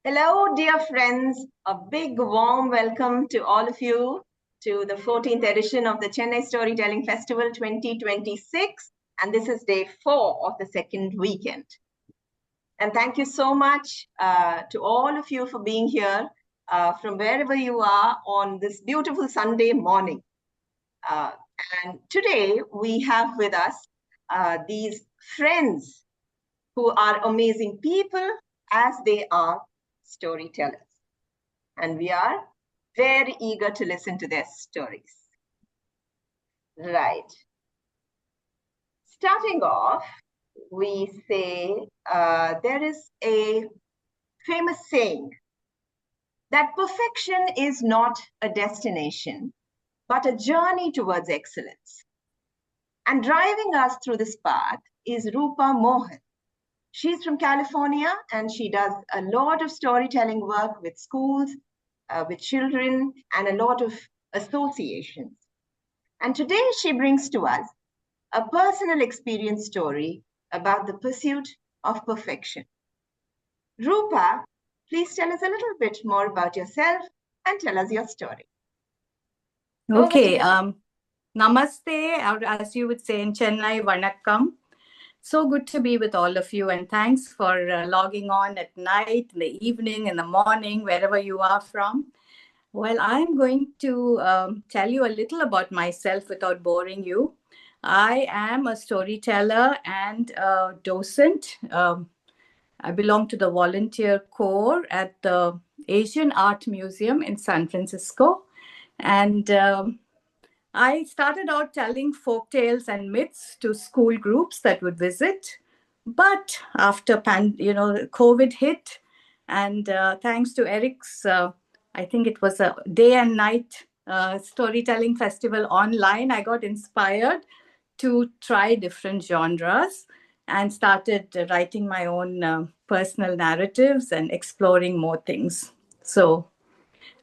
Hello, dear friends. A big warm welcome to all of you to the 14th edition of the Chennai Storytelling Festival 2026. And this is day 4 of the second weekend. And thank you so much to all of you for being here from wherever you are on this beautiful Sunday morning. And today we have with us these friends who are amazing people as they are storytellers. And we are very eager to listen to their stories. Right. Starting off, we say there is a famous saying that perfection is not a destination, but a journey towards excellence. And driving us through this path is Roopa Mohan. She's from California and she does a lot of storytelling work with schools, with children, and a lot of associations. And today she brings to us a personal experience story about the pursuit of perfection. Roopa, please tell us a little bit more about yourself and tell us your story. Okay. Namaste, or as you would say in Chennai, Vanakkam. So good to be with all of you, and thanks for logging on at night, in the evening, in the morning, wherever you are from. Well, I'm going to tell you a little about myself without boring you. I am a storyteller and a docent. I belong to the volunteer corps at the Asian Art Museum in San Francisco. And I started out telling folk tales and myths to school groups that would visit. But after COVID hit, and thanks to Eric's, I think it was a day and night storytelling festival online, I got inspired to try different genres and started writing my own personal narratives and exploring more things.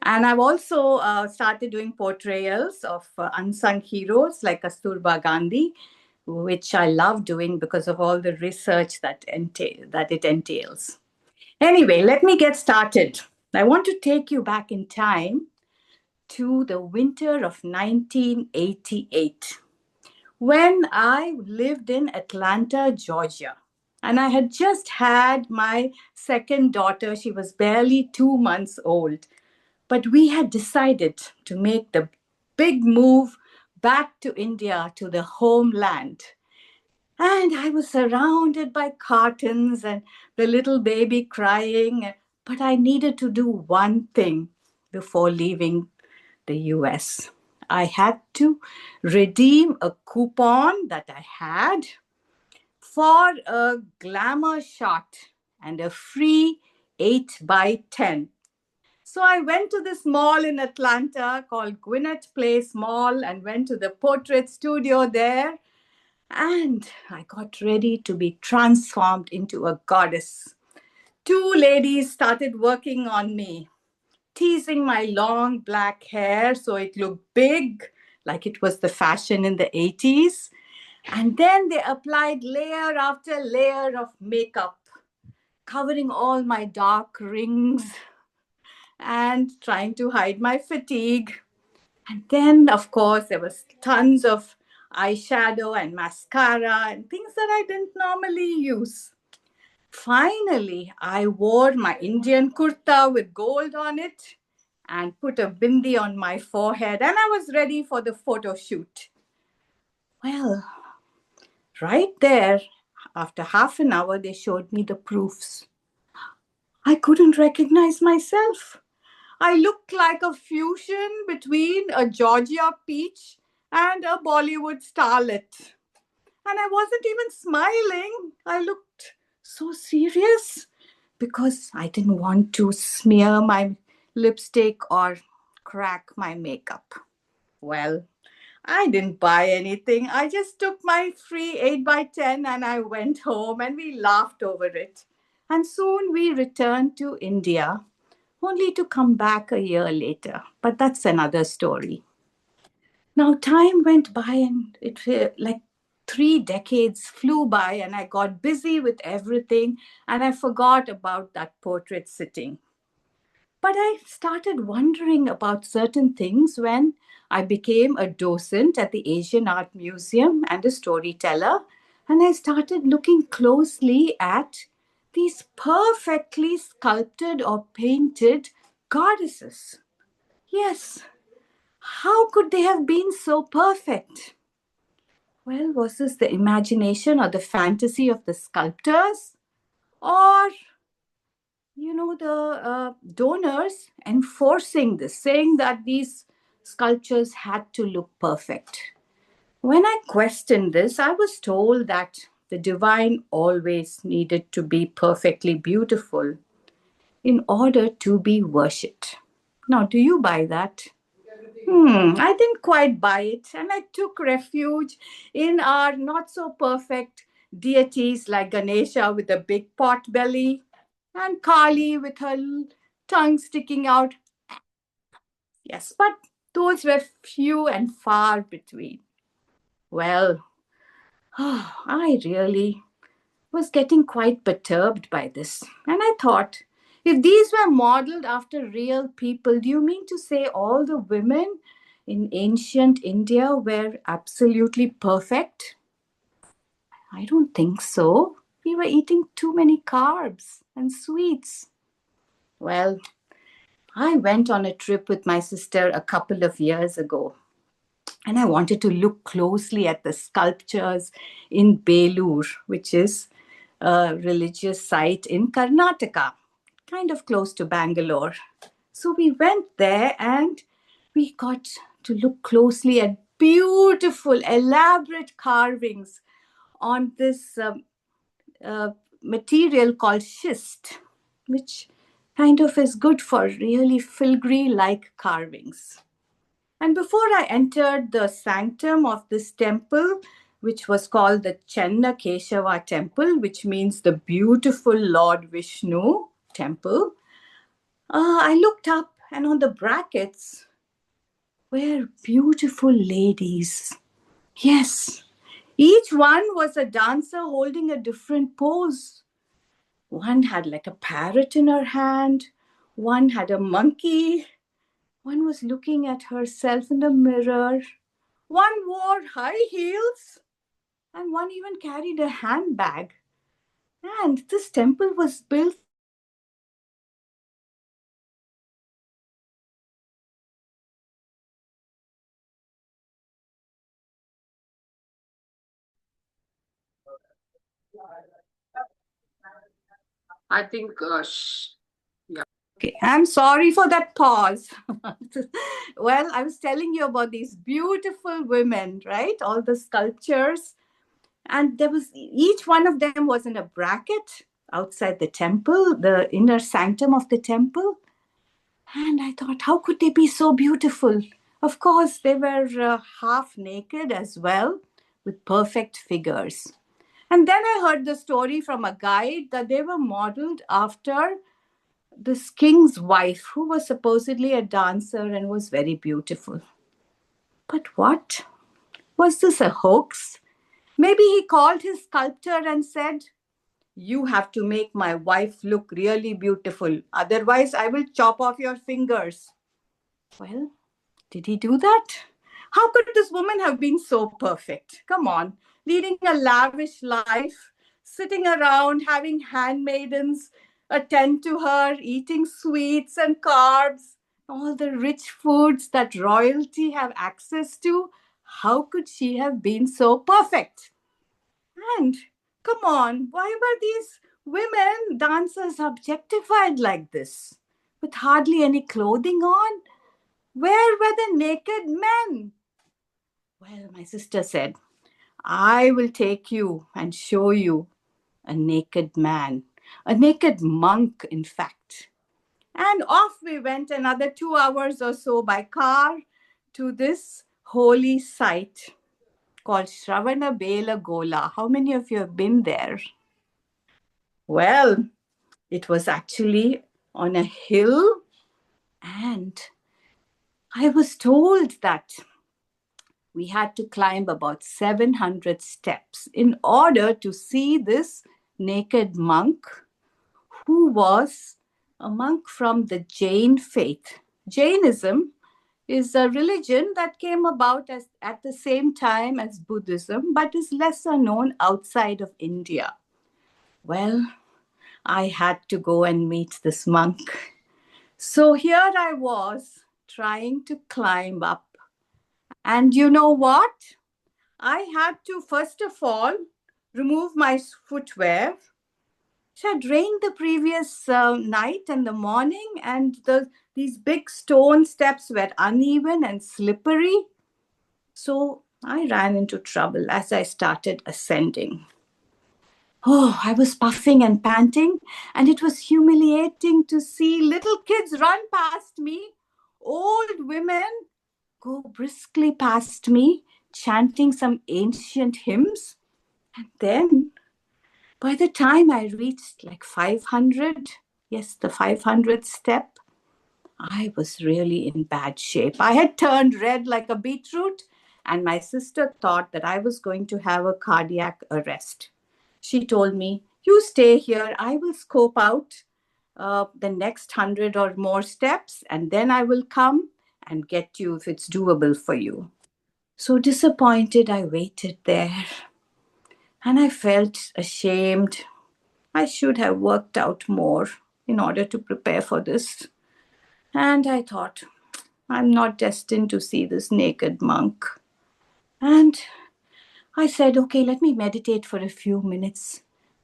And I've also started doing portrayals of unsung heroes like Kasturba Gandhi, which I love doing because of all the research that it entails. Anyway, let me get started. I want to take you back in time to the winter of 1988, when I lived in Atlanta, Georgia. And I had just had my second daughter. She was barely 2 months old. But we had decided to make the big move back to India, to the homeland. And I was surrounded by cartons and the little baby crying. But I needed to do one thing before leaving the US. I had to redeem a coupon that I had for a glamour shot and a free 8x10. So I went to this mall in Atlanta called Gwinnett Place Mall and went to the portrait studio there. And I got ready to be transformed into a goddess. Two ladies started working on me, teasing my long black hair so it looked big, like it was the fashion in the 80s. And then they applied layer after layer of makeup, covering all my dark rings and trying to hide my fatigue. And then, of course, there was tons of eyeshadow and mascara and things that I didn't normally use. Finally, I wore my Indian kurta with gold on it and put a bindi on my forehead, and I was ready for the photo shoot. Well, right there, after half an hour, they showed me the proofs. I couldn't recognize myself. I looked like a fusion between a Georgia peach and a Bollywood starlet. And I wasn't even smiling. I looked so serious because I didn't want to smear my lipstick or crack my makeup. Well, I didn't buy anything. I just took my free 8x10 and I went home and we laughed over it. And soon we returned to India, only to come back a year later. But that's another story. Now, time went by and it like 3 decades flew by, and I got busy with everything and I forgot about that portrait sitting. But I started wondering about certain things when I became a docent at the Asian Art Museum and a storyteller. And I started looking closely at these perfectly sculpted or painted goddesses. Yes, how could they have been so perfect? Well, was this the imagination or the fantasy of the sculptors? Or the donors enforcing this, saying that these sculptures had to look perfect. When I questioned this, I was told that the divine always needed to be perfectly beautiful in order to be worshipped. Now, do you buy that? I didn't quite buy it, and I took refuge in our not so perfect deities like Ganesha with a big pot belly and Kali with her tongue sticking out. Yes, but those were few and far between. Well, I really was getting quite perturbed by this. And I thought, if these were modeled after real people, do you mean to say all the women in ancient India were absolutely perfect? I don't think so. We were eating too many carbs and sweets. Well, I went on a trip with my sister a couple of years ago, and I wanted to look closely at the sculptures in Belur, which is a religious site in Karnataka, kind of close to Bangalore. So we went there and we got to look closely at beautiful, elaborate carvings on this material called schist, which kind of is good for really filigree like carvings. And before I entered the sanctum of this temple, which was called the Chenna Keshava temple, which means the beautiful Lord Vishnu temple, I looked up and on the brackets were beautiful ladies. Yes, each one was a dancer holding a different pose. One had like a parrot in her hand, one had a monkey, one was looking at herself in the mirror, one wore high heels, and one even carried a handbag. And this temple was built. I think, yeah. Okay, I'm sorry for that pause. Well, I was telling you about these beautiful women, right? All the sculptures. And there was each one of them was in a bracket outside the temple, the inner sanctum of the temple. And I thought, how could they be so beautiful? Of course, they were half naked as well, with perfect figures. And then I heard the story from a guide that they were modeled after this king's wife, who was supposedly a dancer and was very beautiful. But what? Was this a hoax? Maybe he called his sculptor and said, "You have to make my wife look really beautiful. Otherwise, I will chop off your fingers." Well, did he do that? How could this woman have been so perfect? Come on, leading a lavish life, sitting around, having handmaidens attend to her, eating sweets and carbs, all the rich foods that royalty have access to. How could she have been so perfect? And come on, why were these women dancers objectified like this? With hardly any clothing on? Where were the naked men? Well, my sister said, I will take you and show you a naked man, a naked monk, in fact. And off we went another 2 hours or so by car to this holy site called Shravana Bela Gola. How many of you have been there? Well, it was actually on a hill, and I was told that we had to climb about 700 steps in order to see this naked monk who was a monk from the Jain faith. Jainism is a religion that came about at the same time as Buddhism, but is lesser known outside of India. Well, I had to go and meet this monk. So here I was trying to climb up. And you know what? I had to, first of all, remove my footwear. It had rained the previous night and the morning, and these big stone steps were uneven and slippery. So I ran into trouble as I started ascending. Oh, I was puffing and panting, and it was humiliating to see little kids run past me, old women go briskly past me, chanting some ancient hymns. And then, by the time I reached like 500, yes, the 500th step, I was really in bad shape. I had turned red like a beetroot, and my sister thought that I was going to have a cardiac arrest. She told me, "You stay here, I will scope out the next 100 or more steps, and then I will come and get you if it's doable for you." So disappointed, I waited there, and I felt ashamed. I should have worked out more in order to prepare for this. And I thought, I'm not destined to see this naked monk. And I said, okay, let me meditate for a few minutes.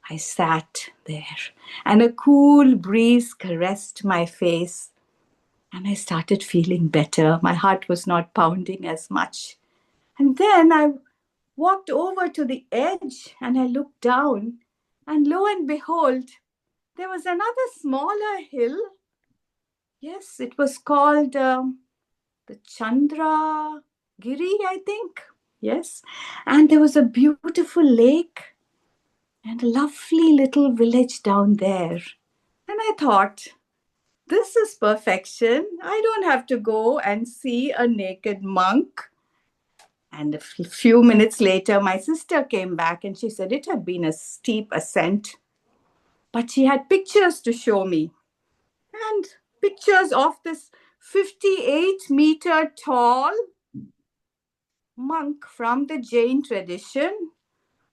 I sat there, and a cool breeze caressed my face, and I started feeling better. My heart was not pounding as much. And then I walked over to the edge, and I looked down, and lo and behold, there was another smaller hill. Yes, it was called the Chandra Giri, I think. Yes. And there was a beautiful lake and a lovely little village down there. And I thought, this is perfection. I don't have to go and see a naked monk. And a few minutes later, my sister came back and she said it had been a steep ascent, but she had pictures to show me. And pictures of this 58-meter tall monk from the Jain tradition,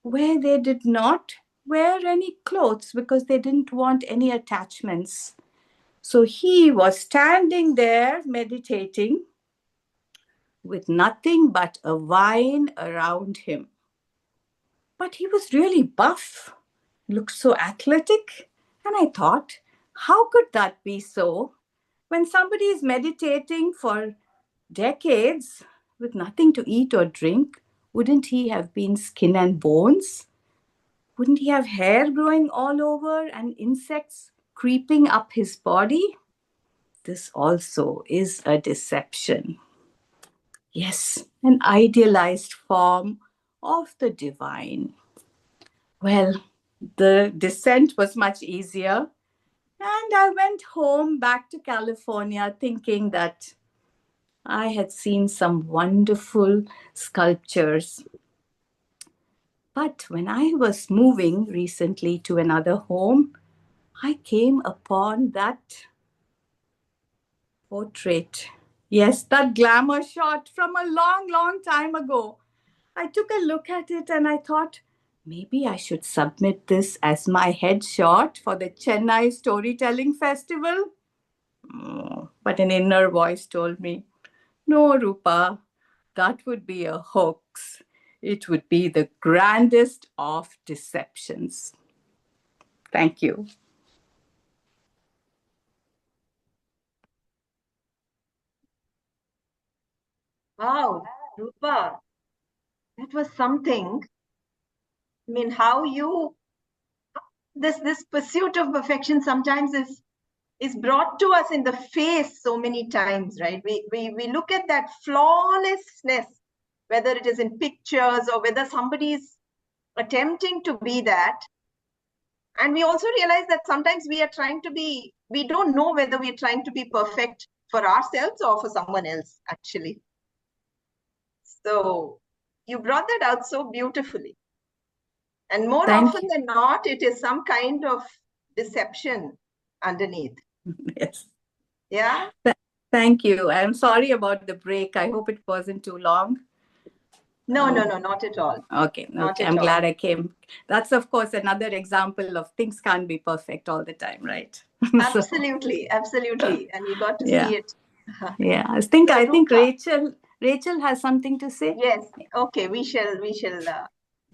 where they did not wear any clothes because they didn't want any attachments. So he was standing there meditating with nothing but a vine around him. But he was really buff, looked so athletic. And I thought, how could that be so? When somebody is meditating for decades with nothing to eat or drink, wouldn't he have been skin and bones? Wouldn't he have hair growing all over and insects creeping up his body? This also is a deception. Yes, an idealized form of the divine. Well, the descent was much easier, and I went home back to California thinking that I had seen some wonderful sculptures. But when I was moving recently to another home, I came upon that portrait. Yes, that glamour shot from a long, long time ago. I took a look at it and I thought, maybe I should submit this as my headshot for the Chennai Storytelling Festival. But an inner voice told me, no, Roopa, that would be a hoax. It would be the grandest of deceptions. Thank you. Wow, Roopa, that was something. I mean, how you this pursuit of perfection sometimes is brought to us in the face so many times, right? We look at that flawlessness, whether it is in pictures or whether somebody is attempting to be that. And we also realize that sometimes we don't know whether we are trying to be perfect for ourselves or for someone else, actually. So you brought that out so beautifully. And more often than not, it is some kind of deception underneath. Yes. Yeah? Thank you. I'm sorry about the break. I hope it wasn't too long. No, not at all. Okay. Not at I'm all. glad I came. That's, of course, another example of things can't be perfect all the time, right? Absolutely. And we got to Yeah. see it. Yeah. I think Roopa. Rachel has something to say. Yes. Okay. We shall.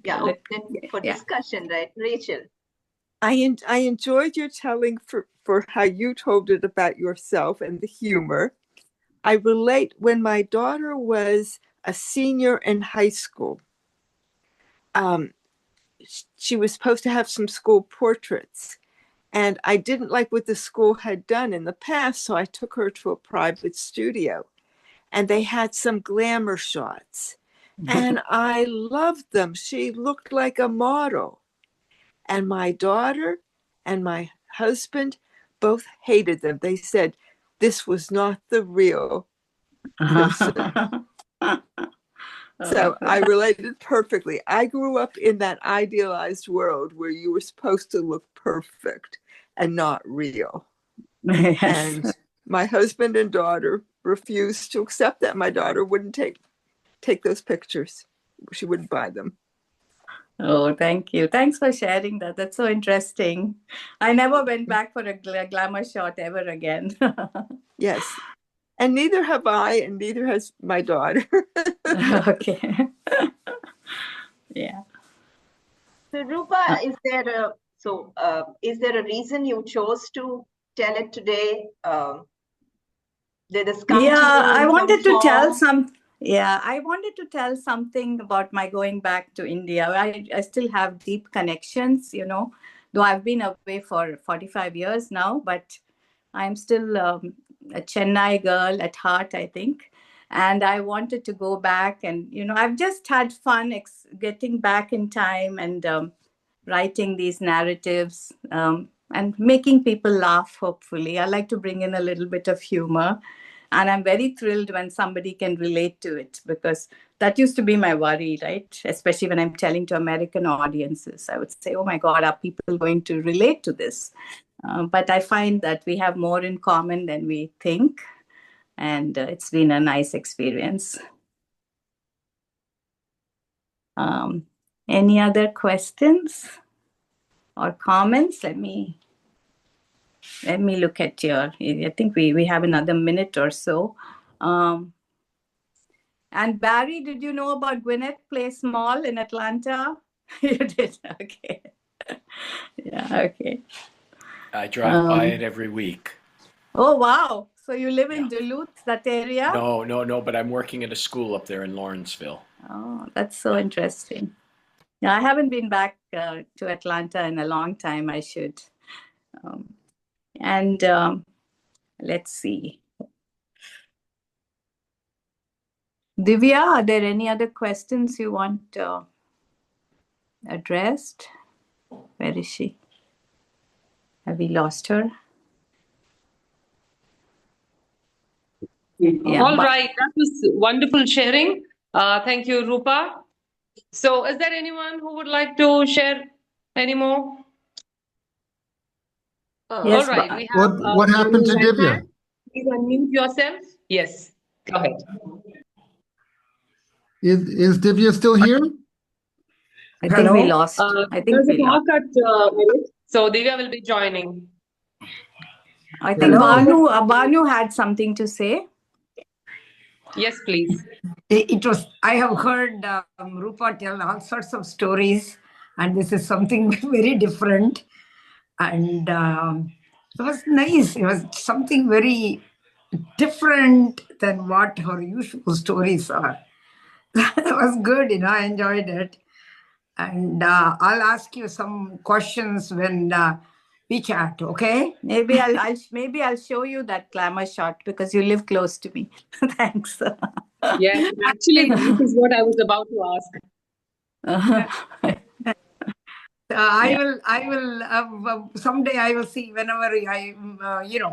Yeah. Open it for discussion, right, Rachel? I enjoyed your telling for how you told it about yourself and the humor. I relate when my daughter was a senior in high school. She was supposed to have some school portraits, and I didn't like what the school had done in the past, so I took her to a private studio, and they had some glamour shots, and I loved them. She looked like a model. And my daughter and my husband both hated them. They said this was not the real person. So I related perfectly. I grew up in that idealized world where you were supposed to look perfect and not real. Yes. And my husband and daughter refused to accept that. My daughter wouldn't take those pictures. She wouldn't buy them. Oh, thank you. Thanks for sharing that. That's so interesting. I never went back for a glamour shot ever again. Yes. And neither have I, and neither has my daughter. Okay. Yeah. So, Roopa, is there a reason you chose to tell it today? Did this come to you I wanted to tell form? I wanted to tell something about my going back to India. I still have deep connections, though I've been away for 45 years now, but I'm still a Chennai girl at heart, I think. And I wanted to go back and, I've just had fun getting back in time and writing these narratives and making people laugh, hopefully. I like to bring in a little bit of humor. And I'm very thrilled when somebody can relate to it, because that used to be my worry, right? Especially when I'm telling to American audiences. I would say, oh my God, are people going to relate to this? But I find that we have more in common than we think. And it's been a nice experience. Any other questions or comments? Let me look at I think we have another minute or so. And Barry, did you know about Gwinnett Place Mall in Atlanta? You did? Okay. Yeah, okay. I drive by it every week. Oh, wow. So you live in Duluth, that area? No, but I'm working at a school up there in Lawrenceville. Oh, that's so interesting. Yeah, I haven't been back to Atlanta in a long time. I should. Let's see. Divya, are there any other questions you want addressed? Where is she? Have we lost her? Yeah, all right. That was wonderful sharing. Thank you, Roopa. So is there anyone who would like to share any more? Yes, all right. We have, what happened to Divya? Please unmute yourself. Yes, go ahead. Is Divya still here? I think we lost. There's a haircut, so Divya will be joining. I think Banu had something to say. Yes, please. I have heard Roopa tell all sorts of stories, and this is something very different. And it was nice. It was something very different than what her usual stories are. That was good, I enjoyed it. And I'll ask you some questions when we chat, okay? Maybe I'll show you that glamour shot because you live close to me. Thanks. Yes, actually, this is what I was about to ask. I will someday I will see whenever I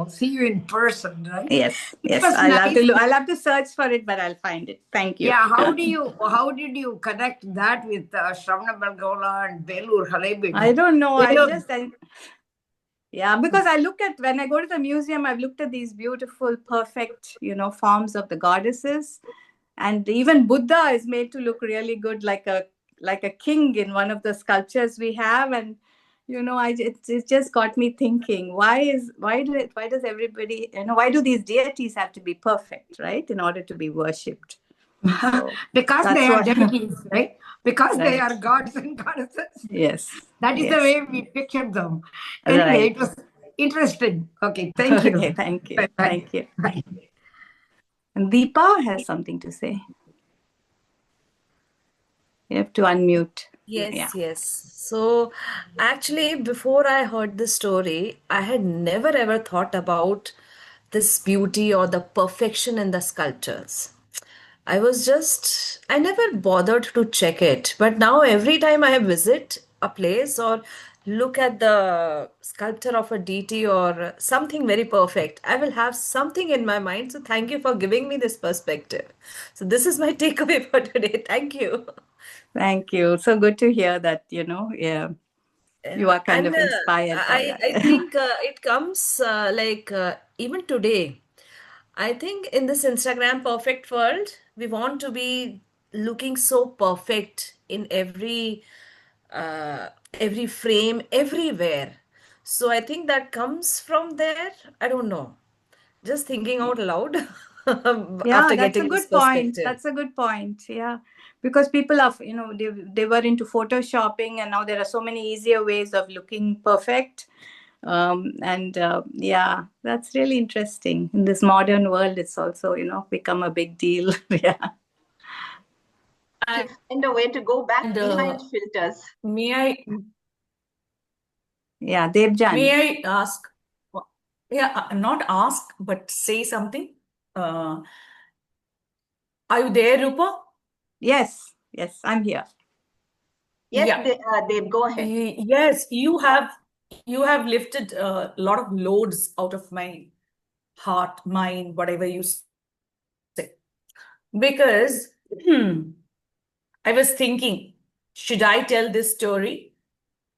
see you in person, right? Yes. I'll have to search for it, but I'll find it. Thank you. Yeah, how did you connect that with Shravana Belgola and Belur Halebid? I don't know. Yeah, because when I go to the museum, I've looked at these beautiful, perfect, forms of the goddesses. And even Buddha is made to look really good, like a king in one of the sculptures we have. And it just got me thinking, why does everybody, why do these deities have to be perfect, right, in order to be worshipped? So because they are deities, right? Because right. They are gods and goddesses. Yes. That is the way we picture them. Right. Anyway, it was interesting. Okay, thank you. Okay, thank you. Bye. Thank you. Bye. And Deepa has something to say. You have to unmute. Yes. So actually, before I heard this story, I had never ever thought about this beauty or the perfection in the sculptures. I never bothered to check it. But now every time I visit a place or look at the sculpture of a deity or something very perfect, I will have something in my mind. So thank you for giving me this perspective. So this is my takeaway for today. Thank you. Thank you. So good to hear that, you are kind of inspired by that. I think it comes even today. I think in this Instagram perfect world, we want to be looking so perfect in every frame, everywhere. So I think that comes from there. I don't know. Just thinking out loud Yeah, after that's a getting this good point. perspective. That's a good point. Yeah. Because people are, they were into photoshopping, and now there are so many easier ways of looking perfect. Yeah, that's really interesting. In this modern world, it's also, become a big deal. Yeah. To find a way to go back behind filters. Yeah, Debjani. May I ask? Yeah, not ask, but say something. Are you there, Roopa? Yes, I'm here. Yes, Yeah. Deb, go ahead. Yes, you have lifted a lot of loads out of my heart, mind, whatever you say. Because I was thinking, should I tell this story?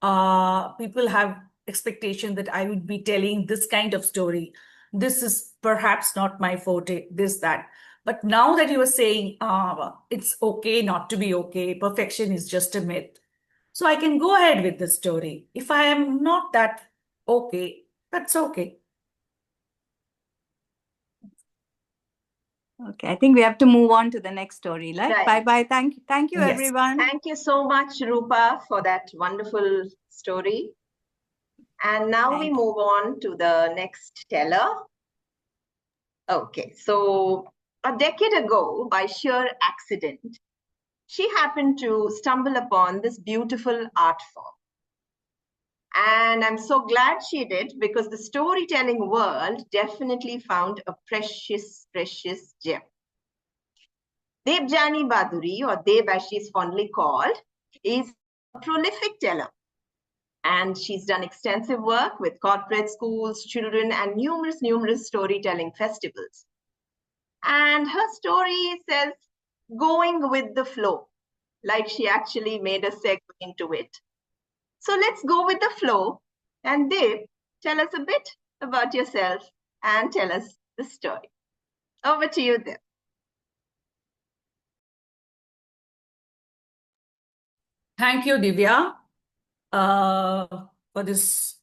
People have expectation that I would be telling this kind of story. This is perhaps not my forte, this, that. But now that you are saying, it's okay not to be okay, perfection is just a myth. So I can go ahead with the story. If I am not that okay, that's okay. Okay, I think we have to move on to the next story. Right? Bye. Thank you, Yes. everyone. Thank you so much, Roopa, for that wonderful story. And now we move on to the next teller. Okay, so a decade ago, by sheer accident, she happened to stumble upon this beautiful art form. And I'm so glad she did, because the storytelling world definitely found a precious, precious gem. Debjani Bhaduri, or Deb as she's fondly called, is a prolific teller. And she's done extensive work with corporate schools, children, and numerous storytelling festivals. And her story says, going with the flow, like she actually made a segue into it. So let's go with the flow. And Deb, tell us a bit about yourself and tell us the story. Over to you, Deb. Thank you, Divya, for this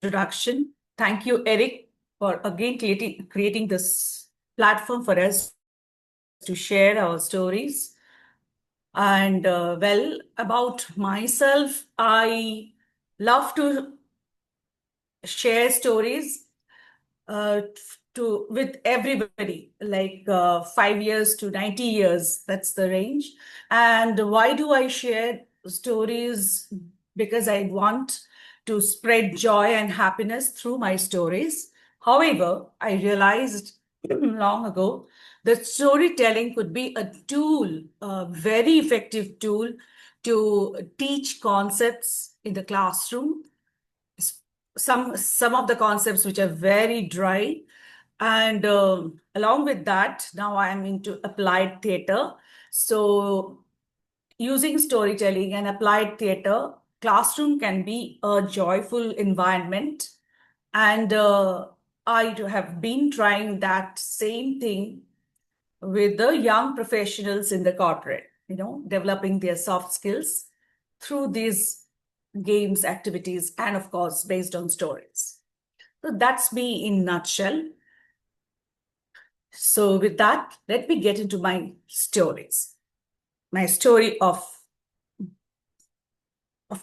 introduction. Thank you, Eric, for again creating this platform for us to share our stories. And about myself, I love to share stories with everybody, like 5 years to 90 years. That's the range. And why do I share stories? Because I want to spread joy and happiness through my stories. However, I realized long ago that storytelling could be a tool, a very effective tool to teach concepts in the classroom. Some of the concepts which are very dry, and along with that, now I am into applied theater. So using storytelling and applied theater classroom can be a joyful environment. And I have been trying that same thing with the young professionals in the corporate, developing their soft skills through these games, activities, and of course, based on stories. So that's me in a nutshell. So with that, let me get into my stories. My story of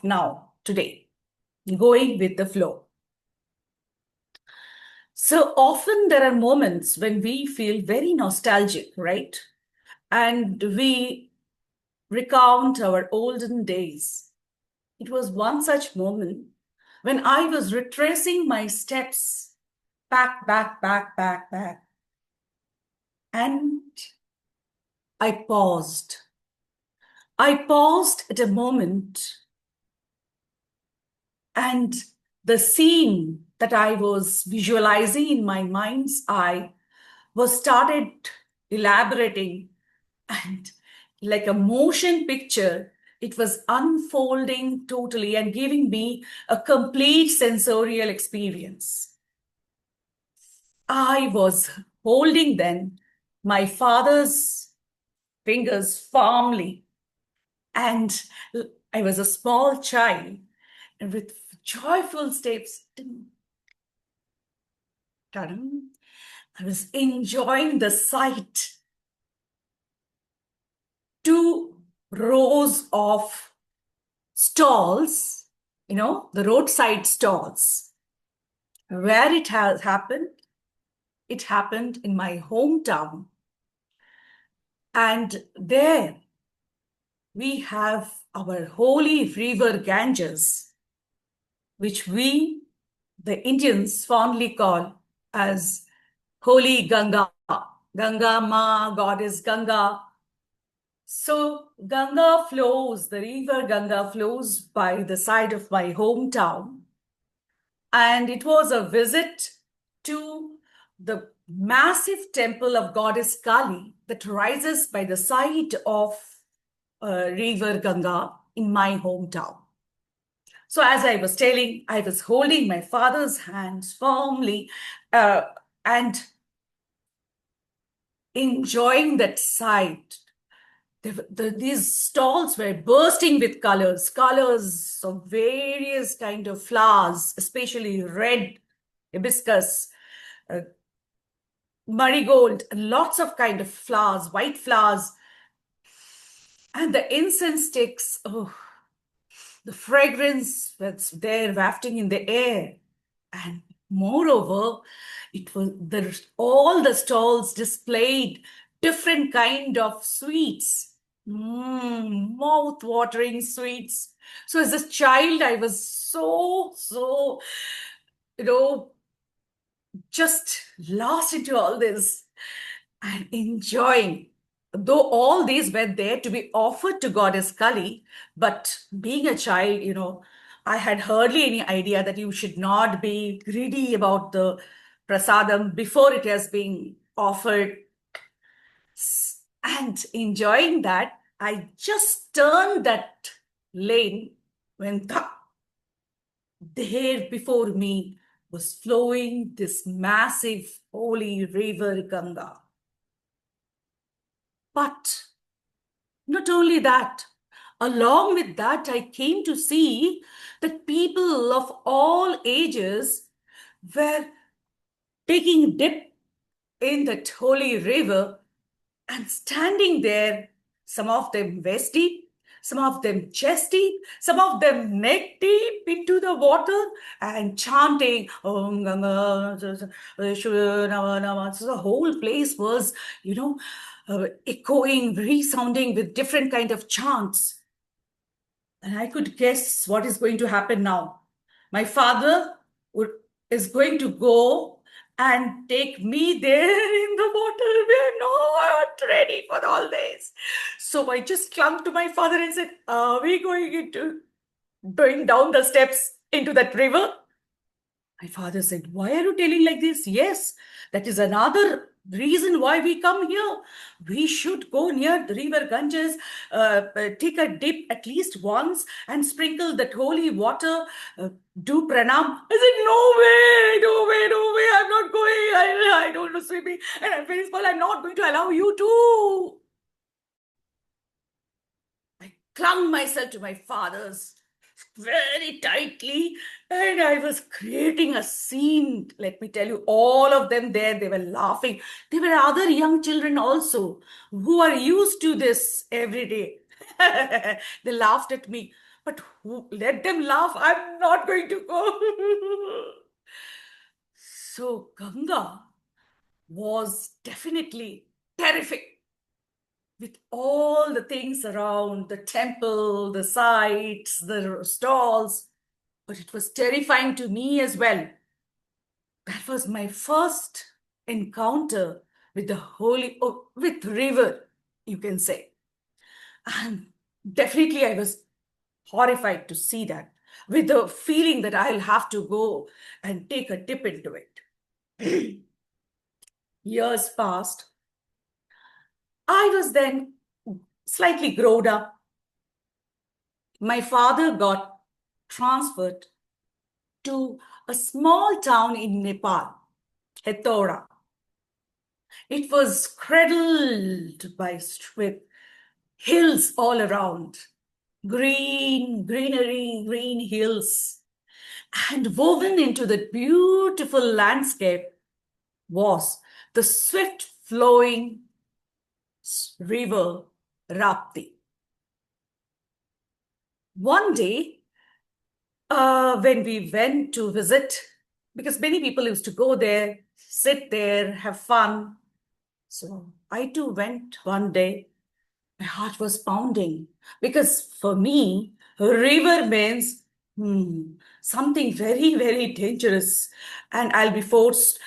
now, today, going with the flow. So often there are moments when we feel very nostalgic, right? And we recount our olden days. It was one such moment when I was retracing my steps back. And I paused. I paused at a moment, and the scene that I was visualizing in my mind's eye was started elaborating, and like a motion picture, it was unfolding totally and giving me a complete sensorial experience. I was holding then my father's fingers firmly, and I was a small child, and with joyful steps, I was enjoying the sight. 2 rows of stalls, the roadside stalls. Where it has happened? It happened in my hometown. And there we have our holy river Ganges, which we, the Indians, fondly call as Holy Ganga. Ganga Ma, goddess Ganga. So Ganga flows, the river Ganga flows by the side of my hometown. And it was a visit to the massive temple of goddess Kali that rises by the side of river Ganga in my hometown. So as I was telling, I was holding my father's hands firmly and enjoying that sight. These stalls were bursting with colors of various kind of flowers, especially red, hibiscus, marigold, lots of kind of flowers, white flowers. And the incense sticks, the fragrance that's there wafting in the air. And moreover, it was all the stalls displayed different kind of sweets, mouth-watering sweets. So as a child, I was so, just lost into all this and enjoying. Though all these were there to be offered to goddess Kali, but being a child, I had hardly any idea that you should not be greedy about the prasadam before it has been offered. And enjoying that, I just turned that lane when there before me was flowing this massive holy river Ganga. But not only that, along with that, I came to see that people of all ages were taking dip in that holy river and standing there, some of them waist deep, some of them chest deep, some of them neck deep into the water and chanting Om Ganga. So the whole place was, echoing, resounding with different kind of chants. And I could guess what is going to happen now. My father is going to go and take me there in the water. We're not ready for all this. So I just clung to my father and said, are we going down the steps into that river? My father said, why are you telling like this? Yes, that is another reason why we come here. We should go near the river Ganges, take a dip at least once and sprinkle that holy water, do pranam. I said, no way, no way, no way, I'm not going. I don't know swimming and I'm very small. I'm not going to allow you to. I clung myself to my father's very tightly, and I was creating a scene. Let me tell you, all of them there, they were laughing. There were other young children also who are used to this every day. They laughed at me, but let them laugh. I'm not going to go. So Ganga was definitely terrific. With all the things around, the temple, the sites, the stalls, but it was terrifying to me as well. That was my first encounter with the with river, you can say. And definitely I was horrified to see that, with the feeling that I'll have to go and take a dip into it. Years passed. I was then slightly grown up. My father got transferred to a small town in Nepal, Hetauda. It was cradled with hills all around, green hills. And woven into the beautiful landscape was the swift flowing river Rapti. One day, when we went to visit, because many people used to go there, sit there, have fun. So I too went one day. My heart was pounding, because for me, a river means something very, very dangerous. And I'll be forced,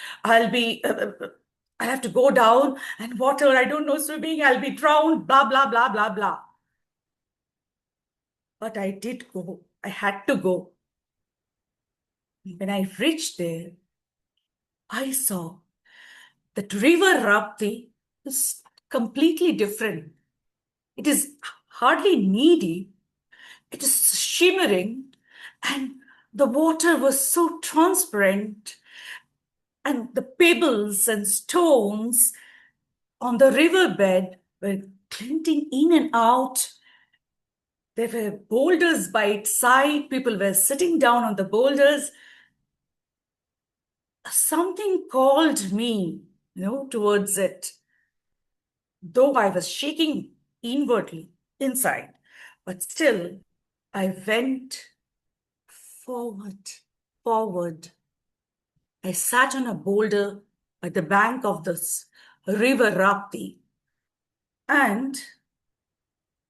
I have to go down and water, I don't know swimming, I'll be drowned, blah, blah, blah, blah, blah. But I did go. I had to go. When I reached there, I saw that river Rapti is completely different. It is hardly needy. It is shimmering, and the water was so transparent, and the pebbles and stones on the riverbed were glinting in and out. There were boulders by its side. People were sitting down on the boulders. Something called me, towards it. Though I was shaking inwardly, inside, but still I went forward. I sat on a boulder at the bank of this river Rapti, and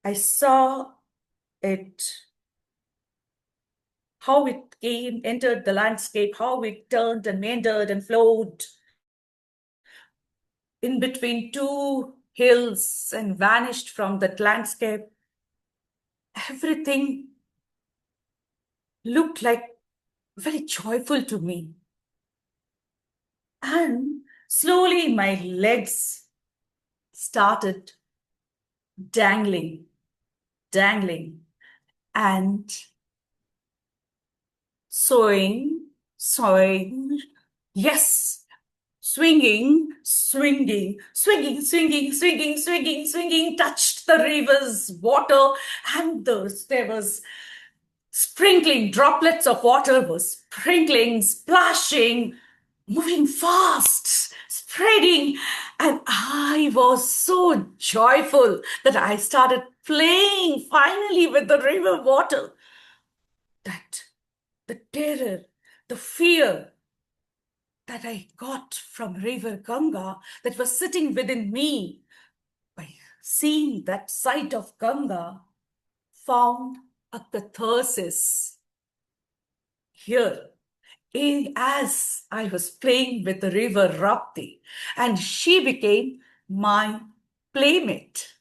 I saw it, how it entered the landscape, how it turned and meandered and flowed in between two hills and vanished from that landscape. Everything looked like very joyful to me. And slowly my legs started dangling, and swinging, yes, swinging, touched the river's water, and there was sprinkling, droplets of water was sprinkling, splashing, moving fast, spreading. And I was so joyful that I started playing finally with the river water. That the terror, the fear that I got from river Ganga, that was sitting within me, by seeing that sight of Ganga, found a catharsis here. As I was playing with the river Rapti, and she became my playmate.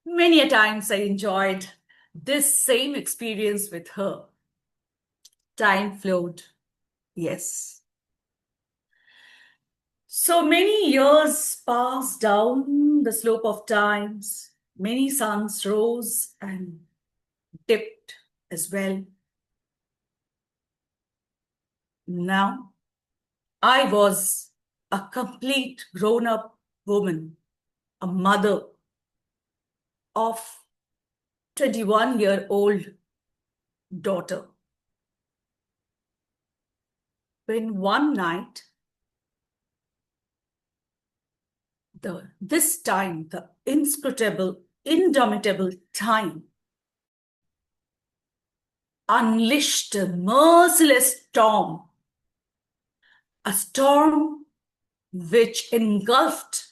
Many a times I enjoyed this same experience with her. Time flowed, yes. So many years passed down the slope of times. Many suns rose and dipped as well. Now, I was a complete grown-up woman, a mother of 21-year-old daughter. When one night, this time, the inscrutable, indomitable time, unleashed a merciless storm, a storm which engulfed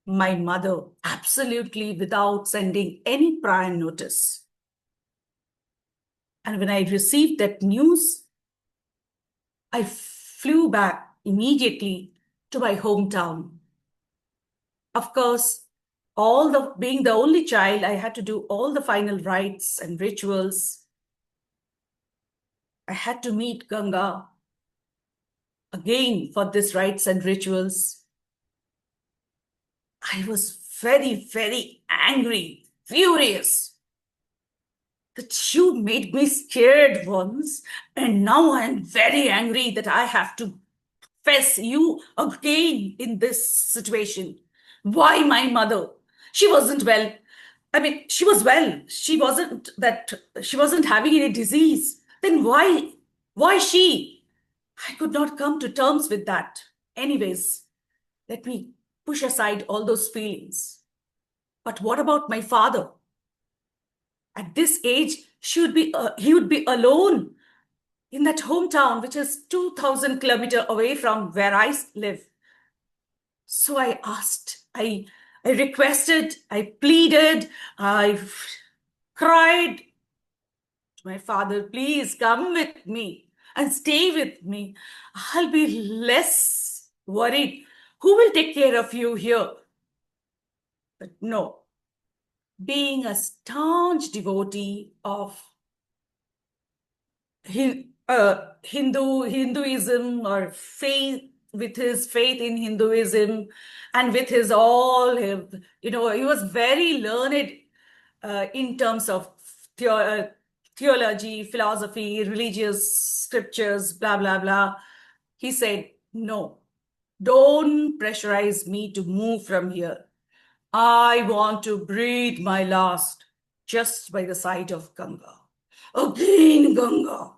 my mother absolutely without sending any prior notice. And when I received that news, I flew back immediately to my hometown. Of course, being the only child, I had to do all the final rites and rituals. I had to meet Ganga again for these rites and rituals. I was very, very angry, furious, that you made me scared once, and now I'm very angry that I have to face you again in this situation. Why my mother? She wasn't well. I mean, she was well. She wasn't having any disease. Then why she? I could not come to terms with that. Anyways, let me push aside all those feelings. But what about my father? At this age, he would be alone in that hometown, which is 2,000 kilometers away from where I live. So I asked, I requested, I pleaded, I cried to my father, please come with me and stay with me. I'll be less worried. Who will take care of you here? But no, being a staunch devotee of Hinduism, or faith, with his faith in Hinduism, and with his he was very learned in terms of theology, philosophy, religious scriptures, blah, blah, blah. He said, no, don't pressurize me to move from here. I want to breathe my last just by the side of Ganga. Again, Ganga.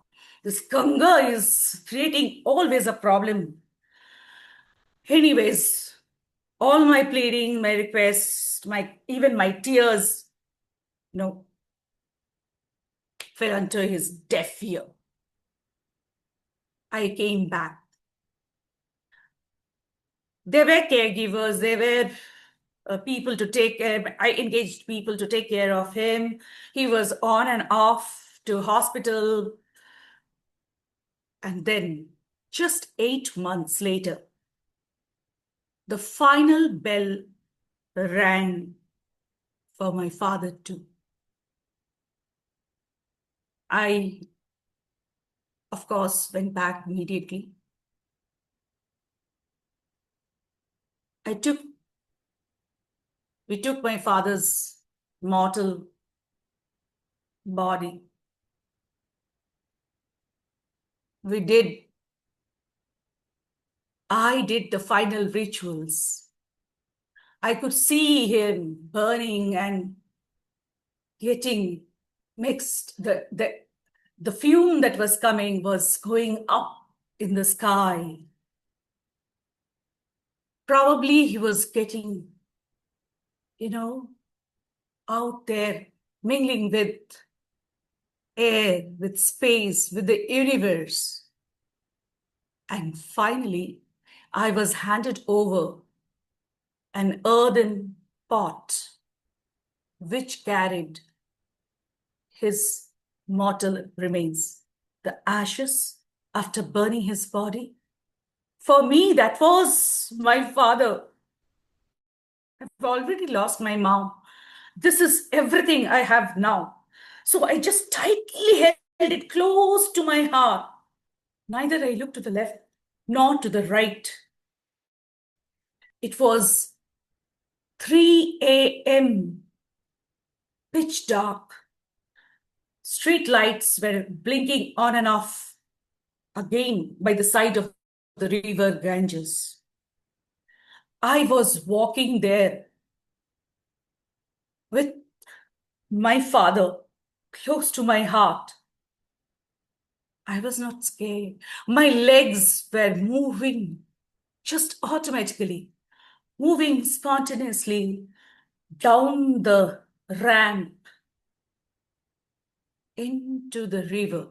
This Ganga is creating always a problem. Anyways, all my pleading, my requests, even my tears, fell under his deaf ear. I came back. There were caregivers, there were people to take care. I engaged people to take care of him. He was on and off to hospital. And then, just 8 months later, the final bell rang for my father too. I, of course, went back immediately. We took my father's mortal body. I did the final rituals. I could see him burning and getting mixed. The fume that was coming was going up in the sky. Probably he was getting, out there, mingling with air, with space, with the universe. And finally, I was handed over an earthen pot which carried his mortal remains, the ashes after burning his body. For me, that was my father. I've already lost my mom. This is everything I have now. So I just tightly held it close to my heart. Neither I looked to the left nor to the right. It was 3 a.m., pitch dark. Street lights were blinking on and off again by the side of the river Ganges. I was walking there with my father close to my heart. I was not scared. My legs were moving just automatically, moving spontaneously down the ramp into the river.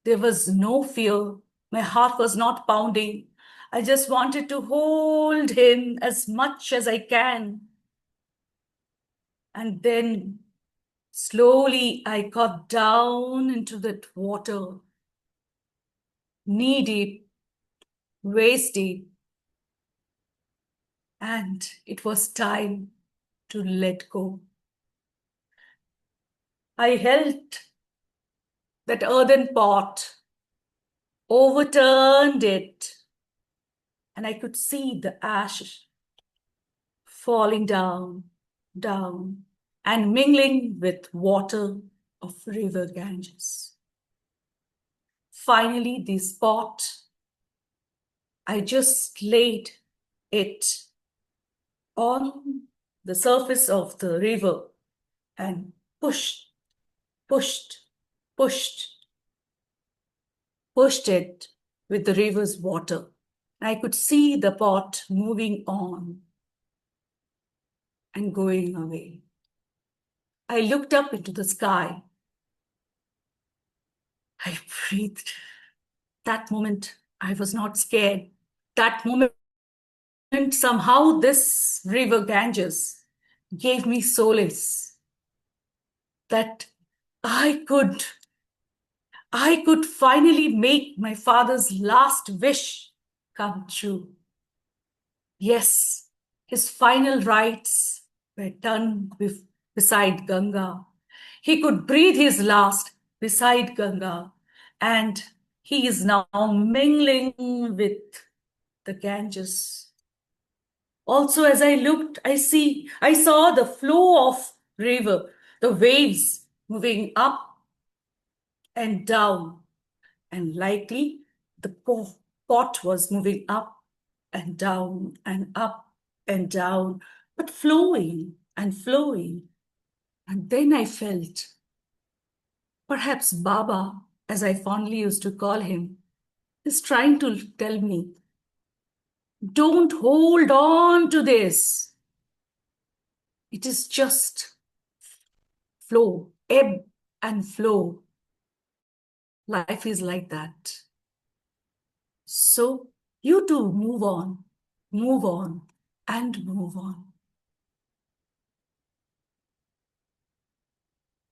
There was no fear. My heart was not pounding. I just wanted to hold him as much as I can. And then slowly I got down into that water, knee deep, waist deep. And it was time to let go. I held that earthen pot, overturned it, and I could see the ash falling down, down, and mingling with water of river Ganges. Finally, this pot, I just laid it on the surface of the river and pushed it with the river's water. I could see the pot moving on and going away. I looked up into the sky. I breathed. That moment, I was not scared. That moment, somehow this river Ganges gave me solace that I could finally make my father's last wish come true. Yes, his final rites were done beside Ganga. He could breathe his last beside Ganga, and he is now mingling with the Ganges. Also, as I looked, I saw the flow of river, the waves moving up and down, and likely the pot was moving up and down and up and down, but flowing and flowing. And then I felt perhaps Baba, as I fondly used to call him, is trying to tell me, don't hold on to this. It is just flow, ebb and flow. Life is like that. So you too move on, and move on.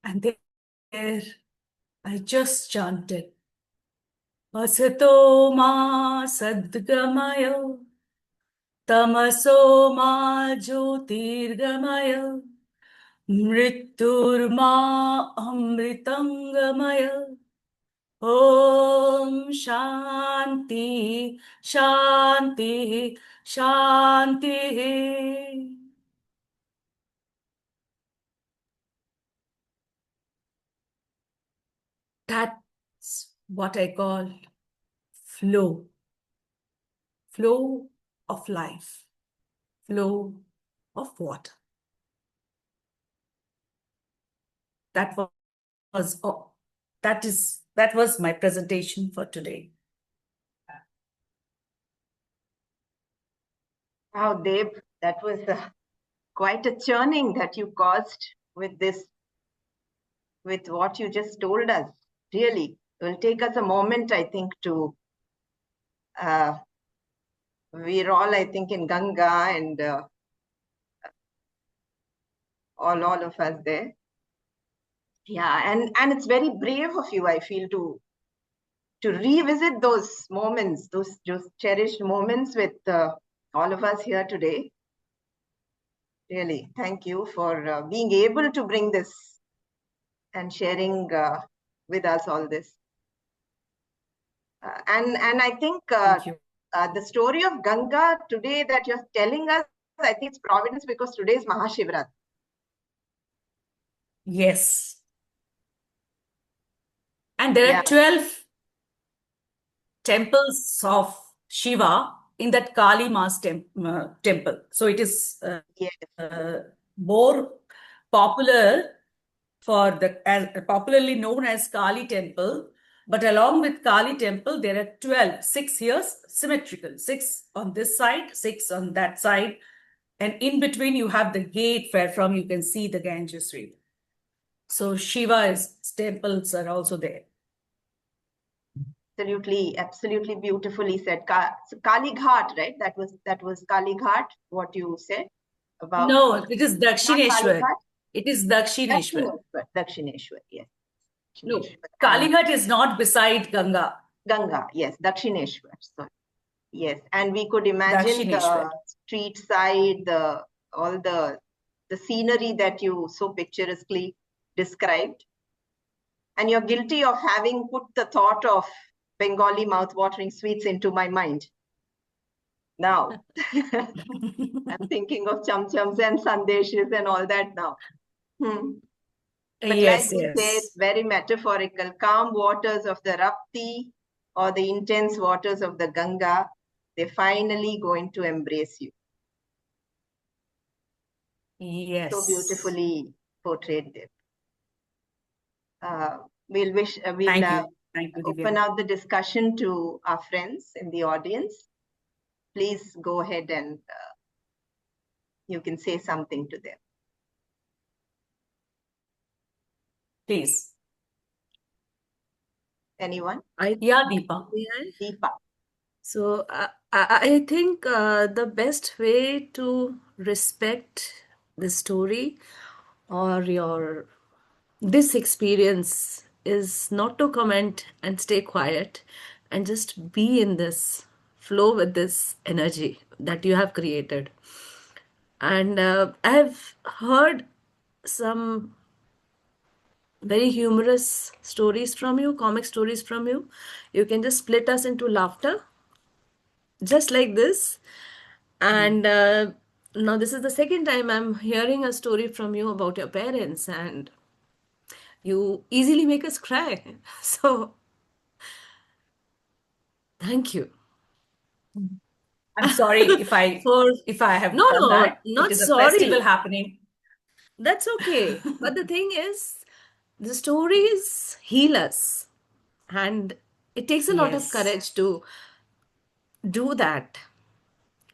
And there I just chanted, Asato ma sadgamaya, tamaso ma jyotirgamaya, mrittur ma amritangamaya. Om Shanti, Shanti, Shanti. That's what I call flow. Flow of life. Flow of water. That was my presentation for today. Wow, Deb, that was quite a churning that you caused with what you just told us. Really, it will take us a moment, I think, to we're all, I think, in Ganga and all of us there. Yeah, and it's very brave of you, I feel, to revisit those moments, those cherished moments with all of us here today. Really, thank you for being able to bring this and sharing with us all this. And I think Thank you. the story of Ganga today that you're telling us, I think it's providence because today is Mahashivratri. Yes. And there Yeah. are 12 temples of Shiva in that Kali Ma's temple. So it is Yes. more popular for popularly known as Kali temple. But along with Kali temple, there are 12, 6 here, symmetrical, 6 on this side, 6 on that side. And in between, you have the gate where from you can see the Ganges River. So Shiva's temples are also there. Absolutely beautifully said. Kali Ghat, right? That was Kali Ghat, what you said about. No, it is Not Kali Dakshineshwar. Ghat? It is Dakshineshwar. Dakshineshwar, yes. No, Kali Ghat is not beside Ganga. Ganga, yes, Dakshineshwar. Sorry. Yes, and we could imagine the street side, all the scenery that you so picturesquely described. And you're guilty of having put the thought of Bengali mouth-watering sweets into my mind. Now, I'm thinking of cham-chams and sandeshes and all that now. But yes, like you say, it's very metaphorical. Calm waters of the Rapti or the intense waters of the Ganga, they're finally going to embrace you. Yes. So beautifully portrayed there. We'll open out the discussion to our friends in the audience. Please go ahead and you can say something to them. Please. Anyone? Yeah, Deepa. Deepa. So I think the best way to respect the story or this experience is not to comment and stay quiet and just be in this flow with this energy that you have created. And I've heard some very humorous stories from you, comic stories from you. You can just split us into laughter, just like this. And now this is the second time I'm hearing a story from you about your parents, and you easily make us cry. So thank you. I'm sorry if I have done that. Not it is sorry. A festival happening. That's okay. But the thing is, the stories heal us, and it takes a lot of courage to do that,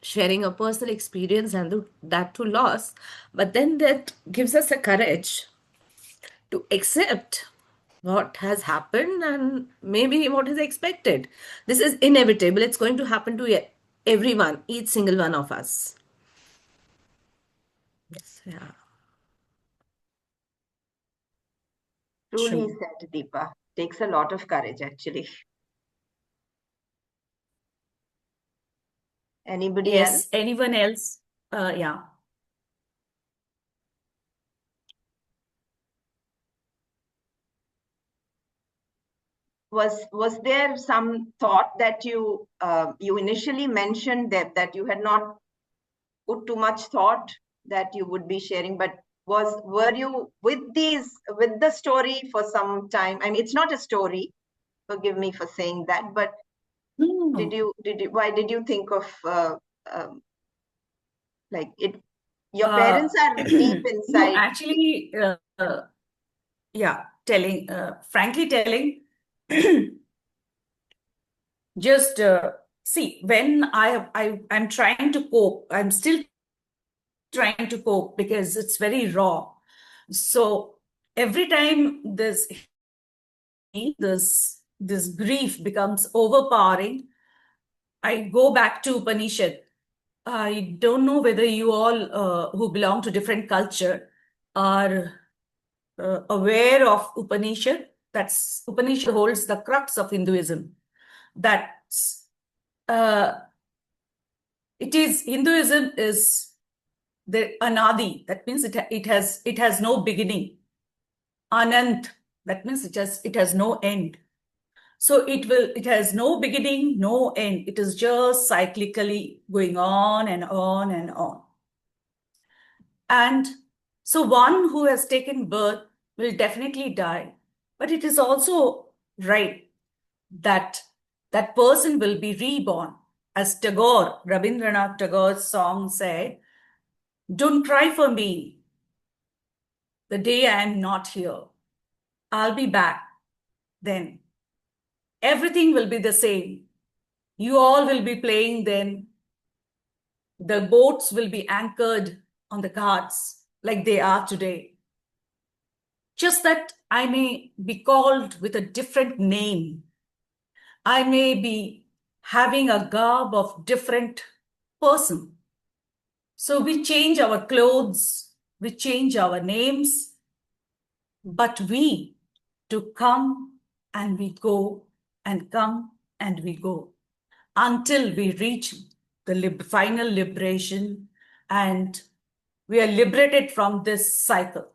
sharing a personal experience and that to loss. But then that gives us a courage to accept what has happened and maybe what is expected. This is inevitable. It's going to happen to everyone, each single one of us. Yes, yeah. Truly said, Deepa. Takes a lot of courage, actually. Anybody else? Anyone else? Yeah. Was there some thought that you initially mentioned that you had not put too much thought that you would be sharing, but were you with the story for some time? I mean, it's not a story, forgive me for saying that, but why did you think of like it? Your parents are deep inside. No, actually, frankly telling, just see, when I'm trying to cope, I'm still trying to cope because it's very raw. So every time this grief becomes overpowering, I go back to Upanishad. I don't know whether you all who belong to different culture are aware of Upanishad. That's Upanishad holds the crux of Hinduism. That's Hinduism is the anadi. That means it has no beginning. Anant. That means it has no end. So it has no beginning, no end. It is just cyclically going on and on and on. And so one who has taken birth will definitely die. But it is also right that that person will be reborn. As Tagore, Rabindranath Tagore's song said, "Don't cry for me the day I am not here. I'll be back then. Everything will be the same. You all will be playing then. The boats will be anchored on the ghats like they are today. Just that I may be called with a different name. I may be having a garb of different person. So we change our clothes, we change our names, but we to come and we go and come and we go until we reach the final liberation and we are liberated from this cycle.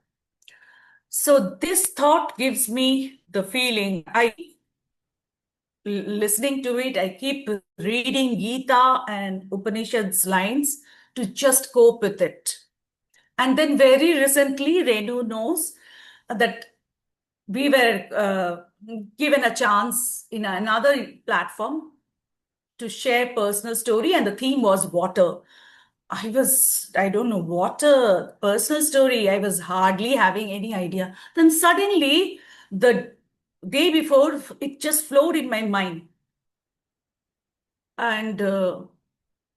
So this thought gives me the feeling, listening to it, I keep reading Gita and Upanishads lines to just cope with it. And then very recently, Renu knows that we were given a chance in another platform to share personal story, and the theme was water. I don't know, water, personal story. I was hardly having any idea. Then suddenly, the day before, it just flowed in my mind. And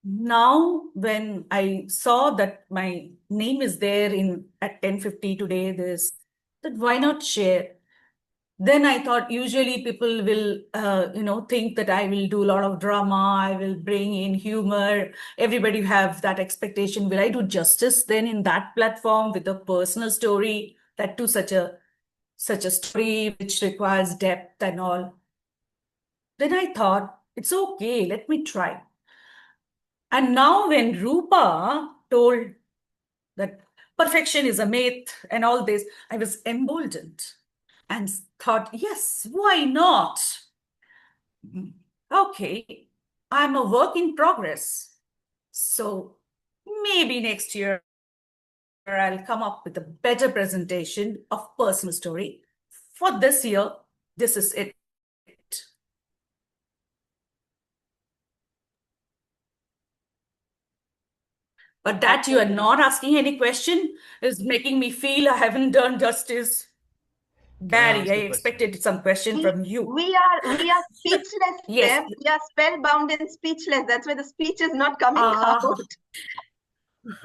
now when I saw that my name is there at 10:50 today, that why not share? Then I thought usually people will, think that I will do a lot of drama, I will bring in humor. Everybody have that expectation. Will I do justice then in that platform with a personal story, that too such a story which requires depth and all? Then I thought, it's okay, let me try. And now when Roopa told that perfection is a myth and all this, I was emboldened and thought, yes, why not? Okay, I'm a work in progress. So maybe next year I'll come up with a better presentation of personal story. For this year, this is it. But that you are not asking any question is making me feel I haven't done justice. Barry, I expected some question from you. We are speechless. Yes. We are spellbound and speechless. That's why the speech is not coming out.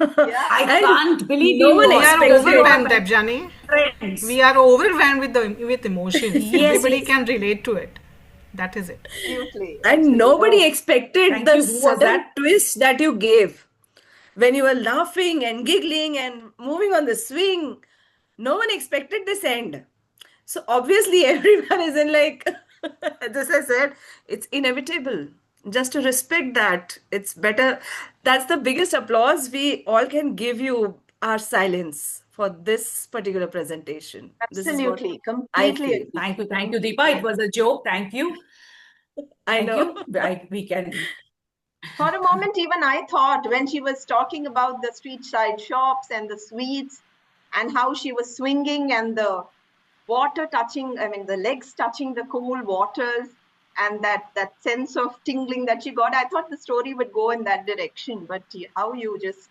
Yeah. I can't believe no one we are overwhelmed, Debjani. Friends. We are overwhelmed with emotions. Yes, Everybody can relate to it. That is it. Absolutely. And nobody expected Thank the you. Who was sudden that? twist that you gave. When you were laughing and giggling and moving on the swing, no one expected this end. So obviously everyone is in like, as I said, it's inevitable. Just to respect that, it's better. That's the biggest applause we all can give you, our silence for this particular presentation. Absolutely. This is what I Completely feel. agree. Thank you, Deepa. It was a joke. Thank you. I know. We can. For a moment, even I thought when she was talking about the street side shops and the sweets and how she was swinging and the water touching, the legs touching the cool waters and that sense of tingling that she got, I thought the story would go in that direction. But how you just,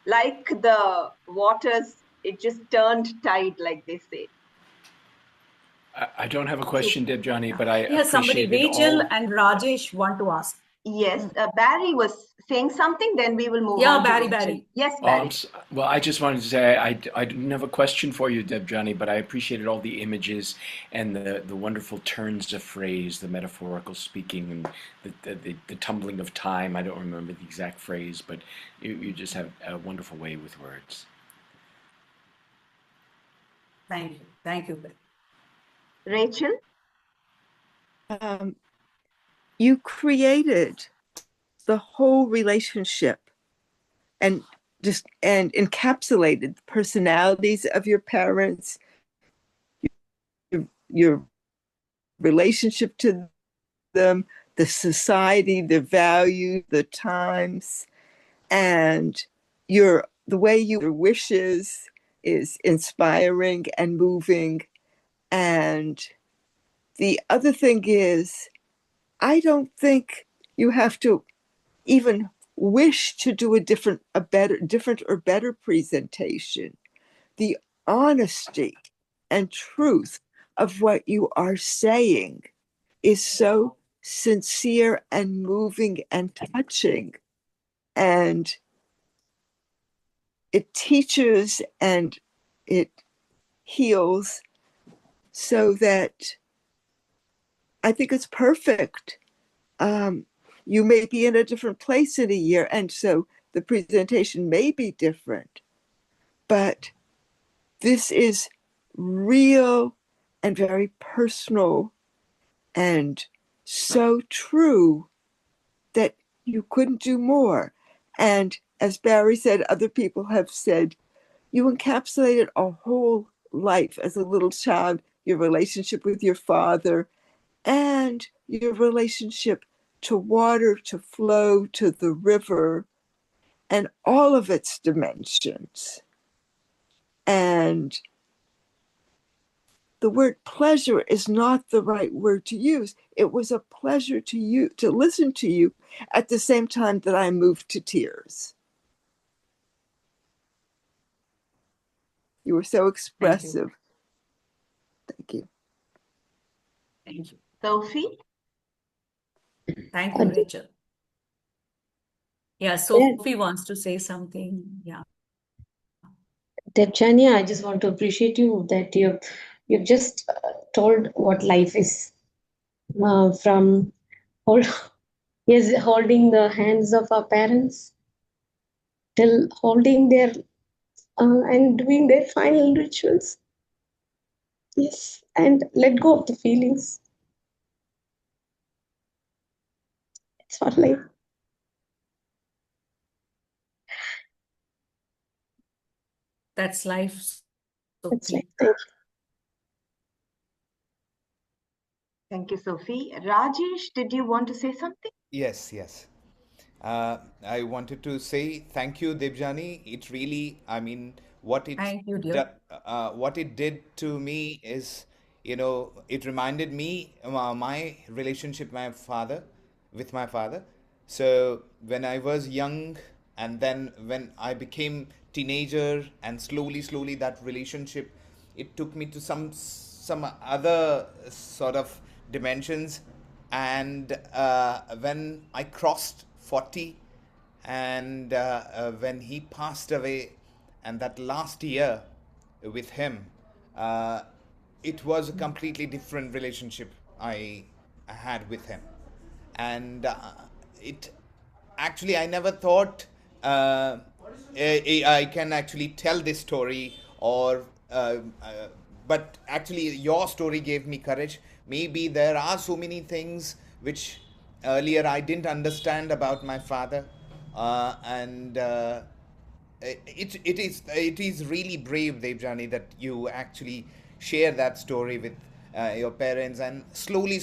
like the waters, it just turned tide, like they say. I don't have a question, Debjani, but I Yes, somebody, appreciated Rachel all. and Rajesh want to ask. Yes, Barry was saying something, then we will move Yeah, on. Barry. Yes, Barry. Well, I just wanted to say I didn't have a question for you, Debjani, but I appreciated all the images and the wonderful turns of phrase, the metaphorical speaking, and the tumbling of time. I don't remember the exact phrase, but you just have a wonderful way with words. Thank you. Rachel? You created the whole relationship and encapsulated the personalities of your parents, your relationship to them, the society, the value, the times, and the way your wishes is inspiring and moving. And the other thing is, I don't think you have to even wish to do a different or better presentation. The honesty and truth of what you are saying is so sincere and moving and touching. And it teaches and it heals, so that I think it's perfect. You may be in a different place in a year, and so the presentation may be different, but this is real and very personal and so true that you couldn't do more. And as Barry said, other people have said, you encapsulated a whole life as a little child, your relationship with your father, and your relationship to water, to flow, to the river, and all of its dimensions. And the word pleasure is not the right word to use. It was a pleasure to listen to you at the same time that I moved to tears. You were so expressive. Thank you. Thank you. Sophie? Thank you, Rachel. Yeah, Sophie wants to say something. Yeah. Debjani, I just want to appreciate you that you've just told what life is, from hold, yes, holding the hands of our parents till holding their and doing their final rituals. Yes, and let go of the feelings. It's all life. That's life, That's Sophie. life. Thank Thank you. you, Sophie. Rajesh, did you want to say something? Yes, yes. I wanted to say thank you, Debjani. It really, I mean, Thank you, dear. what it did to me is, it reminded me my relationship with my father. So when I was young, and then when I became teenager, and slowly that relationship, it took me to some other sort of dimensions. And when I crossed 40, and when he passed away, and that last year with him, uh, it was a completely different relationship I had with him. And it actually, I never thought I can actually tell this story, or but actually your story gave me courage. Maybe there are so many things which earlier I didn't understand about my father, and it is really brave, Debjani, that you actually share that story with your parents, and slowly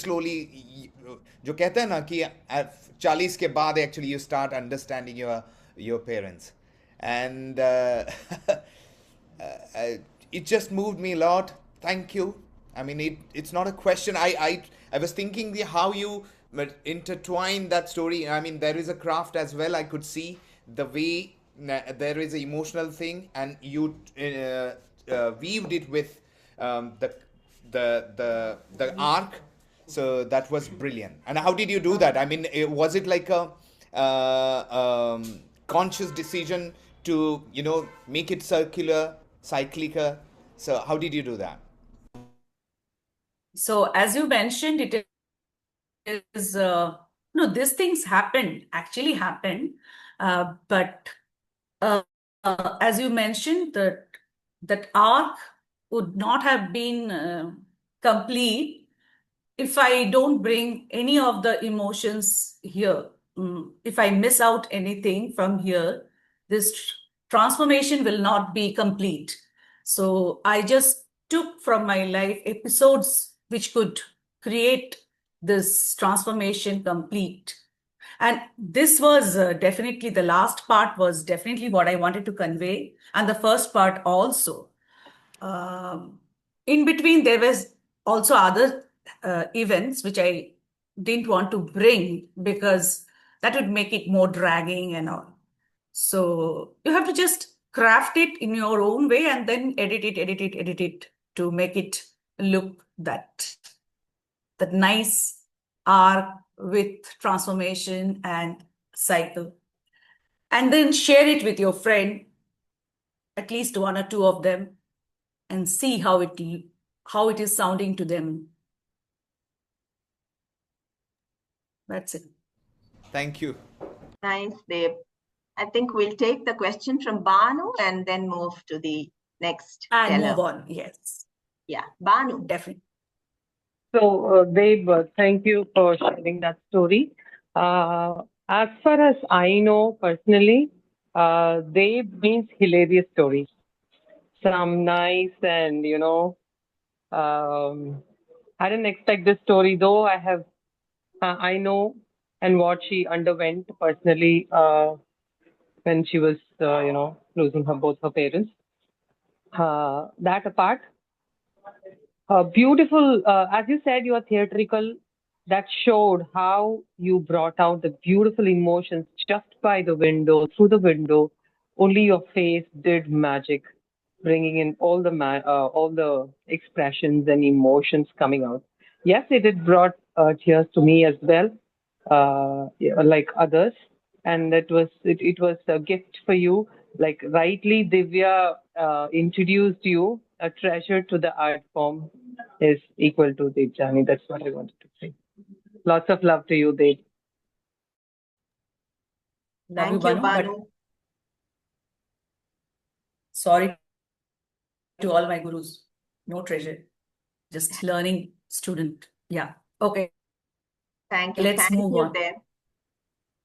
जो कहते हैं ना कि at 40 के बाद actually you start understanding your parents. And it just moved me a lot. Thank you. I mean, it's not a question. I was thinking how you intertwine that story. I mean, there is a craft as well. I could see the way there is an emotional thing, and you weaved it with the arc. So that was brilliant. And how did you do that? I mean, was it like a conscious decision to make it cyclical? So how did you do that? So as you mentioned, it is no, these things actually happened, but as you mentioned, that arc would not have been complete if I don't bring any of the emotions here. If I miss out anything from here, this transformation will not be complete. So I just took from my life episodes which could create this transformation complete. And this was definitely, the last part was definitely what I wanted to convey, and the first part also. In between, there was also other events which I didn't want to bring because that would make it more dragging and all. So you have to just craft it in your own way and then edit it to make it look that nice arc with transformation and cycle. And then share it with your friend, at least one or two of them, and see how it is sounding to them. That's it. Thank you. Nice, Deb. I think we'll take the question from Banu and then move to the next And teller. move on, yes. Yeah, Banu. Definitely. So, Deb, thank you for sharing that story. As far as I know personally, Deb means hilarious stories. Some nice and, I didn't expect this story, though I know and what she underwent personally when she was, losing both her parents. That apart, beautiful, as you said, you are theatrical. That showed how you brought out the beautiful emotions just by the window, through the window. Only your face did magic, bringing in all the expressions and emotions coming out. Yes, it brought tears to me as well, yeah, like others, and it was a gift for you. Like rightly, Divya introduced you. A treasure to the art form is equal to Debjani. That's what I wanted to say. Lots of love to you, Deb. Love Thank you, you, Banu, but Banu. sorry to all my gurus. No treasure. Just learning student. Yeah. Okay. Thank you. Let's Thank move you, on. Deb.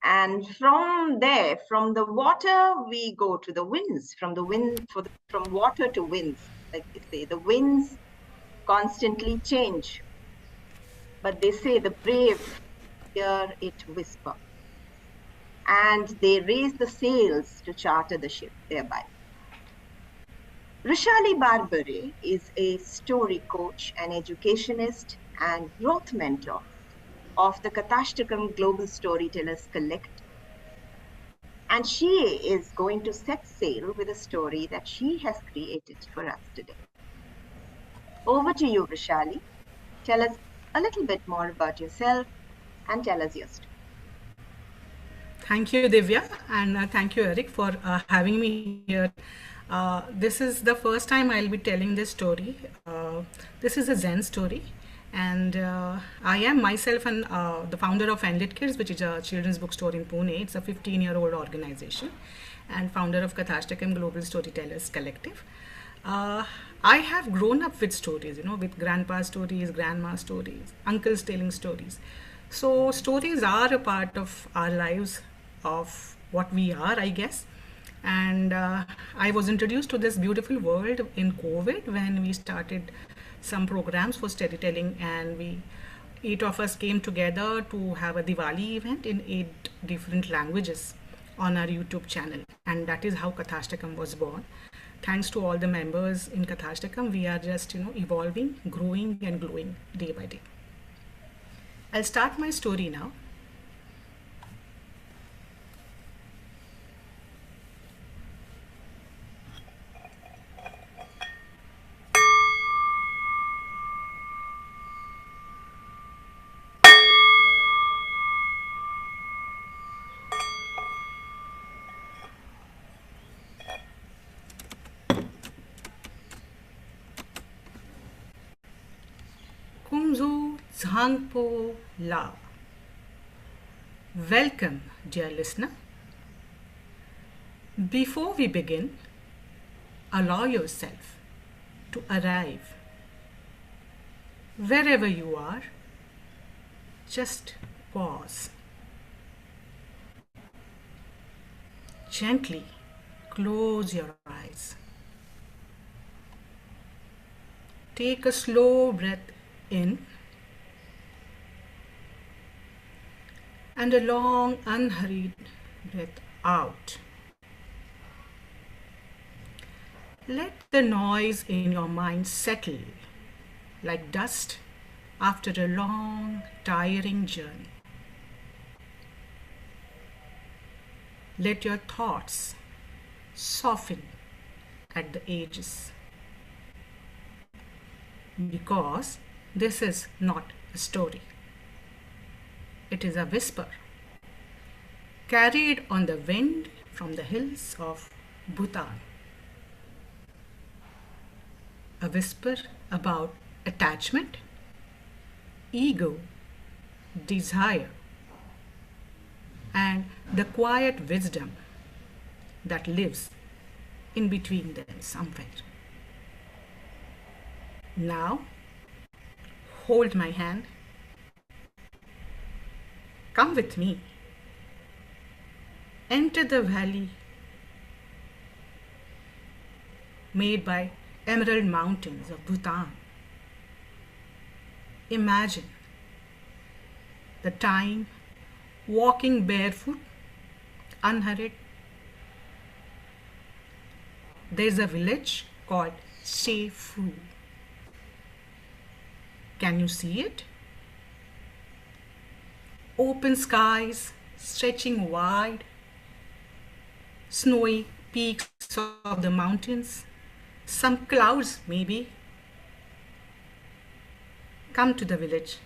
And from there, from the water, we go to the winds. From the wind, from water to winds, like they say, the winds constantly change. But they say the brave hear it whisper, and they raise the sails to charter the ship thereby. Vrushali Barbare is a story coach, an educationist, and growth mentor of the Kathashtakam Global Storytellers Collective. And she is going to set sail with a story that she has created for us today. Over to you, Vrushali. Tell us a little bit more about yourself and tell us your story. Thank you, Divya, and thank you, Eric, for having me here. This is the first time I'll be telling this story. This is a Zen story, and I am myself the founder of Endlit Kids, which is a children's bookstore in Pune. It's a 15-year-old organization, and founder of Kathashtakam Global Storytellers Collective. I have grown up with stories, with grandpa stories, grandma stories, uncles telling stories. So stories are a part of our lives, of what we are, I guess. And I was introduced to this beautiful world in COVID when we started some programs for storytelling, and 8 of us came together to have a Diwali event in 8 different languages on our YouTube channel, and that is how Kathashtakam was born. Thanks to all the members in Kathashtakam, we are just evolving, growing, and glowing day by day. I'll start my story now. Kumzu Zhangpo La. Welcome, dear listener. Before we begin, allow yourself to arrive. Wherever you are, just pause. Gently close your eyes. Take a slow breath in and a long, unhurried breath out. Let the noise in your mind settle like dust after a long, tiring journey. Let your thoughts soften at the edges, because this is not a story. It is a whisper carried on the wind from the hills of Bhutan. A whisper about attachment, ego, desire, and the quiet wisdom that lives in between them somewhere. Now, hold my hand. Come with me. Enter the valley made by emerald mountains of Bhutan. Imagine the time walking barefoot, unhurried. There's a village called Shefu. Can you see it? Open skies stretching wide, snowy peaks of the mountains, some clouds maybe. Come to the village.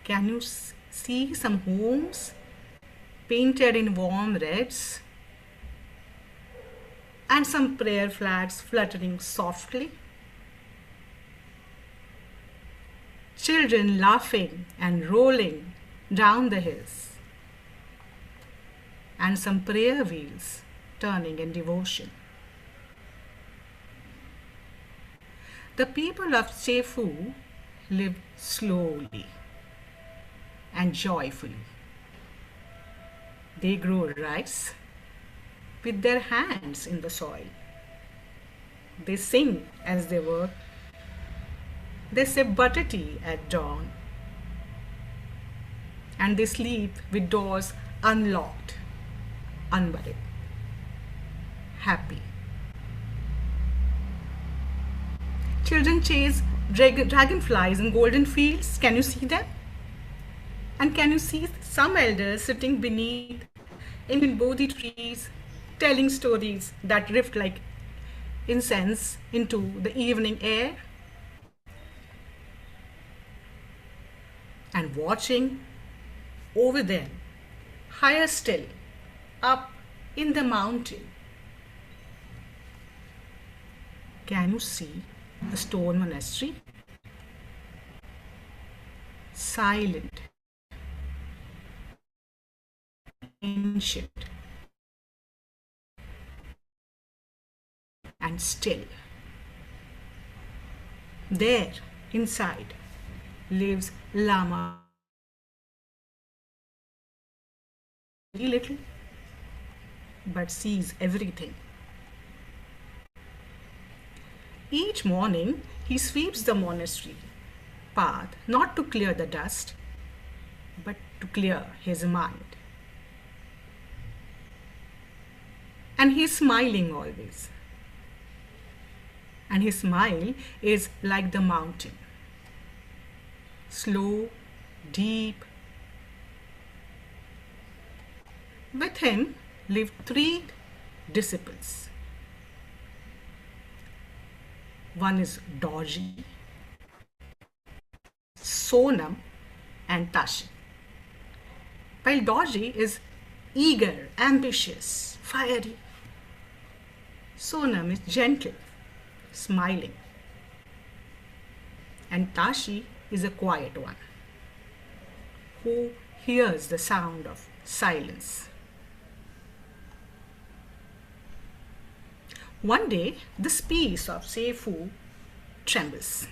Can you see some homes painted in warm reds and some prayer flags fluttering softly? Children laughing and rolling down the hills, and some prayer wheels turning in devotion. The people of Shefu live slowly and joyfully. They grow rice with their hands in the soil. They sing as they work. They sip butter tea at dawn. And they sleep with doors unlocked, unworried, happy. Children chase dragonflies in golden fields. Can you see them? And can you see some elders sitting beneath in Bodhi trees, telling stories that drift like incense into the evening air? And watching over them, higher still, up in the mountain, can you see a stone monastery? Silent, ancient, and still. There, inside, lives Lama. Very little, but sees everything. Each morning, he sweeps the monastery path, not to clear the dust, but to clear his mind. And he's smiling always. And his smile is like the mountain. Slow, deep. With him lived 3 disciples. One is Dorji, Sonam, and Tashi. While Dorji is eager, ambitious, fiery, Sonam is gentle, smiling, and Tashi is a quiet one who hears the sound of silence. One day, this piece of Shefu trembles.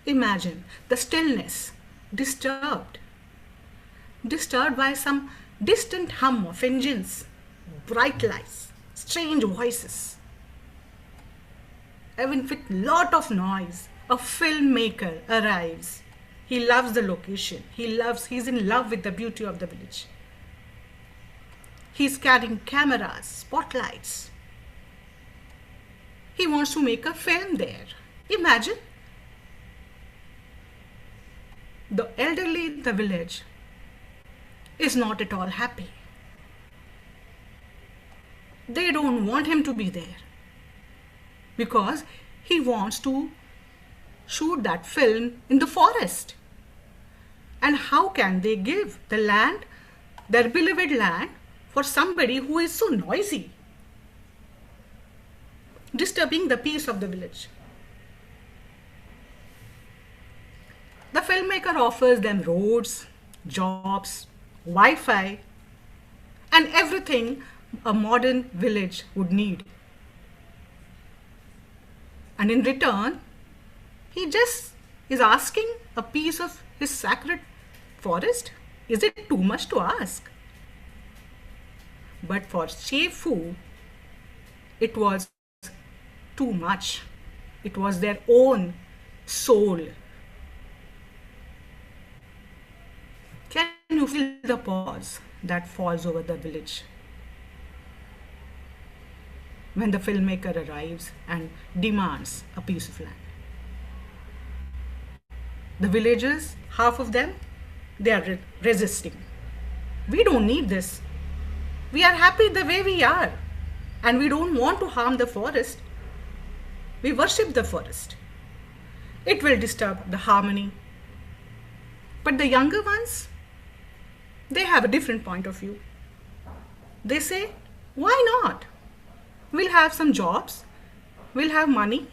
Imagine the stillness, disturbed by some distant hum of engines, bright lights, strange voices. Even with lot of noise, a filmmaker arrives He loves the location. He's in love with the beauty of the village. He's carrying cameras, spotlights. He wants to make a film there. Imagine. The elderly in the village is not at all happy. They don't want him to be there because he wants to shoot that film in the forest. And how can they give the land, their beloved land, for somebody who is so noisy, disturbing the peace of the village? The filmmaker offers them roads, jobs, Wi-Fi, and everything a modern village would need. And in return, he just is asking a piece of his sacred forest. Is it too much to ask? But for Chef Fu, it was too much. It was their own soul. Can you feel the pause that falls over the village when the filmmaker arrives and demands a piece of land? The villagers, half of them, they are resisting. We don't need this. We are happy the way we are, and we don't want to harm the forest. We worship the forest. It will disturb the harmony. But the younger ones, they have a different point of view. They say, why not? We'll have some jobs, we'll have money,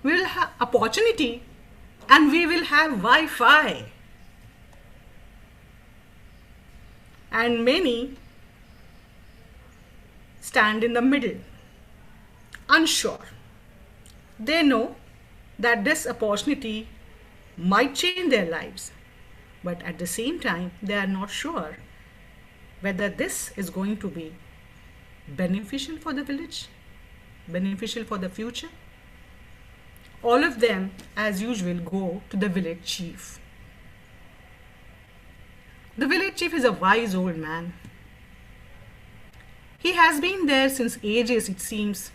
we'll have opportunity, and we will have Wi-Fi. And many stand in the middle, unsure. They know that this opportunity might change their lives, but at the same time, they are not sure whether this is going to be beneficial for the village, beneficial for the future. All of them, as usual, go to the village chief. The village chief is a wise old man. He has been there since ages, it seems.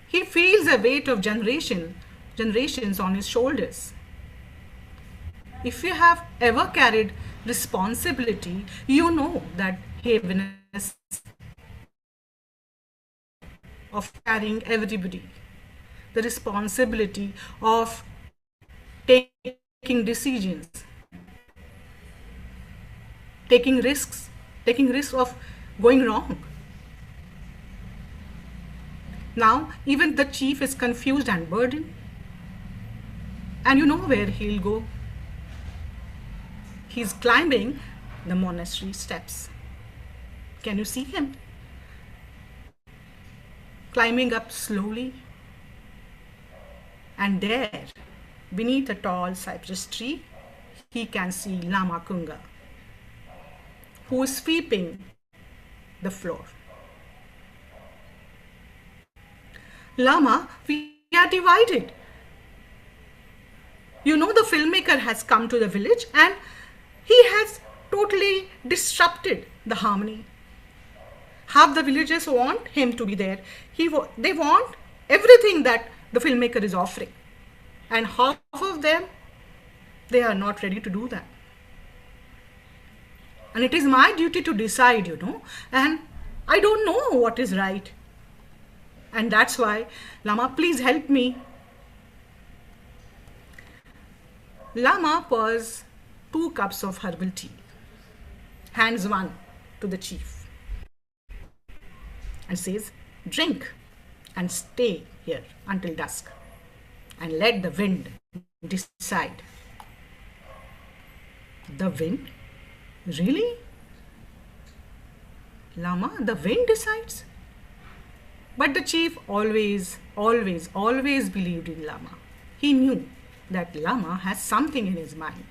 He feels the weight of generations on his shoulders. If you have ever carried responsibility, you know that heaviness of carrying everybody, the responsibility of taking decisions, taking risks of going wrong. Now, even the chief is confused and burdened, and you know where he'll go. He's climbing the monastery steps. Can you see him? Climbing up slowly. And there, beneath a tall cypress tree, he can see Lama Kunga, who is sweeping the floor. Lama, we are divided. You know, the filmmaker has come to the village and he has totally disrupted the harmony. Half the villagers want him to be there. They want everything that the filmmaker is offering. And half of them, they are not ready to do that. And it is my duty to decide, you know, and I don't know what is right. And that's why, Lama, please help me. Lama pours 2 cups of herbal tea, hands one to the chief, and says, drink and stay here until dusk and let the wind decide. The wind? Really? Lama, the wind decides? But the chief always believed in Lama. He knew that Lama has something in his mind.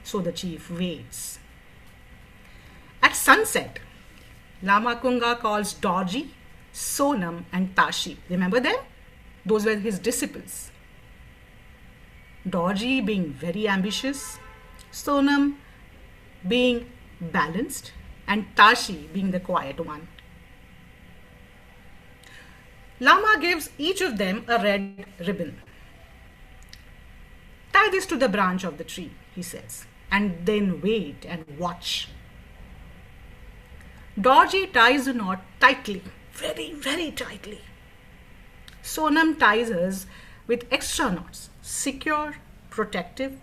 So the chief waits. At sunset, Lama Kunga calls Dorji, Sonam and Tashi. Remember them? Those were his disciples. Dorji being very ambitious, Sonam being balanced, and Tashi being the quiet one. Lama gives each of them a red ribbon. Tie this to the branch of the tree, he says, and then wait and watch. Dorji ties the knot tightly, very, very tightly. Sonam ties hers with extra knots, secure, protective,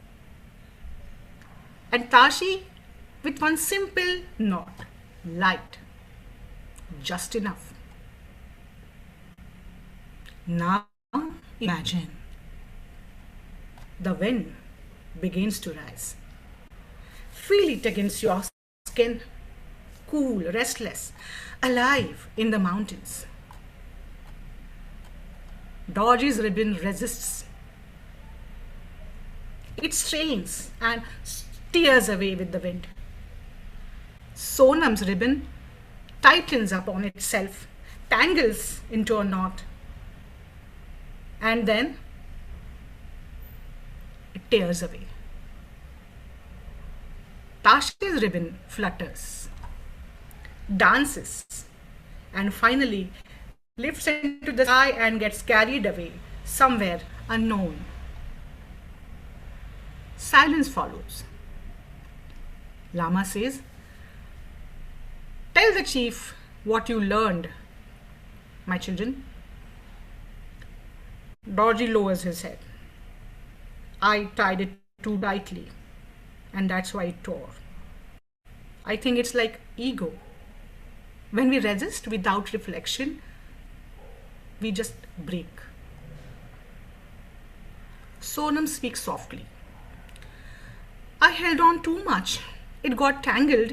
and Tashi with one simple knot, light, just enough. Now imagine the wind begins to rise. Feel it against your skin, cool, restless, alive in the mountains. Dorji's ribbon resists. It strains and steers away with the wind. Sonam's ribbon tightens up on itself, tangles into a knot, and then it tears away. Tashi's ribbon flutters, dances, and finally lifts into the sky and gets carried away somewhere unknown. Silence follows. Lama says, "Tell the chief what you learned, my children." Dorji lowers his head. "I tied it too tightly, and that's why it tore. I think it's like ego. When we resist without reflection, we just break." Sonam speaks softly. "I held on too much. It got tangled.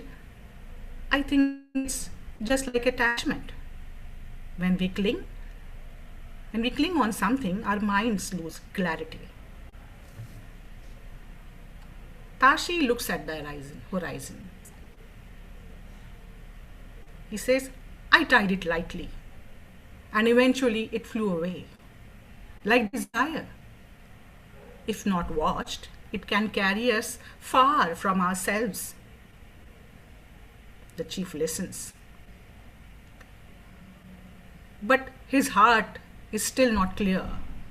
I think it's just like attachment. When we cling on something, our minds lose clarity." Tashi looks at the horizon. He says, "I tied it lightly, and eventually it flew away. Like desire. If not watched, it can carry us far from ourselves." The chief listens. But his heart is still not clear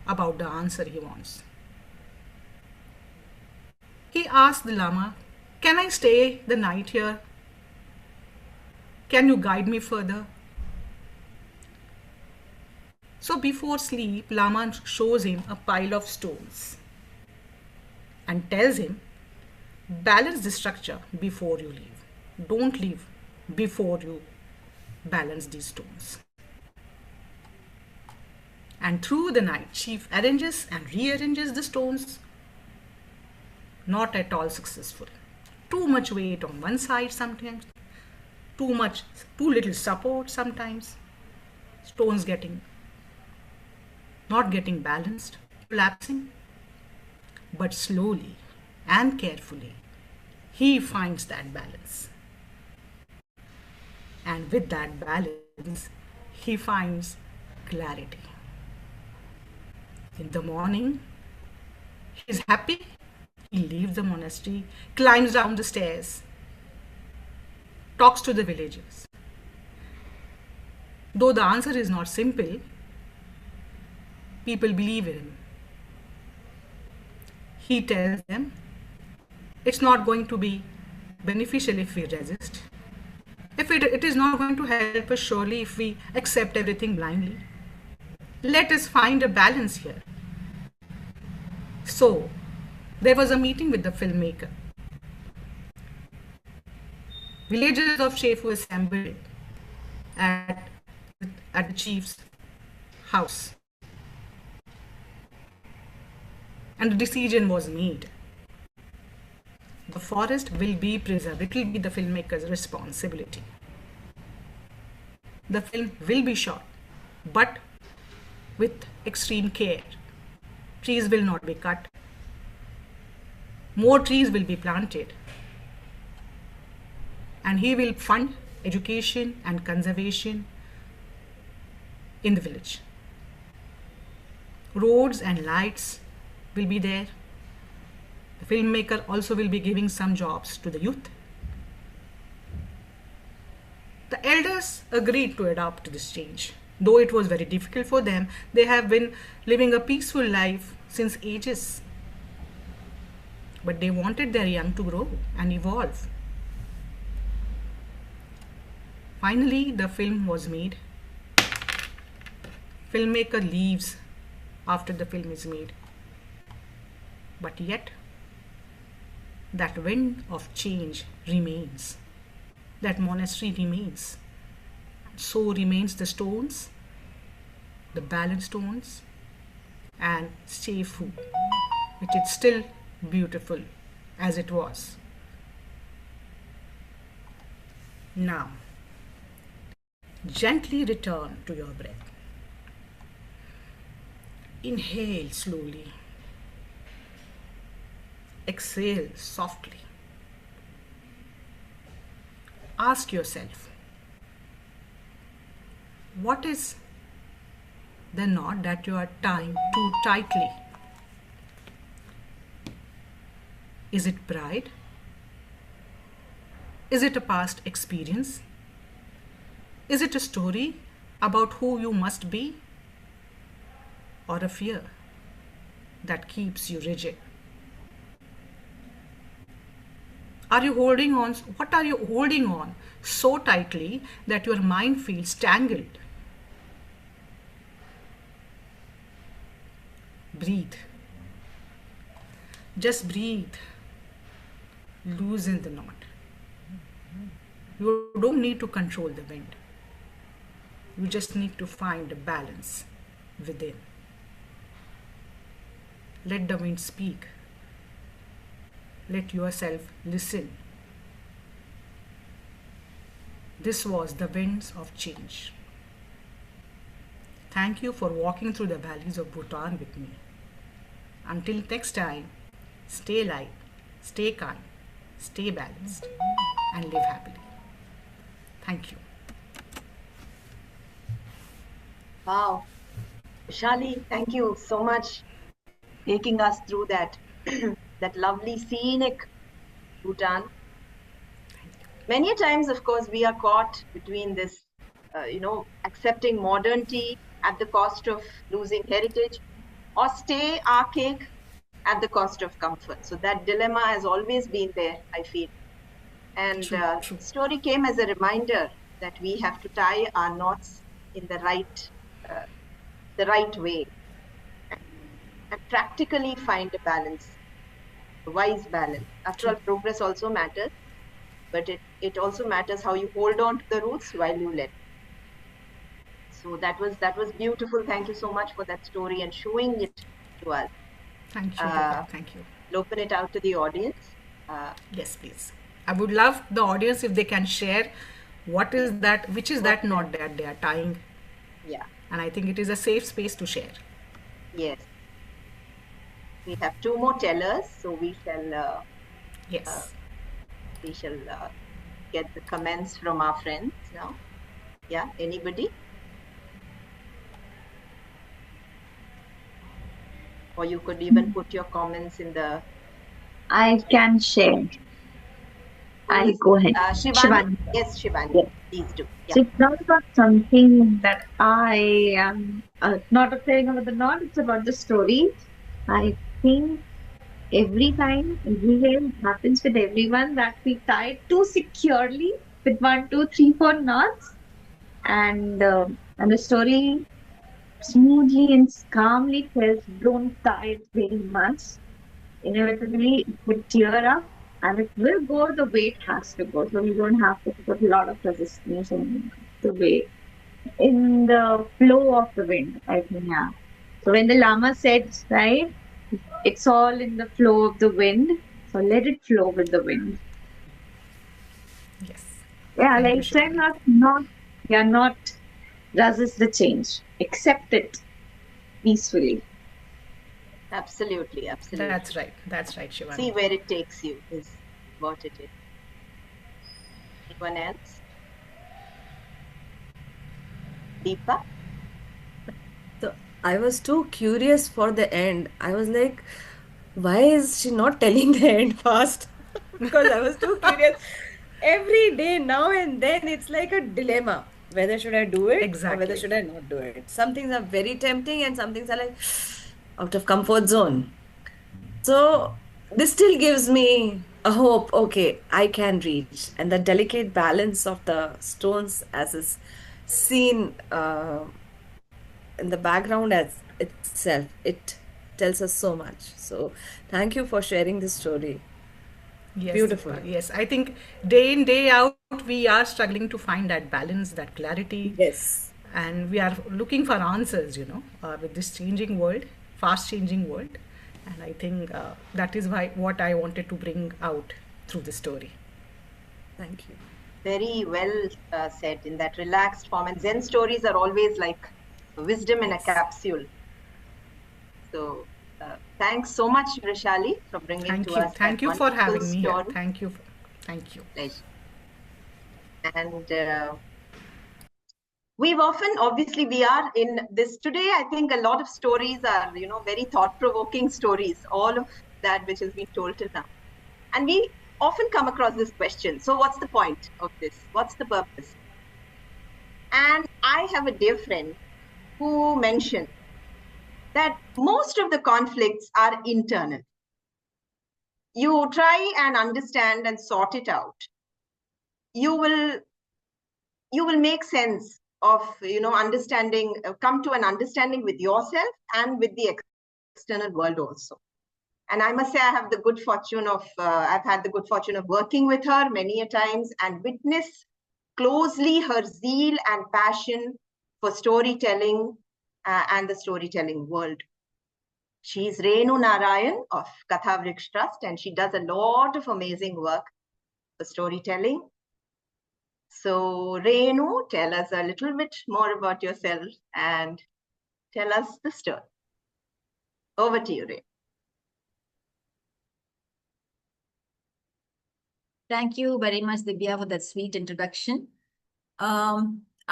about the answer he wants. He asks the Lama, "Can I stay the night here? Can you guide me further?" So before sleep, Lama shows him a pile of stones and tells him, "Balance the structure before you leave. Don't leave before you balance these stones." And through the night, chief arranges and rearranges the stones. Not at all successful. Too much weight on one side sometimes, too little support sometimes. Stones not getting balanced, collapsing. But slowly and carefully, he finds that balance. And with that balance, he finds clarity. In the morning, he's happy. He leaves the monastery, climbs down the stairs, talks to the villagers. Though the answer is not simple, people believe in him. He tells them it's not going to be beneficial if we resist. It is not going to help us surely if we accept everything blindly. Let us find a balance here. So, there was a meeting with the filmmaker. Villagers of Shefu assembled at the chief's house. And the decision was made. The forest will be preserved. It will be the filmmaker's responsibility. The film will be shot, but with extreme care. Trees will not be cut. More trees will be planted. And he will fund education and conservation in the village. Roads and lights will be there. The filmmaker also will be giving some jobs to the youth. The elders agreed to adopt this change. Though it was very difficult for them, they have been living a peaceful life since ages. But they wanted their young to grow and evolve. Finally, the film was made. Filmmaker leaves after the film is made. But yet, that wind of change remains. That monastery remains. So remains the stones, the balance stones, and Sefu, which is still beautiful as it was. Now, gently return to your breath. Inhale slowly. Exhale softly. Ask yourself, what is the knot that you are tying too tightly? Is it pride? Is it a past experience? Is it a story about who you must be? Or a fear that keeps you rigid? Are you holding on? What are you holding on so tightly that your mind feels tangled? Breathe. Just breathe. Loosen the knot. You don't need to control the wind. You just need to find a balance within. Let the wind speak. Let yourself listen. This was the winds of change. Thank you for walking through the valleys of Bhutan with me. Until next time, stay light, stay kind, stay balanced, and live happily. Thank you. Wow. Vrushali, thank you so much taking us through that, that lovely scenic Bhutan. Many times, of course, we are caught between this, accepting modernity at the cost of losing heritage, or stay archaic at the cost of comfort. So that dilemma has always been there, I feel. And True. story came as a reminder that we have to tie our knots in the right way, and practically find a balance, a wise balance. After all, progress also matters, but it also matters how you hold on to the roots while you let. So that was beautiful. Thank you so much for that story and showing it to us. Thank you. Thank you. We'll open it out to the audience. Yes, please. I would love the audience if they can share which is that knot that they are tying. Yeah. And I think it is a safe space to share. Yes. We have two more tellers, so we shall. Yes. We shall get the comments from our friends now. Yeah. Anybody? Or you could even put your comments in the. I can share. I'll go ahead. Shivani. Yes, Shivani. Yes. Please do. Yeah. So it's not about something that I am not saying about the knot, it's about the story. I think every time, everywhere it happens with everyone that we tie too securely with 1, 2, 3, 4 knots, and the story smoothly and calmly tells, don't tie it very much. Inevitably, it will tear up and it will go the way it has to go. So we don't have to put a lot of resistance in the way, in the flow of the wind, I think. Yeah. So when the Lama said, right, it's all in the flow of the wind. So let it flow with the wind. Yes. Yeah, like try not resist the change. Accept it peacefully. Absolutely. That's right, Shivani. See where it takes you is what it is. Anyone else? Deepa? So I was too curious for the end. I was like, why is she not telling the end fast? Because I was too curious. Every day, now and then, it's like a dilemma. Whether should I do it or whether Exactly. should I not do it? Some things are very tempting and some things are like out of comfort zone. So this still gives me a hope, okay, I can reach. And the delicate balance of the stones as is seen in the background as itself, it tells us so much. So thank you for sharing this story. Yes, Beautiful. Deepa, yes. I think day in, day out, we are struggling to find that balance, that clarity. Yes. And we are looking for answers, with this changing world, fast changing world. And I think that is what I wanted to bring out through the story. Thank you. Very well said in that relaxed form. And Zen stories are always like wisdom in a capsule. So thanks so much, Vrushali, for bringing to us. Thank you for having me here. Story. Thank you. Thank you. Pleasure. And we've often, obviously, we are in this today. I think a lot of stories are, very thought-provoking stories, all of that which has been told till now. And we often come across this question. So what's the point of this? What's the purpose? And I have a dear friend who mentioned that most of the conflicts are internal. You try and understand and sort it out. You will make sense of, understanding, come to an understanding with yourself and with the external world also. And I must say, I've had the good fortune of working with her many a times and witness closely her zeal and passion for storytelling and the storytelling world. She's Renu Narayan of Katha Vriksh Trust, and she does a lot of amazing work for storytelling. So Renu, tell us a little bit more about yourself and tell us the story. Over to you, Renu. Thank you very much, Divya, for that sweet introduction.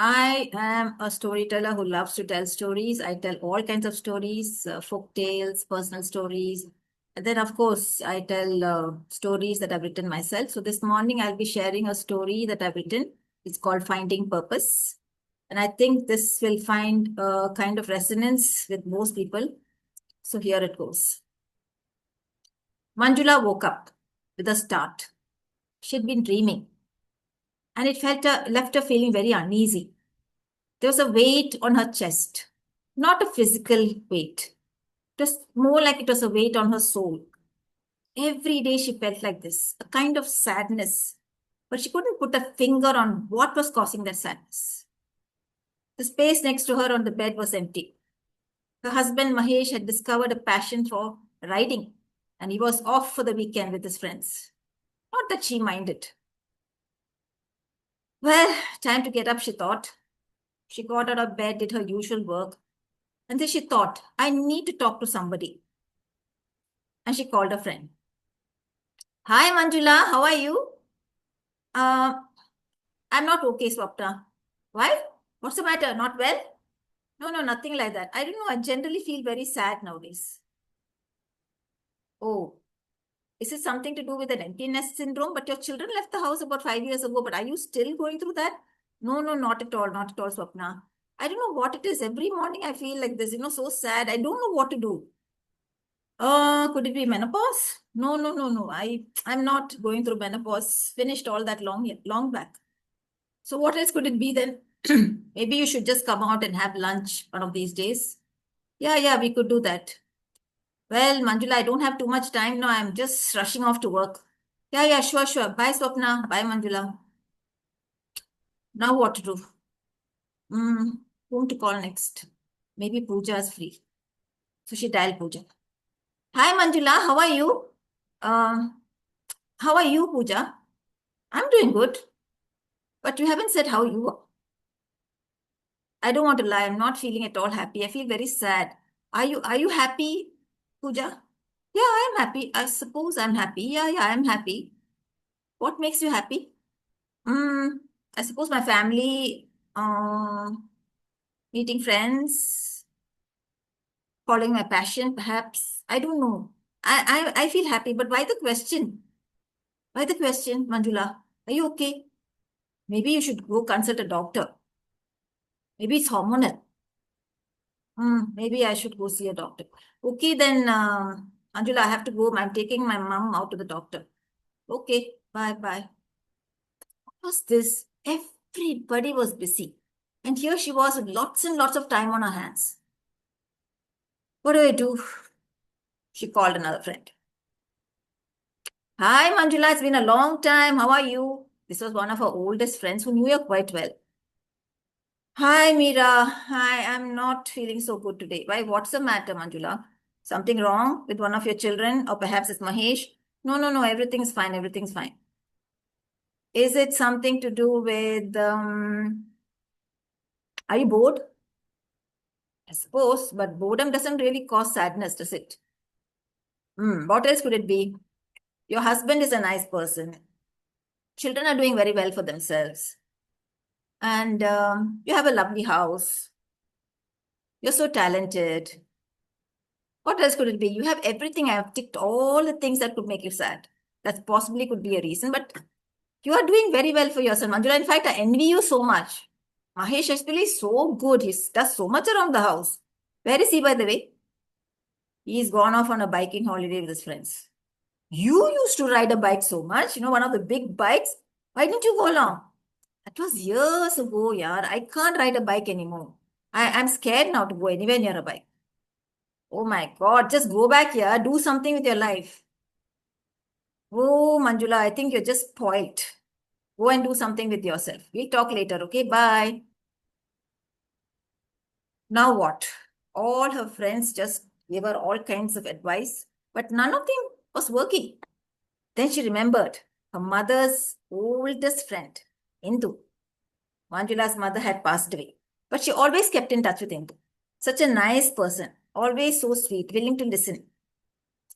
I am a storyteller who loves to tell stories. I tell all kinds of stories, folk tales, personal stories. And then, of course, I tell stories that I've written myself. So this morning, I'll be sharing a story that I've written. It's called Finding Purpose. And I think this will find a kind of resonance with most people. So here it goes. Manjula woke up with a start. She'd been dreaming, and it left her feeling very uneasy. There was a weight on her chest, not a physical weight. It was more like it was a weight on her soul. Every day she felt like this, a kind of sadness, but she couldn't put a finger on what was causing that sadness. The space next to her on the bed was empty. Her husband Mahesh had discovered a passion for riding, and he was off for the weekend with his friends. Not that she minded. Well, time to get up, she thought. She got out of bed, did her usual work, and then she thought, I need to talk to somebody. And she called a friend. Hi, Manjula, how are you? I'm not okay, Swapna. Why? What's the matter? Not well? No, nothing like that. I don't know. I generally feel very sad nowadays. Oh, is it something to do with an empty nest syndrome? But your children left the house about 5 years ago, but are you still going through that? No, not at all, Swapna. I don't know what it is. Every morning I feel like this, so sad. I don't know what to do. Could it be menopause? No. I'm not going through menopause. Finished all that long back. So what else could it be then? Maybe you should just come out and have lunch one of these days. Yeah, we could do that. Well, Manjula, I don't have too much time now. I'm just rushing off to work. Yeah, sure. Bye, Swapna. Bye, Manjula. Now what to do? Whom to call next? Maybe Pooja is free. So she dialed Pooja. Hi, Manjula. How are you? How are you, Pooja? I'm doing good. But you haven't said how you are. I don't want to lie. I'm not feeling at all happy. I feel very sad. Are you happy, Pooja? Yeah, I am happy. I suppose I'm happy. Yeah, I'm happy. What makes you happy? I suppose my family, meeting friends, following my passion, perhaps. I don't know. I feel happy, but why the question? Why the question, Manjula? Are you okay? Maybe you should go consult a doctor. Maybe it's hormonal. Maybe I should go see a doctor. Okay, then, Manjula, I have to go. I'm taking my mom out to the doctor. Okay, bye bye. What was this? Everybody was busy. And here she was with lots and lots of time on her hands. What do I do? She called another friend. Hi, Manjula, it's been a long time. How are you? This was one of her oldest friends who knew her quite well. Hi, Meera. Hi, I'm not feeling so good today. Why, what's the matter, Manjula? Something wrong with one of your children? Or perhaps it's Mahesh? No, everything's fine, everything's fine. Is it something to do with, are you bored? I suppose, but boredom doesn't really cause sadness, does it? What else could it be? Your husband is a nice person. Children are doing very well for themselves. And you have a lovely house. You're so talented. What else could it be? You have everything. I have ticked all the things that could make you sad. That possibly could be a reason, but you are doing very well for yourself, Manjula. In fact, I envy you so much. Mahesh especially is so good. He does so much around the house. Where is he, by the way? He's gone off on a biking holiday with his friends. You used to ride a bike so much, one of the big bikes. Why didn't you go along? That was years ago, yaar. I can't ride a bike anymore. I'm scared now to go anywhere near a bike. Oh my God, just go back here. Do something with your life. Oh, Manjula, I think you're just spoiled. Go and do something with yourself. We'll talk later, okay? Bye. Now what? All her friends just gave her all kinds of advice, but none of them was working. Then she remembered her mother's oldest friend, Indu. Manjula's mother had passed away, but she always kept in touch with Indu. Such a nice person, always so sweet, willing to listen.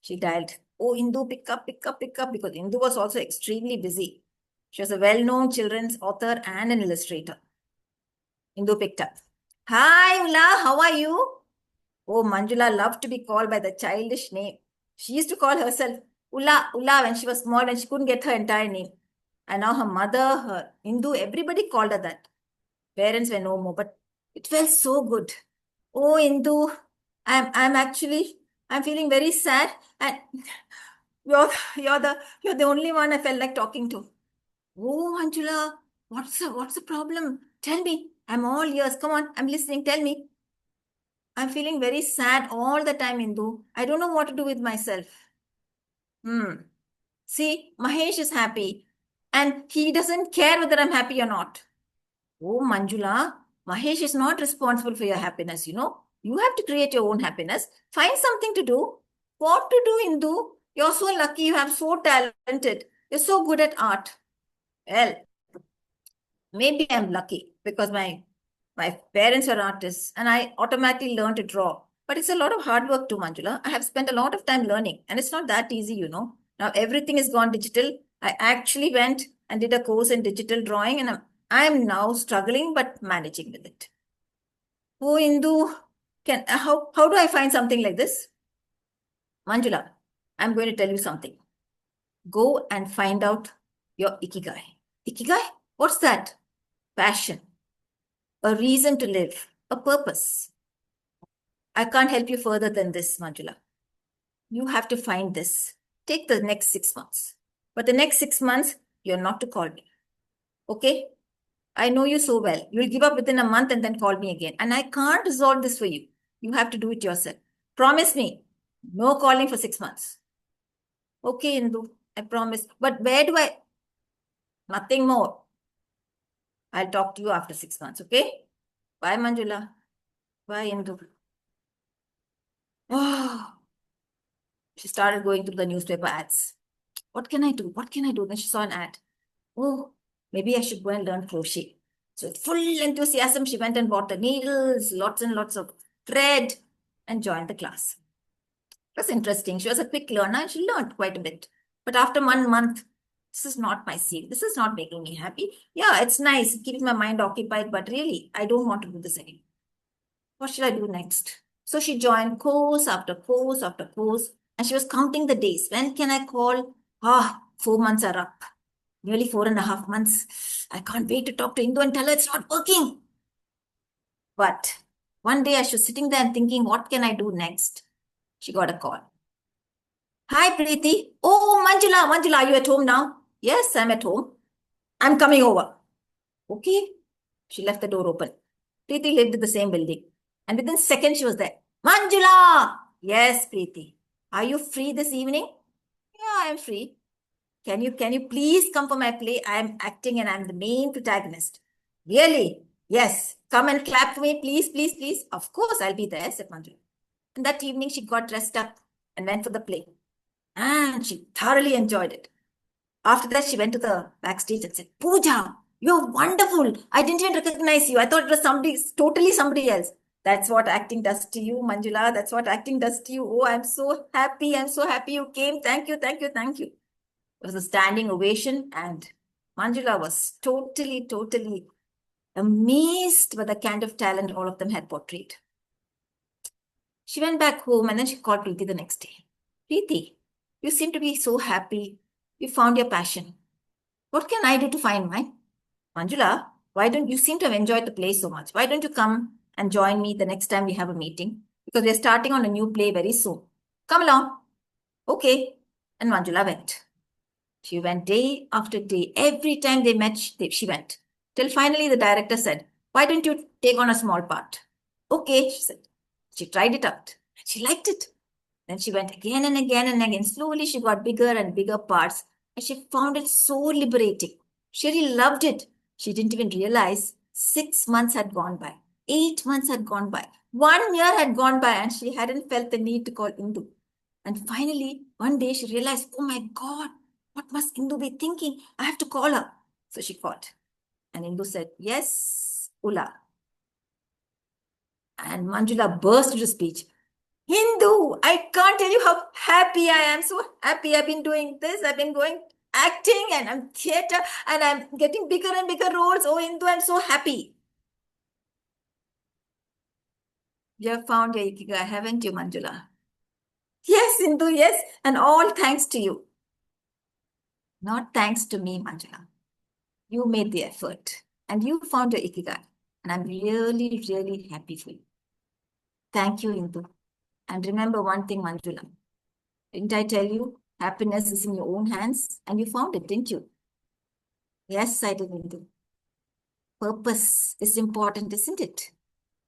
She dialed. Oh, Indu, pick up, because Indu was also extremely busy. She was a well-known children's author and an illustrator. Indu picked up. Hi, Ula, how are you? Oh, Manjula loved to be called by the childish name. She used to call herself Ula when she was small and she couldn't get her entire name. And now her mother, her Indu, everybody called her that. Parents were no more, but it felt so good. Oh, Indu, I'm feeling very sad, and you're the only one I felt like talking to. Oh, Manjula, what's the problem? Tell me. I'm all ears. Come on, I'm listening. Tell me. I'm feeling very sad all the time, Indu. I don't know what to do with myself. See, Mahesh is happy, and he doesn't care whether I'm happy or not. Oh, Manjula, Mahesh is not responsible for your happiness, You have to create your own happiness. Find something to do. What to do, Indu? You're so lucky. You have so talented. You're so good at art. Well, maybe I'm lucky because my parents are artists and I automatically learned to draw. But it's a lot of hard work too, Manjula. I have spent a lot of time learning and it's not that easy, Now everything is gone digital. I actually went and did a course in digital drawing and I'm now struggling but managing with it. Oh, Indu, how do I find something like this? Manjula, I'm going to tell you something. Go and find out your ikigai. Ikigai? What's that? Passion. A reason to live. A purpose. I can't help you further than this, Manjula. You have to find this. Take the next 6 months. But the next 6 months, you're not to call me. Okay? I know you so well. You'll give up within a month and then call me again. And I can't resolve this for you. You have to do it yourself. Promise me. No calling for 6 months. Okay, Indu. I promise. But where do I... Nothing more. I'll talk to you after 6 months, okay? Bye, Manjula. Bye, Indu. Oh. She started going through the newspaper ads. What can I do? What can I do? Then she saw an ad. Oh, maybe I should go and learn crochet. So with full enthusiasm, she went and bought the needles, lots and lots of thread, and joined the class. It was interesting. She was a quick learner and she learned quite a bit. But after 1 month, this is not my scene. This is not making me happy. Yeah, it's nice. It keeps my mind occupied, but really, I don't want to do this anymore. What should I do next? So she joined course after course after course. And she was counting the days. When can I call? Ah, 4 months are up. Nearly 4.5 months. I can't wait to talk to Indu and tell her it's not working. But one day I was sitting there and thinking, what can I do next? She got a call. Hi, Preeti. Oh, Manjula, are you at home now? Yes, I'm at home. I'm coming over. Okay. She left the door open. Preeti lived in the same building. And within seconds, she was there. Manjula! Yes, Preeti. Are you free this evening? Yeah, I'm free. Can you please come for my play? I am acting and I'm the main protagonist. Really? Yes. Come and clap for me, please, please, please. Of course, I'll be there, said Manjula. And that evening, she got dressed up and went for the play. And she thoroughly enjoyed it. After that, she went to the backstage and said, Pooja, you're wonderful. I didn't even recognize you. I thought it was totally somebody else. That's what acting does to you, Manjula. That's what acting does to you. Oh, I'm so happy. I'm so happy you came. Thank you, thank you, thank you. It was a standing ovation, and Manjula was totally, totally amazed by the kind of talent all of them had portrayed. She went back home and then she called Preeti the next day. Preeti, you seem to be so happy. You found your passion. What can I do to find mine? Manjula, why don't you seem to have enjoyed the play so much? Why don't you come and join me the next time we have a meeting? Because we're starting on a new play very soon. Come along. Okay. And Manjula went. She went day after day. Every time they met, she went. Till finally the director said, why don't you take on a small part? Okay, she said. She tried it out. And she liked it. Then she went again and again and again. Slowly she got bigger and bigger parts. And she found it so liberating. She really loved it. She didn't even realize 6 months had gone by. 8 months had gone by. 1 year had gone by and she hadn't felt the need to call Indu. And finally, one day she realized, oh my God, what must Indu be thinking? I have to call her. So she called. And Indu said, yes, Ula. And Manjula burst into speech. Hindu, I can't tell you how happy I am. So happy. I've been doing this. I've been going acting and I'm theater and I'm getting bigger and bigger roles. Oh, Hindu, I'm so happy. You have found your ikigai, haven't you, Manjula? Yes, Hindu, yes. And all thanks to you. Not thanks to me, Manjula. You made the effort and you found your ikigai. And I'm really, really happy for you. Thank you, Hindu. And remember one thing, Manjula. Didn't I tell you? Happiness is in your own hands. And you found it, didn't you? Yes, I did, Hindu. Purpose is important, isn't it?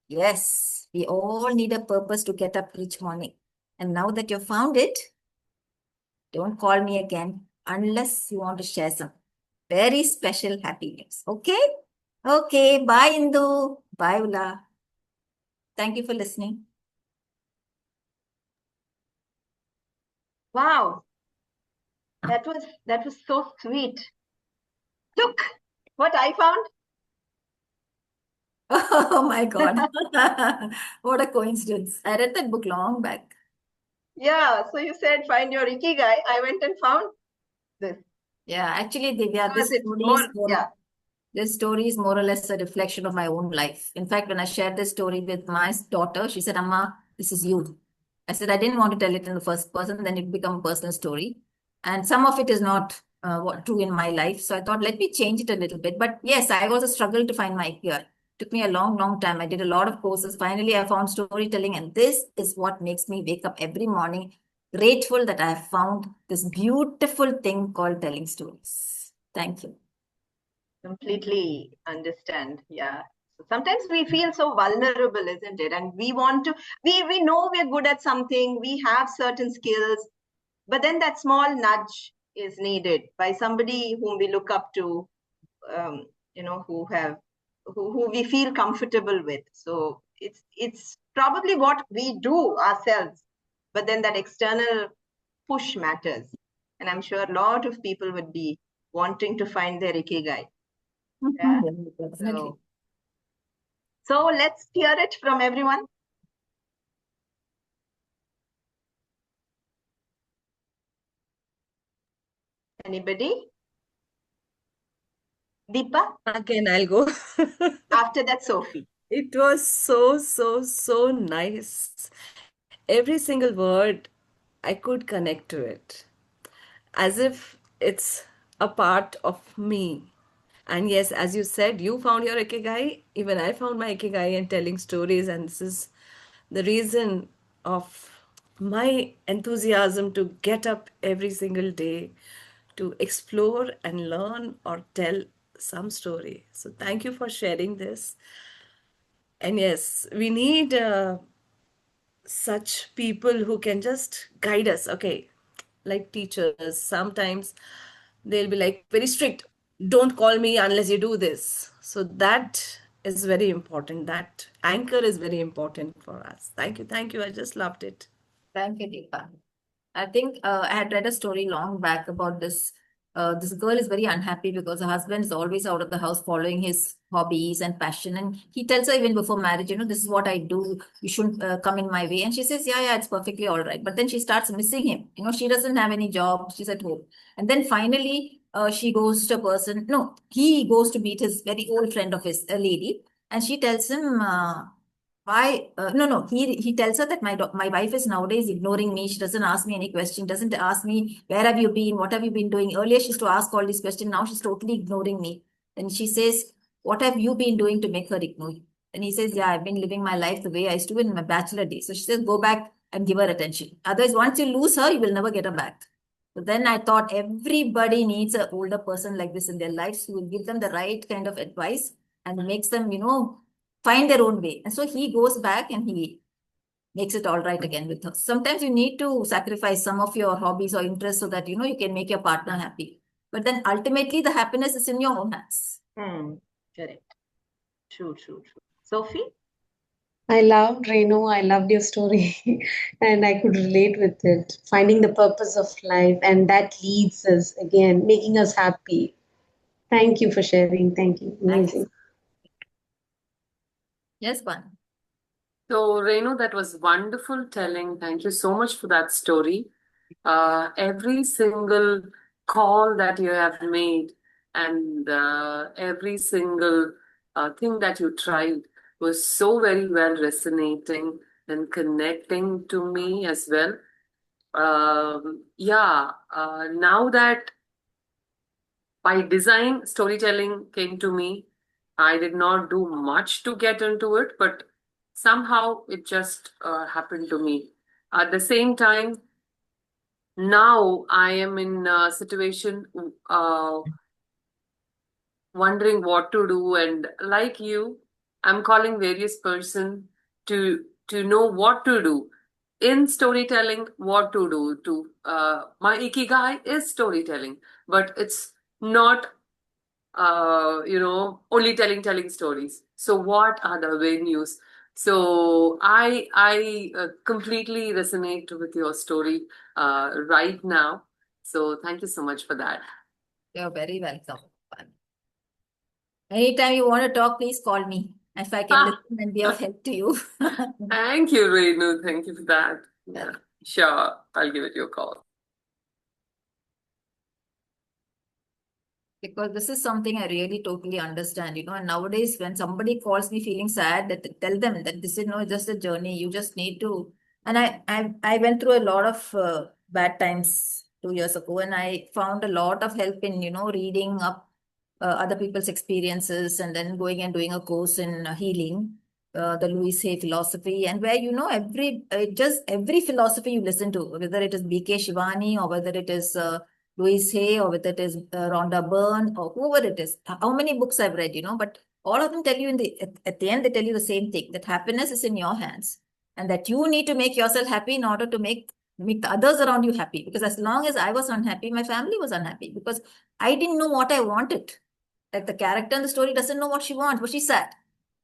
Yes, we all need a purpose to get up each morning. And now that you've found it, don't call me again unless you want to share some very special happy news. Okay? Okay, bye, Hindu. Bye, Ula. Thank you for listening. Wow. That was so sweet. Look what I found. Oh my God. What a coincidence. I read that book long back. Yeah, so you said find your ikigai. I went and found this. Yeah, actually, Divya, this story is more or less a reflection of my own life. In fact, when I shared this story with my daughter, she said, Amma, this is you. I said, I didn't want to tell it in the first person, then it became a personal story. And some of it is not true in my life. So I thought, let me change it a little bit. But yes, I also struggled to find my ikigai. Took me a long, long time. I did a lot of courses. Finally, I found storytelling. And this is what makes me wake up every morning grateful that I have found this beautiful thing called telling stories. Thank you. Completely understand. Yeah. So sometimes we feel so vulnerable, isn't it? And we want to, we know we're good at something. We have certain skills, but then that small nudge is needed by somebody whom we look up to, who we feel comfortable with. So it's probably what we do ourselves, but then that external push matters. And I'm sure a lot of people would be wanting to find their ikigai. Yeah. So let's hear it from everyone. Anybody? Deepa? Again, I'll go. After that, Sophie. It was so nice. Every single word I could connect to it as if it's a part of me. And yes, as you said, you found your ikigai. Even I found my ikigai in telling stories, and this is the reason of my enthusiasm to get up every single day to explore and learn or tell some story. So thank you for sharing this. And yes, we need such people who can just guide us. Okay, like teachers, sometimes they'll be like very strict. Don't call me unless you do this. So that is very important. That anchor is very important for us. Thank you. Thank you. I just loved it. Thank you, Deepa. I think I had read a story long back about this. This girl is very unhappy because her husband is always out of the house following his hobbies and passion. And he tells her even before marriage, this is what I do. You shouldn't come in my way. And she says, yeah, yeah, it's perfectly all right. But then she starts missing him. She doesn't have any job. She's at home. And then finally, she goes to a person. No, he goes to meet his very old friend of his, a lady. And she tells him, why? No. He tells her that my wife is nowadays ignoring me. She doesn't ask me any question. Doesn't ask me where have you been, what have you been doing. Earlier she used to ask all these questions. Now she's totally ignoring me. Then she says, what have you been doing to make her ignore you? And he says, yeah, I've been living my life the way I used to in my bachelor days. So she says, go back and give her attention. Otherwise, once you lose her, you will never get her back. So then I thought everybody needs an older person like this in their lives who will give them the right kind of advice and makes them, find their own way. And so he goes back and he makes it all right again with her. Sometimes you need to sacrifice some of your hobbies or interests so that, you can make your partner happy. But then ultimately the happiness is in your own hands. Correct. True. Sophie? I loved Renu. I loved your story and I could relate with it. Finding the purpose of life, and that leads us again, making us happy. Thank you for sharing. Thank you. Amazing. Yes, Ban. So, Renu, that was wonderful telling. Thank you so much for that story. Every single call that you have made and every single thing that you tried was so very well resonating and connecting to me as well. Now that by design storytelling came to me, I did not do much to get into it, but somehow it just happened to me. At the same time, now I am in a situation wondering what to do, and like you, I'm calling various person to know what to do in storytelling. What to do to my ikigai is storytelling, but it's not only telling stories. So what are the venues? So I completely resonate with your story right now. So thank you so much for that. You're very welcome. Anytime you want to talk, please call me. If I can listen and be of help to you. Thank you, Renu. Thank you for that. Yeah, sure. I'll give it your call. Because this is something I really totally understand, and nowadays when somebody calls me feeling sad, that tell them that this is just a journey. You just need to, and I went through a lot of bad times 2 years ago, and I found a lot of help in, reading up other people's experiences and then going and doing a course in healing, the Louis Hay philosophy, and where, every philosophy you listen to, whether it is B.K. Shivani or whether it is Louise Hay or whether it is Rhonda Byrne or whoever it is, how many books I've read, but all of them tell you at the end, they tell you the same thing, that happiness is in your hands and that you need to make yourself happy in order to make the others around you happy. Because as long as I was unhappy, my family was unhappy because I didn't know what I wanted. Like the character in the story doesn't know what she wants, but she's sad.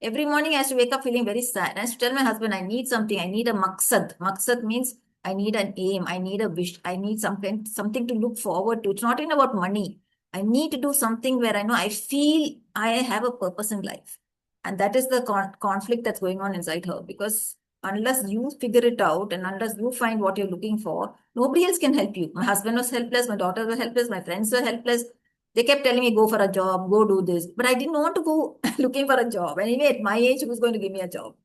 Every morning I used to wake up feeling very sad. I used to tell my husband, I need something. I need a maqsad. Maqsad means I need an aim. I need a wish. I need something to look forward to. It's not even about money. I need to do something where I know I feel I have a purpose in life. And that is the conflict that's going on inside her. Because unless you figure it out and unless you find what you're looking for, nobody else can help you. My husband was helpless. My daughters were helpless. My friends were helpless. They kept telling me, go for a job, go do this. But I didn't want to go looking for a job. Anyway, at my age, who's going to give me a job?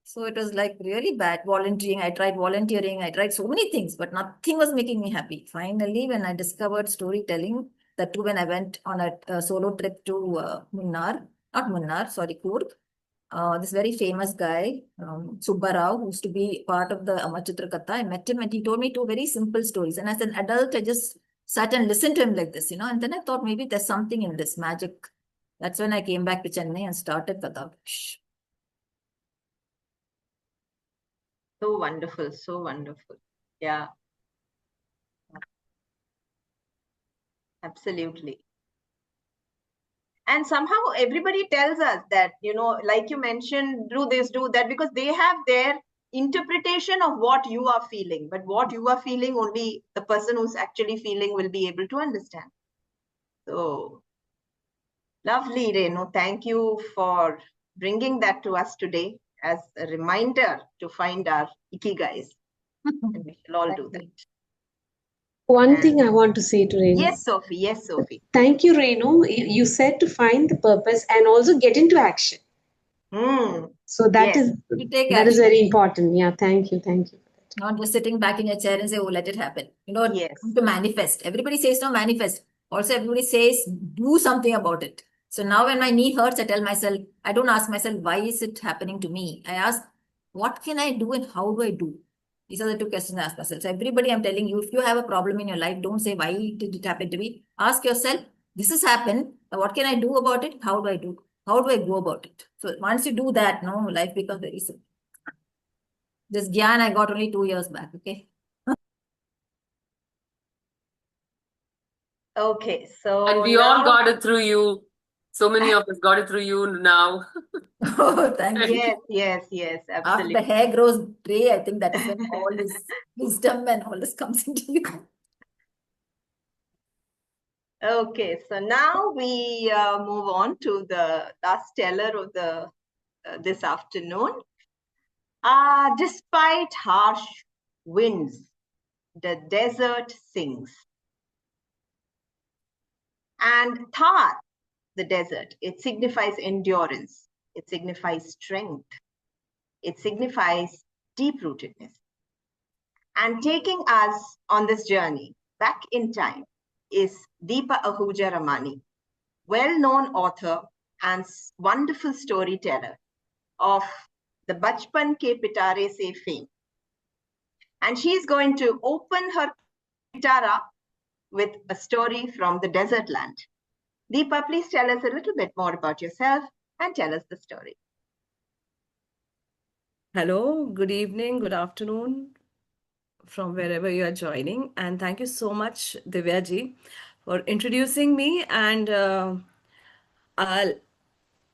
So it was like really bad. Volunteering, I tried so many things, but nothing was making me happy. Finally, when I discovered storytelling, that too when I went on a solo trip to Coorg, this very famous guy, Subba Rao, who used to be part of the Amar Chitra Katha. I met him and he told me two very simple stories. And as an adult, I just sat and listened to him like this, and then I thought maybe there's something in this magic. That's when I came back to Chennai and started Katha. So wonderful, so wonderful. Yeah. Absolutely. And somehow everybody tells us that, like you mentioned, do this, do that, because they have their interpretation of what you are feeling. But what you are feeling, only the person who's actually feeling will be able to understand. So lovely, Renu. Thank you for bringing that to us today as a reminder to find our ikigais. And we shall all do that. One thing I want to say to Renu. Yes, Sophie. Yes, Sophie. Thank you, Renu. You said to find the purpose and also get into action. So that is very important. Yeah, thank you. Thank you. Not just sitting back in your chair and say, oh, let it happen. To manifest. Everybody says no, manifest. Also, everybody says do something about it. So now when my knee hurts, I tell myself, I don't ask myself, why is it happening to me? I ask, what can I do and how do I do? These are the two questions I ask myself. So everybody, I'm telling you, if you have a problem in your life, don't say, why did it happen to me? Ask yourself, this has happened. What can I do about it? How do I do? How do I go about it? So once you do that, life becomes very simple. This Gyan I got only 2 years back, okay? Okay, so and we all got it through you. So many of us got it through you now. Oh, thank you. Yes, absolutely. After the hair grows gray, I think that is when all this wisdom and all this comes into you. Okay, so now we move on to the last teller of the this afternoon. Despite harsh winds, the desert sings. And Thar, the desert, it signifies endurance. It signifies strength. It signifies deep-rootedness. And taking us on this journey back in time is Deepa Ahuja Ramani, well-known author and wonderful storyteller of the Bachpan Ke Pitare Se fame. And she's going to open her pitara with a story from the desert land. Deepa, please tell us a little bit more about yourself and tell us the story. Hello, good evening, good afternoon from wherever you are joining. And thank you so much, Divyaji, for introducing me. And there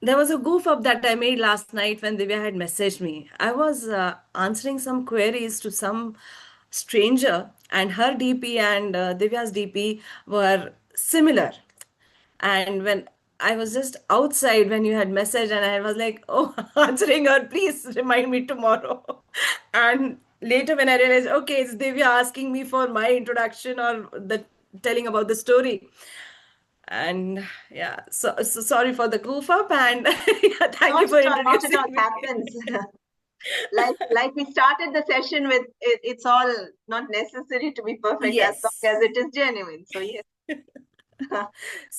was a goof up that I made last night when Divya had messaged me. I was answering some queries to some stranger, and her DP and Divya's DP were similar. And when I was just outside when you had messaged, and I was like, oh, answering her, please remind me tomorrow. And later when I realized, okay, it's Divya asking me for my introduction or the telling about the story. And yeah, so sorry for the goof up, and yeah, thank you for introducing not at all. Happens. like we started the session with, it's all not necessary to be perfect as long as it is genuine. So yes.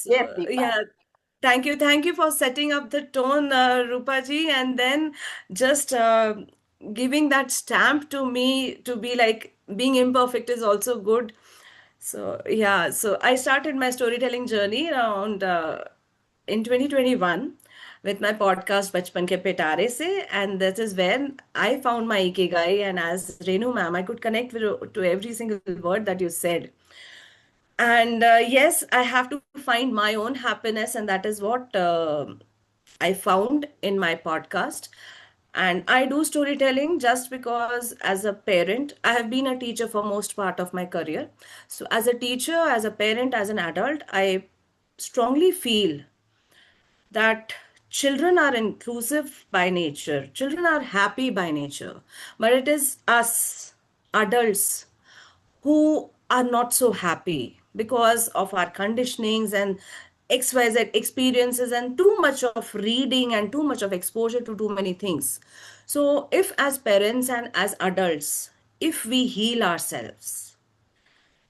Yes, yeah. Thank you for setting up the tone, Roopa ji, and then just giving that stamp to me to be like being imperfect is also good. So yeah, so I started my storytelling journey around in 2021 with my podcast Bachpan Ke Pitare Se, and that is when I found my ikigai. And as Renu ma'am, I could connect to every single word that you said. And yes, I have to find my own happiness, and that is what I found in my podcast. And I do storytelling just because as a parent, I have been a teacher for most part of my career. So as a teacher, as a parent, as an adult, I strongly feel that children are inclusive by nature. Children are happy by nature. But it is us, adults, who are not so happy because of our conditionings and XYZ experiences and too much of reading and too much of exposure to too many things. So if as parents and as adults, if we heal ourselves,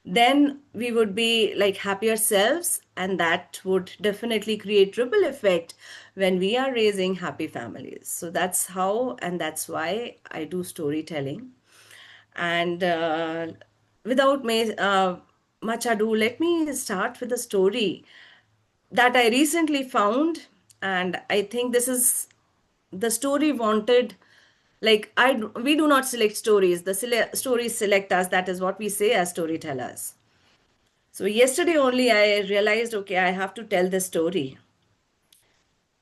then we would be like happier selves, and that would definitely create ripple effect when we are raising happy families. So that's how, and that's why I do storytelling. And without much ado, let me start with a story that I recently found. And I think this is the story wanted. Like we do not select stories. The stories select us. That is what we say as storytellers. So yesterday only I realized, okay, I have to tell this story.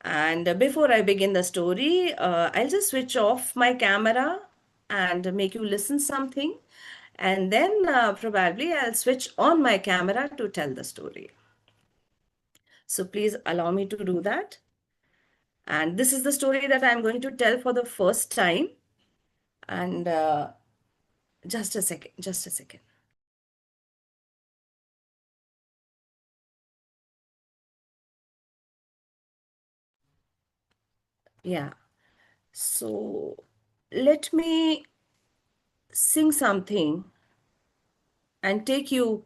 And before I begin the story, I'll just switch off my camera and make you listen something. And then probably I'll switch on my camera to tell the story. So please allow me to do that. And this is the story that I'm going to tell for the first time. And just a second, just a second. Yeah. So let me sing something and take you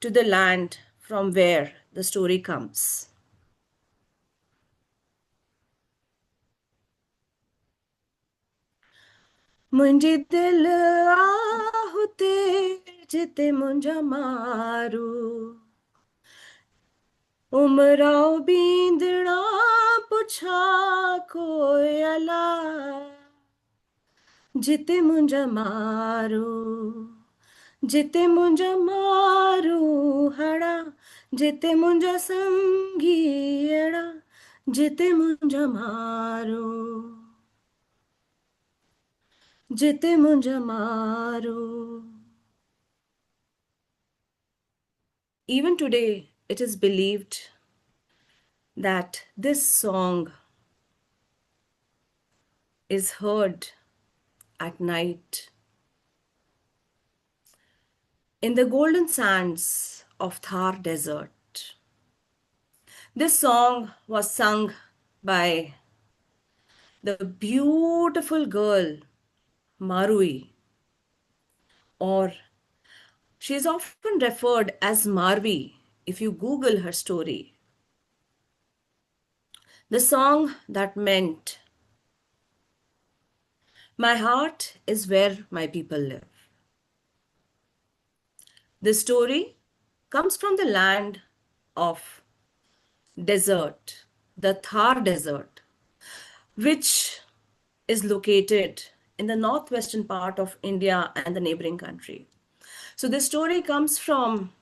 to the land from where the story comes. मुंहिंजी दिल आहुते जिते मुंहिंजा मारू उमराव बींदड़ा पुछा कोयला जिते मुंहिंजा मारू जिते मुंहिंजा मारू हड़ा जिते मुंहिंजा संगी अड़ा जिते मुंहिंजा मारू जिते मुंहिंजा मारू. Even today, it is believed that this song is heard at night in the golden sands of Thar Desert. This song was sung by the beautiful girl Marui, or she is often referred as Marvi if you Google her story. The song that meant, "My heart is where my people live." This story comes from the land of desert, the Thar Desert, which is located in the northwestern part of India and the neighboring country. So this story comes from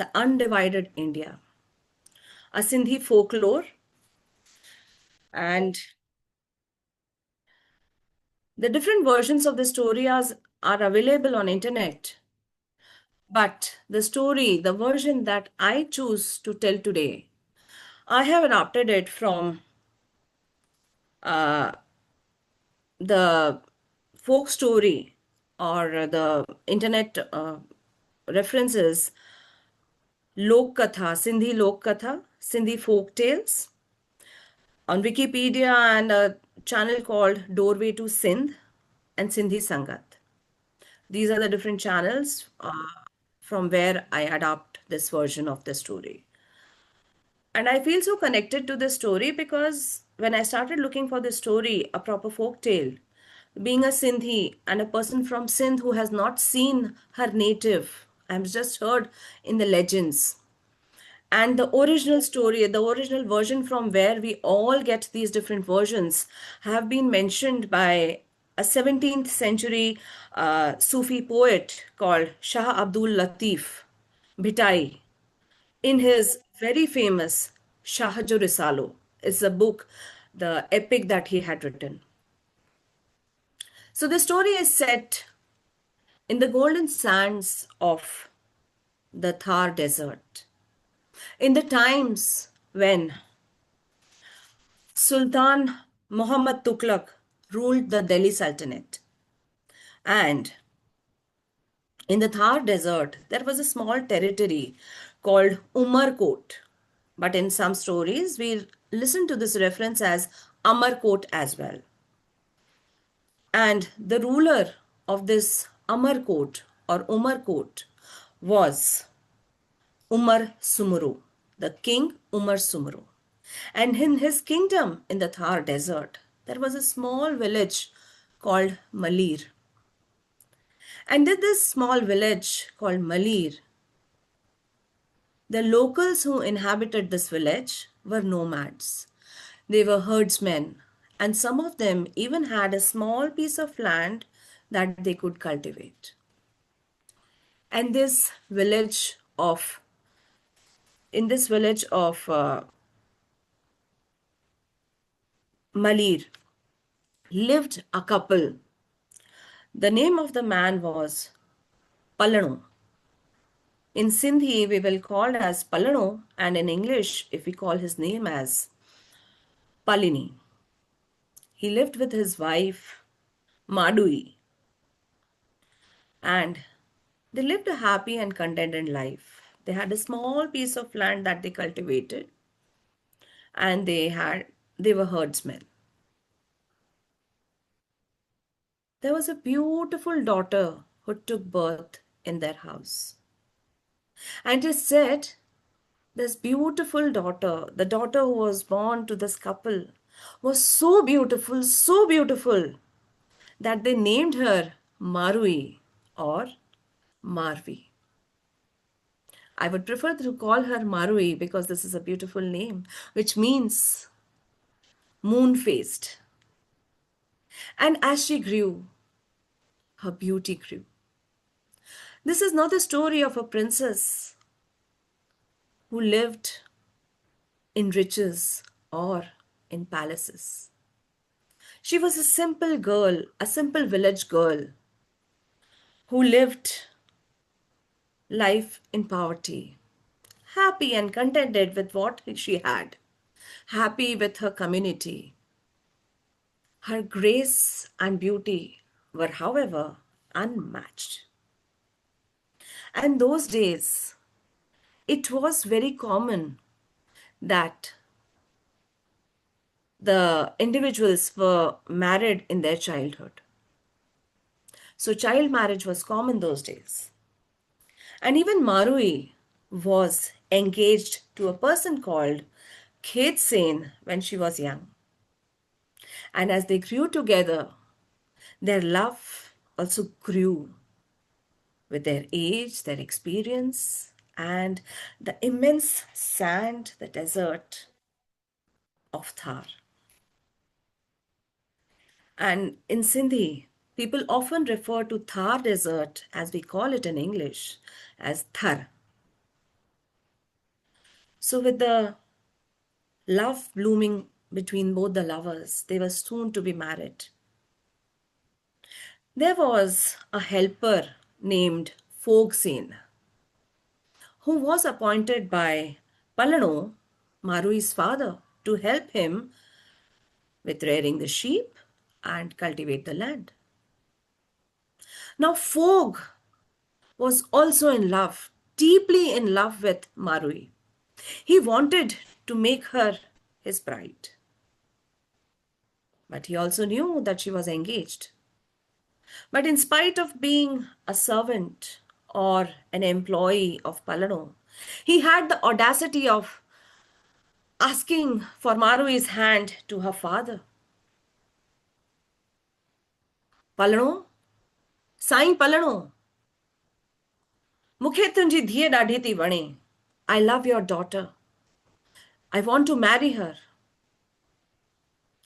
the undivided India, a Sindhi folklore, and the different versions of the story are available on internet. But the story, the version that I choose to tell today, I have adapted it from the folk story or the internet references, Lok Katha, Sindhi Lok Katha, Sindhi folk tales, on Wikipedia, and a channel called Doorway to Sindh and Sindhi Sangat. These are the different channels from where I adapt this version of the story. And I feel so connected to this story because when I started looking for this story, a proper folk tale, being a Sindhi and a person from Sindh who has not seen her native, I've just heard in the legends. And the original story, the original version from where we all get these different versions, have been mentioned by a 17th century Sufi poet called Shah Abdul Latif Bhitai in his very famous Shahjo Risalo. It's a book, the epic that he had written. So the story is set in the golden sands of the Thar Desert, in the times when Sultan Muhammad Tughlaq ruled the Delhi Sultanate. And in the Thar Desert, there was a small territory called Umarkot. But in some stories, we listen to this reference as Amarkot as well. And the ruler of this Amarkot or Umarkot was Umar Sumuru, the king Umar Sumuru. And in his kingdom in the Thar desert, there was a small village called Malir. And in this small village called Malir, the locals who inhabited this village were nomads. They were herdsmen, and some of them even had a small piece of land that they could cultivate. And in this village of Malir lived a couple. The name of the man was Palano. In Sindhi, we will call as Palano, and in English, if we call his name as Palini. He lived with his wife, Madui, and they lived a happy and contented life. They had a small piece of land that they cultivated, and they were herdsmen. There was a beautiful daughter who took birth in their house. And it said, this beautiful daughter, the daughter who was born to this couple, was so beautiful, that they named her Marui or Marvi. I would prefer to call her Marui because this is a beautiful name, which means moon-faced. And as she grew, her beauty grew. This is not the story of a princess who lived in riches or in palaces. She was a simple girl, a simple village girl who lived life in poverty, happy and contented with what she had, happy with her community. Her grace and beauty were, however, unmatched. And those days, it was very common that the individuals were married in their childhood. So child marriage was common those days. And even Marui was engaged to a person called Khet Sen when she was young. And as they grew together, their love also grew with their age, their experience, and the immense sand, the desert of Thar. And in Sindhi, people often refer to Thar desert, as we call it in English, as Thar. So with the love blooming between both the lovers, they were soon to be married. There was a helper named Fogsen who was appointed by Palano, Marui's father, to help him with rearing the sheep and cultivate the land. Now Fog was also in love, deeply in love with Marui. He wanted to make her his bride. But he also knew that she was engaged. But in spite of being a servant or an employee of Palano, he had the audacity of asking for Marui's hand to her father. Palano, Sain Palano, Mukhe tunji dhiye dadhi thi vane. I love your daughter. I want to marry her.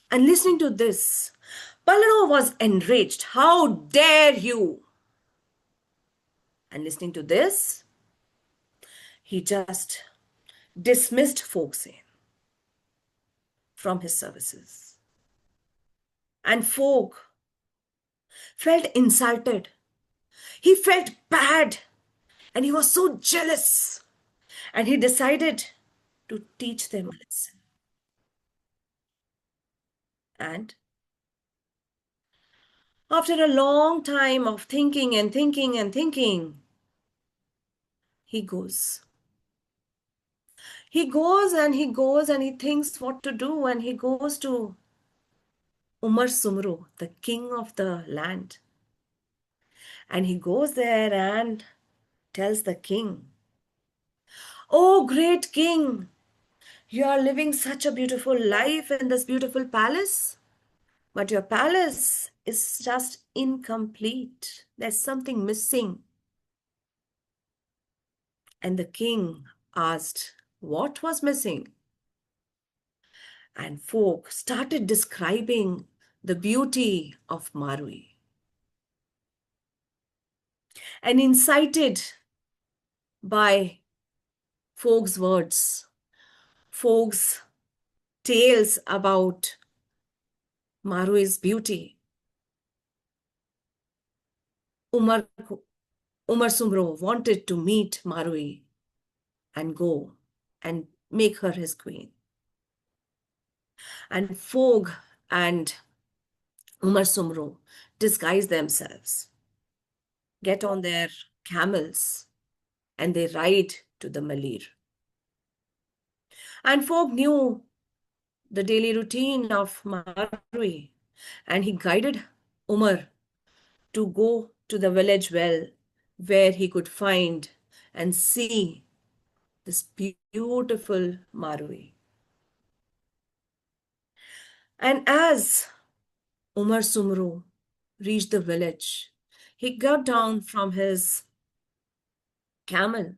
And listening to this, Palano was enraged. How dare you? And listening to this, he just dismissed Fogsen from his services. And Fog felt insulted. He felt bad and he was so jealous. And he decided to teach them a lesson. And after a long time of thinking and thinking and thinking, he goes. He goes and he thinks what to do, and he goes to Umar Sumru, the king of the land. And he goes there and tells the king, "Oh, great king, you are living such a beautiful life in this beautiful palace, but your palace is just incomplete. There's something missing." And the king asked, what was missing? And folk started describing the beauty of Marui. And incited by folks' words, folks' tales about Marui's beauty, Umar, Umar Sumro wanted to meet Marui and go and make her his queen. And Fog and Umar Sumro disguise themselves, get on their camels, and they ride to the Malir. And Fog knew the daily routine of Marui, and he guided Umar to go to the village well where he could find and see this beautiful Marui. And as Umar Sumru reached the village, he got down from his camel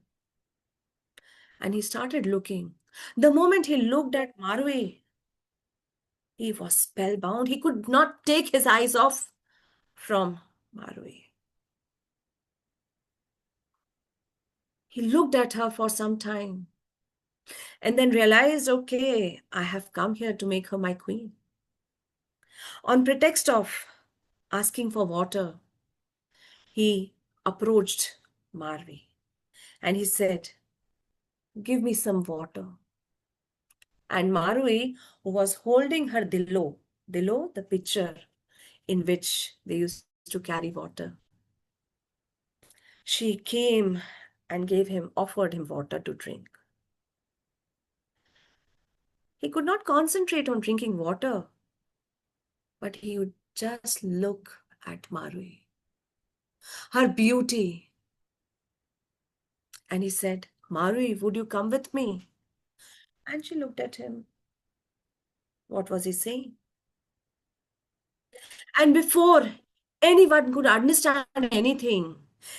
and he started looking. The moment he looked at Marui, he was spellbound. He could not take his eyes off from Marui. He looked at her for some time and then realized, okay, I have come here to make her my queen. On pretext of asking for water, he approached Marui and he said, "Give me some water." And Marui, who was holding her dilo, the pitcher in which they used to carry water, she came and offered him water to drink. He could not concentrate on drinking water, but he would just look at Marui, her beauty. And he said, "Marui, would you come with me?" And she looked at him. What was he saying? And before anyone could understand anything,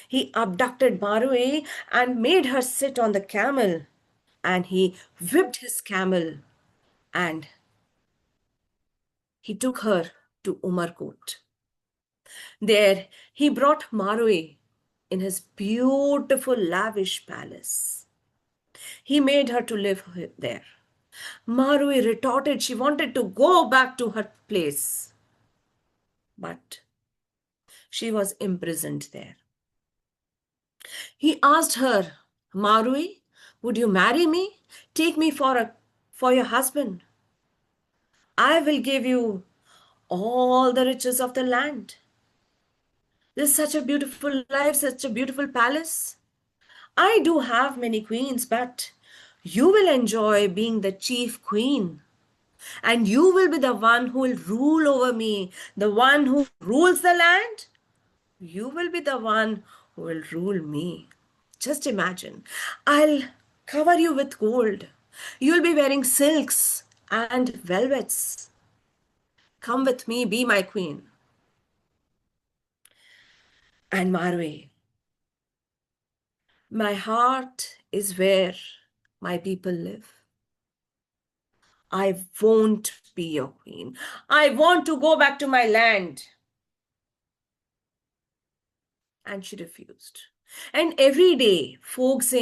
he abducted Marui and made her sit on the camel. And he whipped his camel and he took her to Umarkot. There he brought Marui in his beautiful lavish palace. He made her to live there. Marui retorted she wanted to go back to her place, but she was imprisoned there. He asked her, "Marui, would you marry me? Take me for your husband. I will give you all the riches of the land. This is such a beautiful life, such a beautiful palace. I do have many queens, but you will enjoy being the chief queen. And you will be the one who will rule over me, the one who rules the land. You will be the one who will rule me. Just imagine, I'll cover you with gold. You'll be wearing silks and velvets. Come with me, be my queen." And Marui, "My heart is where my people live. I won't be your queen. I want to go back to my land." And she refused. And every day, folks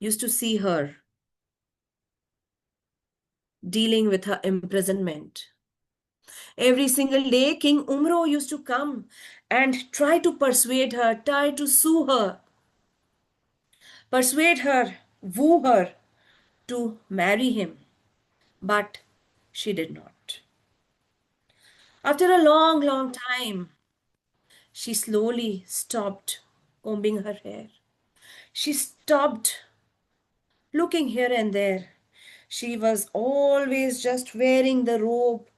used to see her dealing with her imprisonment. Every single day, King Umro used to come and try to persuade her, try to sue her, persuade her, woo her to marry him. But she did not. After a long, long time, she slowly stopped combing her hair. She stopped looking here and there. She was always just wearing the robe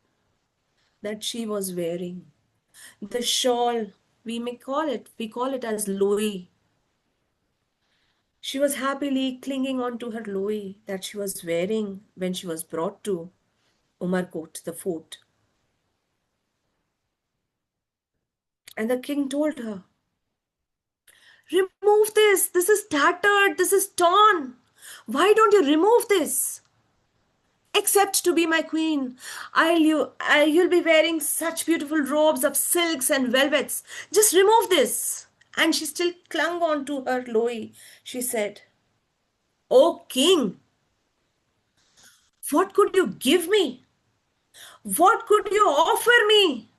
that she was wearing. The shawl, we call it as loi. She was happily clinging on to her loi that she was wearing when she was brought to Umarkot, the fort. And the king told her, remove this. This is tattered. This is torn. Why don't you remove this? Accept to be my queen. You'll be wearing such beautiful robes of silks and velvets. Just remove this. And she still clung on to her loi. She said, O king, what could you give me? What could you offer me?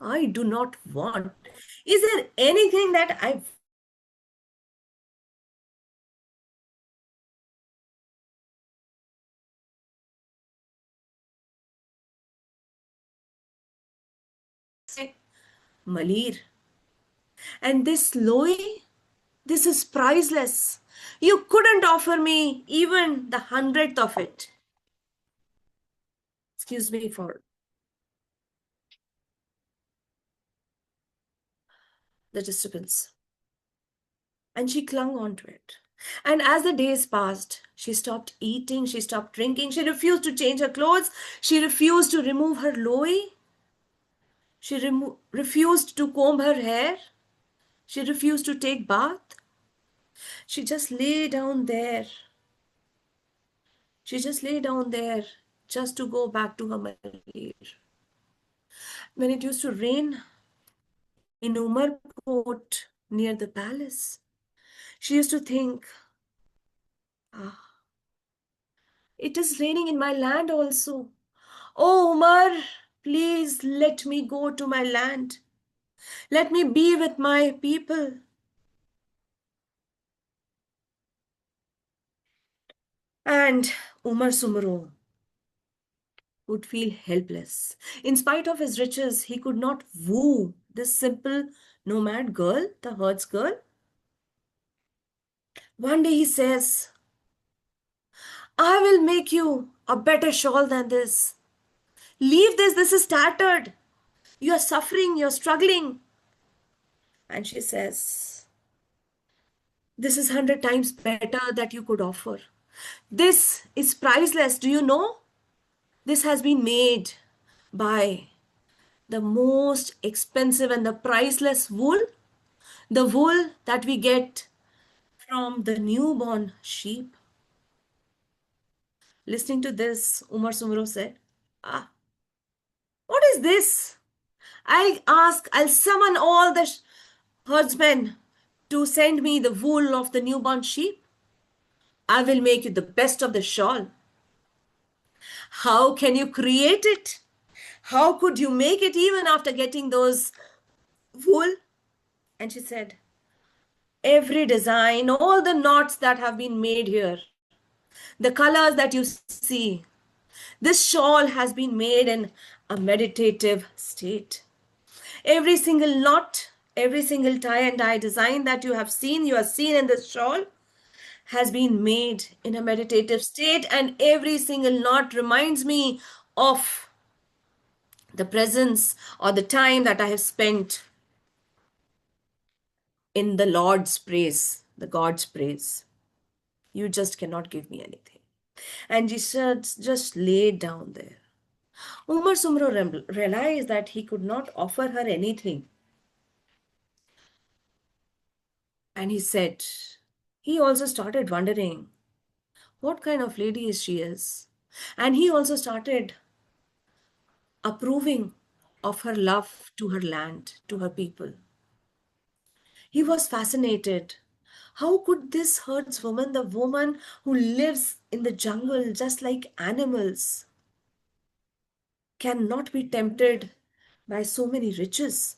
I do not want. Is there anything that I say, Malir? And this loi, this is priceless. You couldn't offer me even the 100th of it. Excuse me for the disturbance. And she clung on to it. And as the days passed, she stopped eating, she stopped drinking, she refused to change her clothes, she refused to remove her loi, she refused to comb her hair, she refused to take bath. She just lay down there. She just lay down there just to go back to her Malir. When it used to rain in Umarkot near the palace, she used to think, ah, it is raining in my land also. Oh, Umar, please let me go to my land. Let me be with my people. And Umar Sumro would feel helpless. In spite of his riches, he could not woo this simple nomad girl, the herds girl. One day he says, I will make you a better shawl than this. Leave this, this is tattered. You are suffering, you're struggling. And she says, this is 100 times better that you could offer. This is priceless, do you know? This has been made by the most expensive and the priceless wool, the wool that we get from the newborn sheep. Listening to this, Umar Sumro said, ah, what is this? I'll summon all the herdsmen to send me the wool of the newborn sheep. I will make you the best of the shawl. How can you create it? How could you make it even after getting those wool? And she said, every design, all the knots that have been made here, the colors that you see, this shawl has been made in a meditative state. Every single knot, every single tie and dye design that you have seen in this shawl has been made in a meditative state, and every single knot reminds me of the presence or the time that I have spent in the Lord's praise, the God's praise. You just cannot give me anything. And Jesus just laid down there. Umar Sumro realized that he could not offer her anything. And he said, he also started wondering what kind of lady she is. And he also started approving of her love to her land, to her people. He was fascinated. How could this herdswoman, the woman who lives in the jungle just like animals, cannot be tempted by so many riches?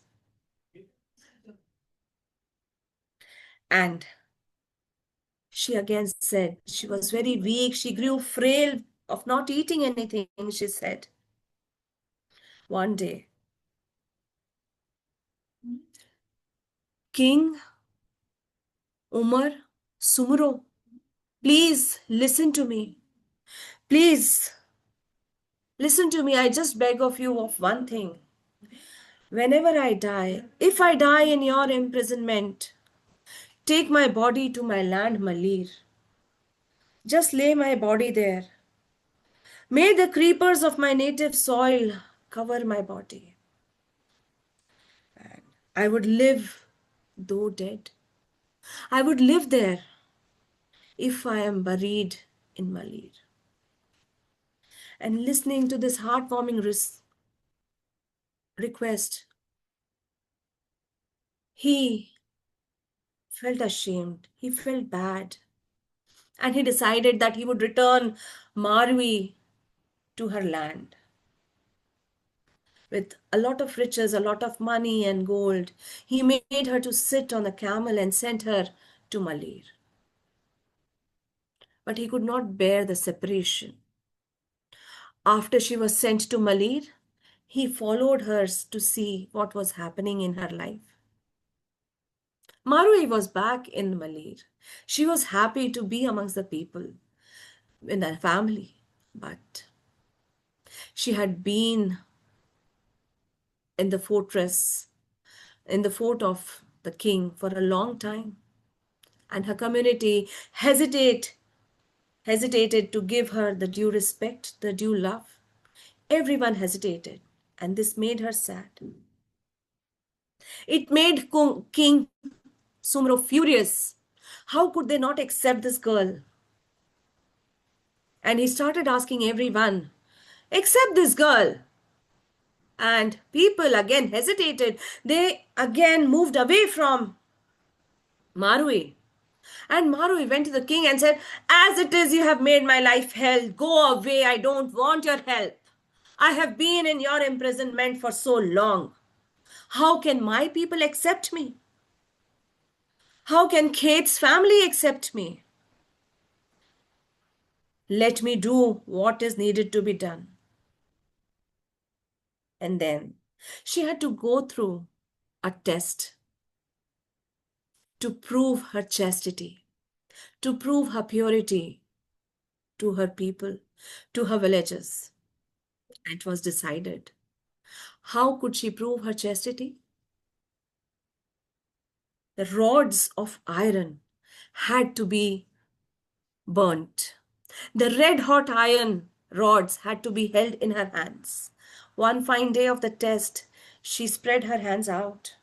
And she again said she was very weak. She grew frail of not eating anything, she said. One day, King Umar Sumro, please listen to me. Please Listen to me, I just beg of you of one thing. Whenever I die, if I die in your imprisonment, take my body to my land, Malir. Just lay my body there. May the creepers of my native soil cover my body. I would live, though dead. I would live there if I am buried in Malir. And listening to this heartwarming request, he felt ashamed. He felt bad. And he decided that he would return Marvi to her land with a lot of riches, a lot of money and gold. He made her to sit on a camel and sent her to Malir. But he could not bear the separation. After she was sent to Malir, he followed her to see what was happening in her life. Marui was back in Malir. She was happy to be amongst the people in her family, but she had been in the fortress, in the fort of the king for a long time, and her community hesitated to give her the due respect, the due love. Everyone hesitated, and this made her sad. It made King Sumro furious. How could they not accept this girl? And he started asking everyone, accept this girl. And people again hesitated. They again moved away from Marui. And Marui went to the king and said, as it is, you have made my life hell. Go away. I don't want your help. I have been in your imprisonment for so long. How can my people accept me? How can Kate's family accept me? Let me do what is needed to be done. And then she had to go through a test to prove her chastity, to prove her purity to her people, to her villages. It was decided. How could she prove her chastity? The rods of iron had to be burnt. The red hot iron rods had to be held in her hands. One fine day of the test, she spread her hands out,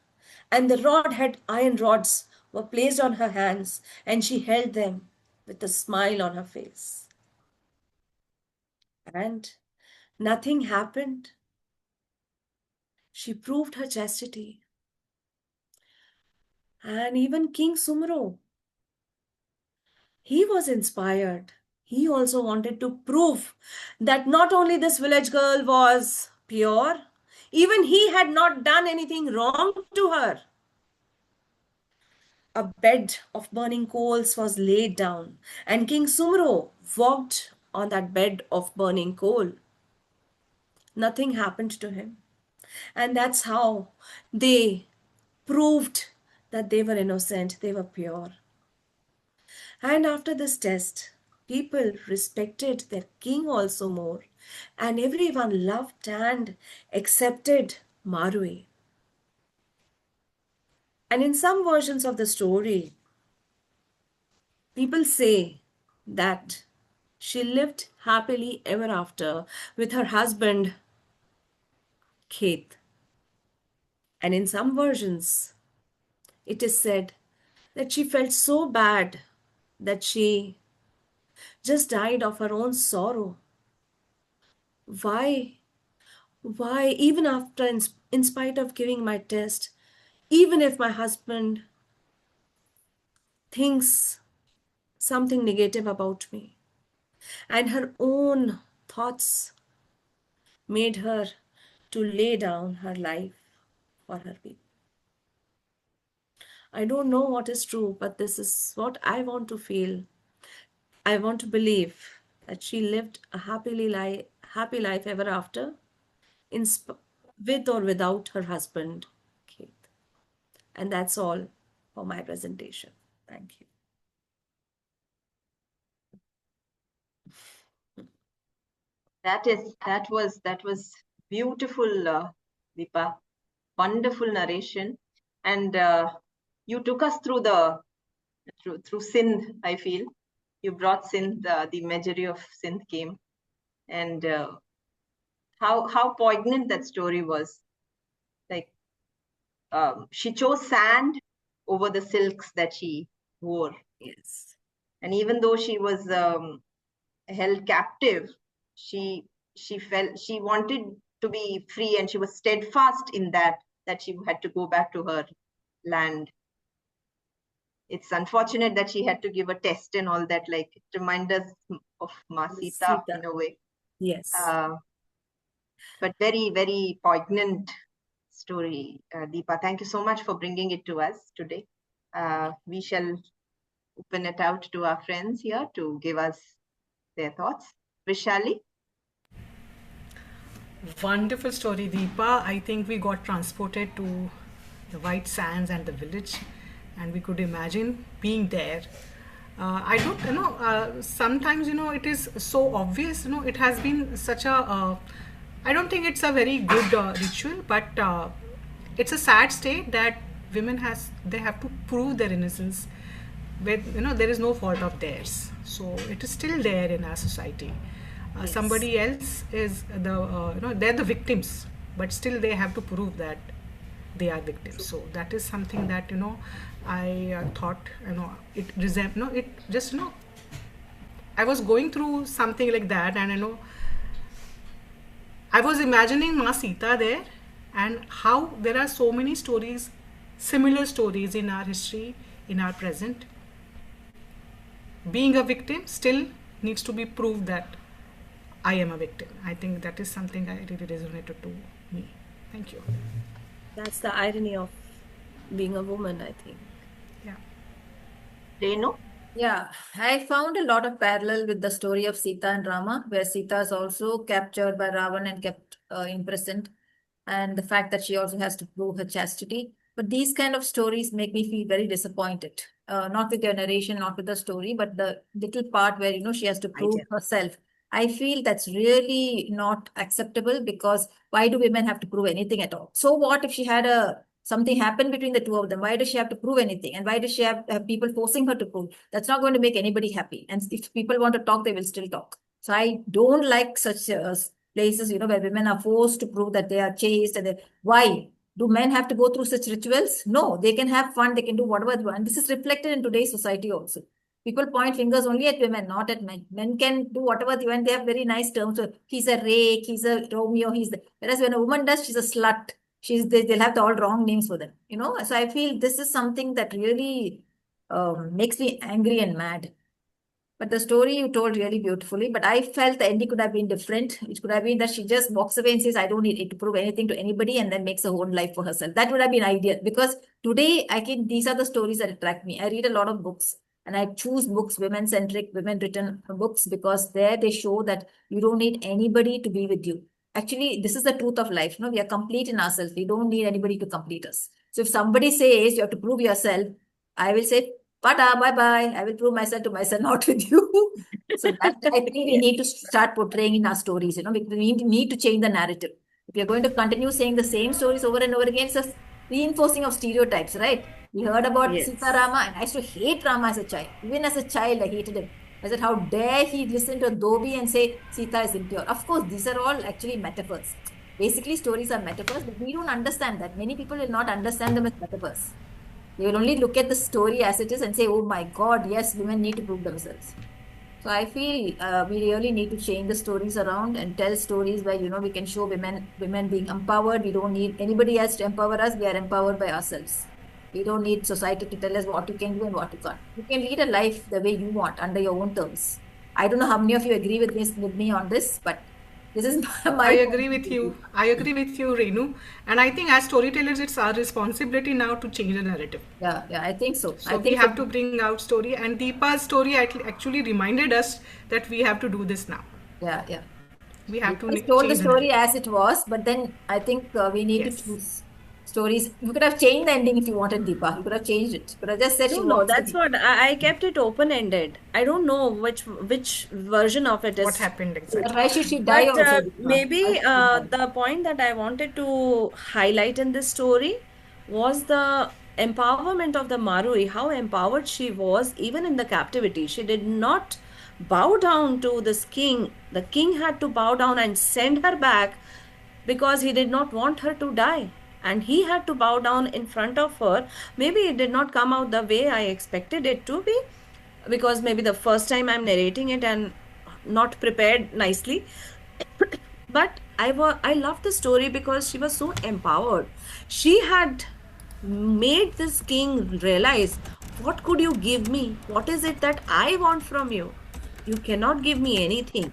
and the iron rods were placed on her hands, and she held them with a smile on her face. And nothing happened. She proved her chastity. And even King Sumro, he was inspired. He also wanted to prove that not only this village girl was pure, even he had not done anything wrong to her. A bed of burning coals was laid down, and King Sumro walked on that bed of burning coal. Nothing happened to him. And that's how they proved that they were innocent, they were pure. And after this test, people respected their king also more, and everyone loved and accepted Marui. And in some versions of the story, people say that she lived happily ever after with her husband, Kate. And in some versions, it is said that she felt so bad that she just died of her own sorrow. Why? Why, even after, in spite of giving my test, even if my husband thinks something negative about me, and her own thoughts made her to lay down her life for her people. I don't know what is true, but this is what I want to feel. I want to believe that she lived a happy life ever after, with or without her husband, Keith. And that's all for my presentation. Thank you. That was beautiful, Deepa. Wonderful narration, and you took us through through Sindh. I feel you brought Sindh, the imagery of Sindh came, and how poignant that story was. Like she chose sand over the silks that she wore. Yes. And even though she was held captive, she felt she wanted to be free, and she was steadfast in that she had to go back to her land. It's unfortunate that she had to give a test and all that. Like, it reminds us of Ma Sita in a way. Yes. But very, very poignant story, Deepa. Thank you so much for bringing it to us today. We shall open it out to our friends here to give us their thoughts. Vrushali? Wonderful story, Deepa. I think we got transported to the white sands and the village, and we could imagine being there. I don't, sometimes, it is so obvious, it has been such a, I don't think it's a very good ritual, but it's a sad state that women they have to prove their innocence with, there is no fault of theirs. So it is still there in our society. Yes. Somebody else is they're the victims, but still they have to prove that they are victims. So that is something that, I thought, it just, I was going through something like that, and, I was imagining Ma Sita there, and how there are so many stories, similar stories in our history, in our present. Being a victim still needs to be proved that I am a victim. I think that is something I really resonated to me. Thank you. That's the irony of being a woman, I think. Yeah. Renu? Yeah, I found a lot of parallel with the story of Sita and Rama, where Sita is also captured by Ravan and kept imprisoned, and the fact that she also has to prove her chastity. But these kind of stories make me feel very disappointed. Not with your narration, not with the story, but the little part where, she has to prove herself. I feel that's really not acceptable, because why do women have to prove anything at all? So what if she had something happen between the two of them? Why does she have to prove anything? And why does she have people forcing her to prove? That's not going to make anybody happy. And if people want to talk, they will still talk. So I don't like such places, where women are forced to prove that they are chaste. Why? Do men have to go through such rituals? No, they can have fun. They can do whatever they want. And this is reflected in today's society also. People point fingers only at women, not at men. Men can do whatever they want. They have very nice terms. So he's a rake, he's a Romeo, whereas when a woman does, she's a slut. They'll have all wrong names for them, So I feel this is something that really makes me angry and mad. But the story you told really beautifully, but I felt the ending could have been different. It could have been that she just walks away and says, I don't need it to prove anything to anybody, and then makes her own life for herself. That would have been ideal, because today these are the stories that attract me. I read a lot of books, and I choose books, women-centric, women-written books, because there they show that you don't need anybody to be with you. Actually, this is the truth of life. We are complete in ourselves. We don't need anybody to complete us. So if somebody says you have to prove yourself, I will say, Pada, bye-bye. I will prove myself to myself, not with you. So that I think we need to start portraying in our stories, we need to change the narrative. If you're going to continue saying the same stories over and over again, it's a reinforcing of stereotypes, right? We heard about Sita Rama, and I used to hate Rama as a child. Even as a child, I hated him. I said, how dare he listen to a Dhobi and say Sita is impure? Of course, these are all actually metaphors. Basically, stories are metaphors, but we don't understand that. Many people will not understand them as metaphors. They will only look at the story as it is and say, oh my God, yes, women need to prove themselves. So I feel we really need to change the stories around and tell stories where, we can show women being empowered. We don't need anybody else to empower us. We are empowered by ourselves. We don't need society to tell us what you can do and what you can't. You can lead a life the way you want, under your own terms. I don't know how many of you agree with me on this, but this is my I agree with you. I agree with you, Renu. And I think as storytellers, it's our responsibility now to change the narrative. Yeah, I think so. So we have to bring out story. And Deepa's story actually reminded us that we have to do this now. Yeah. We have to told the story as it was, but then I think we need to choose. stories. You could have changed the ending if you wanted, Deepa. You could have changed it. You could have just said she No, wants that's what I kept it open-ended. I don't know which version of it What is. happened exactly? Why should she die But also, Deepa? maybe Why should she die? the point that I wanted to highlight in this story was the empowerment of the Marui, how empowered she was even in the captivity. She did not bow down to this king. The king had to bow down and send her back because he did not want her to die. And he had to bow down in front of her. Maybe it did not come out the way I expected it to be, because maybe the first time I'm narrating it and not prepared nicely. But I love the story because she was so empowered. She had made this king realize, what could you give me? What is it that I want from you? You cannot give me anything.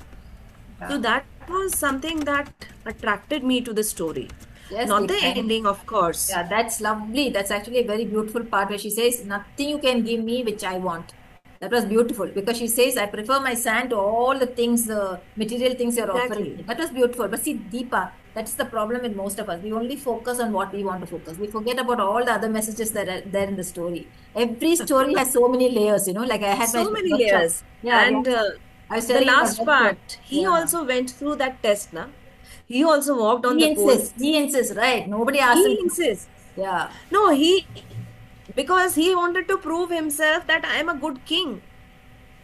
So that was something that attracted me to the story. Yes, Not the Deepa. ending, of course. Yeah, that's lovely. That's actually a very beautiful part where she says, nothing you can give me which I want. That was beautiful because she says, I prefer my sand to all the things, the material things you're offering. That was beautiful. But see, Deepa, that's the problem with most of us. We only focus on what we want to focus. We forget about all the other messages that are there in the story. Every story has so many layers, like I had So my many workshop. layers. Yeah, And I was the telling you my last workshop. part, he also went through that test, na? He also walked on the coals. He insists, right? Nobody asked him. He insists. Yeah. No, because he wanted to prove himself that I am a good king,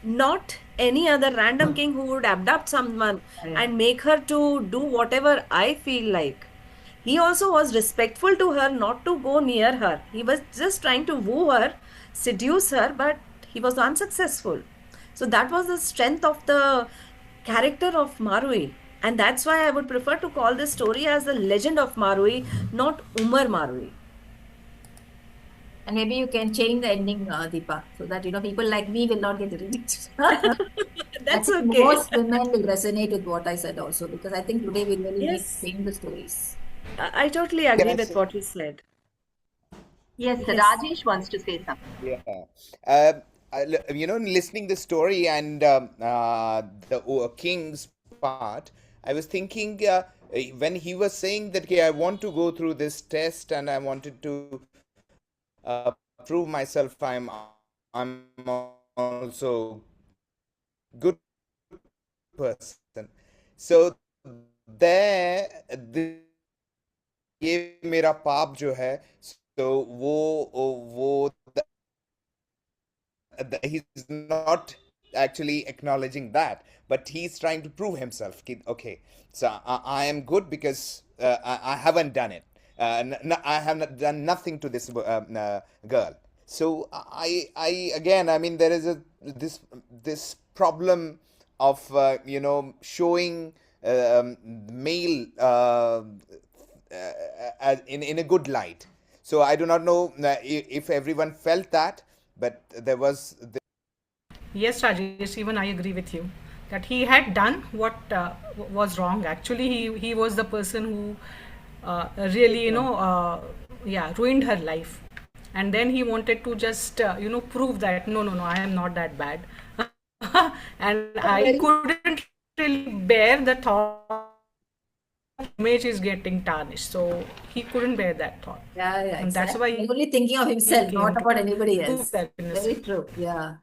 not any other random king who would abduct someone and make her to do whatever I feel like. He also was respectful to her, not to go near her. He was just trying to woo her, seduce her, but he was unsuccessful. So that was the strength of the character of Marui. And that's why I would prefer to call this story as the legend of Marui, not Umar Marui. And maybe you can change the ending, Deepa, so that people like me will not get reached. That's I think okay. most women will resonate with what I said also, because I think today we really need to change the stories. I totally agree with what you said. Yes, Rajesh wants to say something. Yeah. Listening the story and the king's part, I was thinking when he was saying that, okay, I want to go through this test and I wanted to prove myself I'm also good person. So there, ये मेरा पाप जो है, so वो he's not actually acknowledging that, but he's trying to prove himself. Okay, so I am good because I haven't done it. I have not done nothing to this girl. So I again, I mean, there is this problem of showing male in a good light. So I do not know if everyone felt that, but there was. Yes, Rajesh, even I agree with you that he had done what was wrong. Actually, he was the person who really, ruined her life. And then he wanted to just, prove that, no, I am not that bad. And I couldn't really bear the thought image is getting tarnished. So he couldn't bear that thought. Yeah, And exactly. that's why He's only thinking of himself, not about anybody else. Very true. Yeah.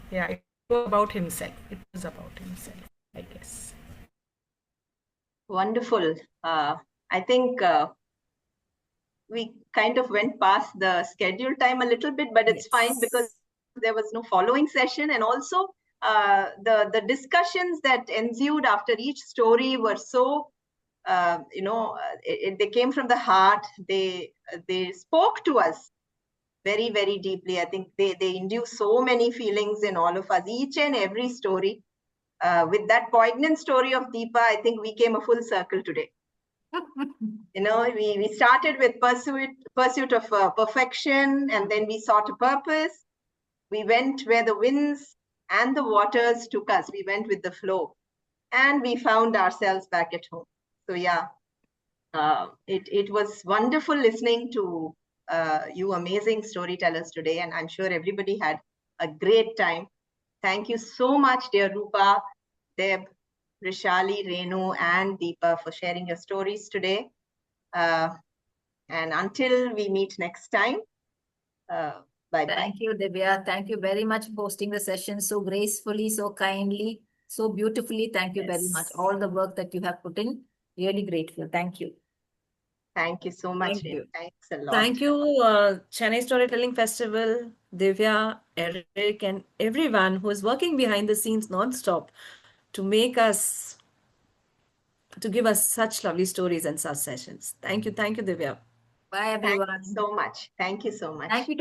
Yeah, it was about himself. It was about himself, I guess. Wonderful. I think we kind of went past the scheduled time a little bit, but it's fine because there was no following session. And also the discussions that ensued after each story were so, they came from the heart. They spoke to us very, very deeply. I think they induce so many feelings in all of us, each and every story. With that poignant story of Deepa, I think we came a full circle today. We started with pursuit of perfection, and then we sought a purpose. We went where the winds and the waters took us. We went with the flow, and we found ourselves back at home. So yeah, it was wonderful listening to you amazing storytellers today, and I'm sure everybody had a great time. Thank you so much, dear Roopa, Deb, Vrushali, Renu, and Deepa for sharing your stories today. And until we meet next time, bye-bye. Thank you, Divya. Thank you very much for hosting the session so gracefully, so kindly, so beautifully. Thank you very much. All the work that you have put in, really grateful. Thank you. Thank you so much. Thank you. Thanks a lot. Thank you, Chennai Storytelling Festival, Divya, Eric, and everyone who is working behind the scenes non-stop to give us such lovely stories and such sessions. Thank you, Divya. Bye, everyone. Thank you so much. Thank you so much. Thank you.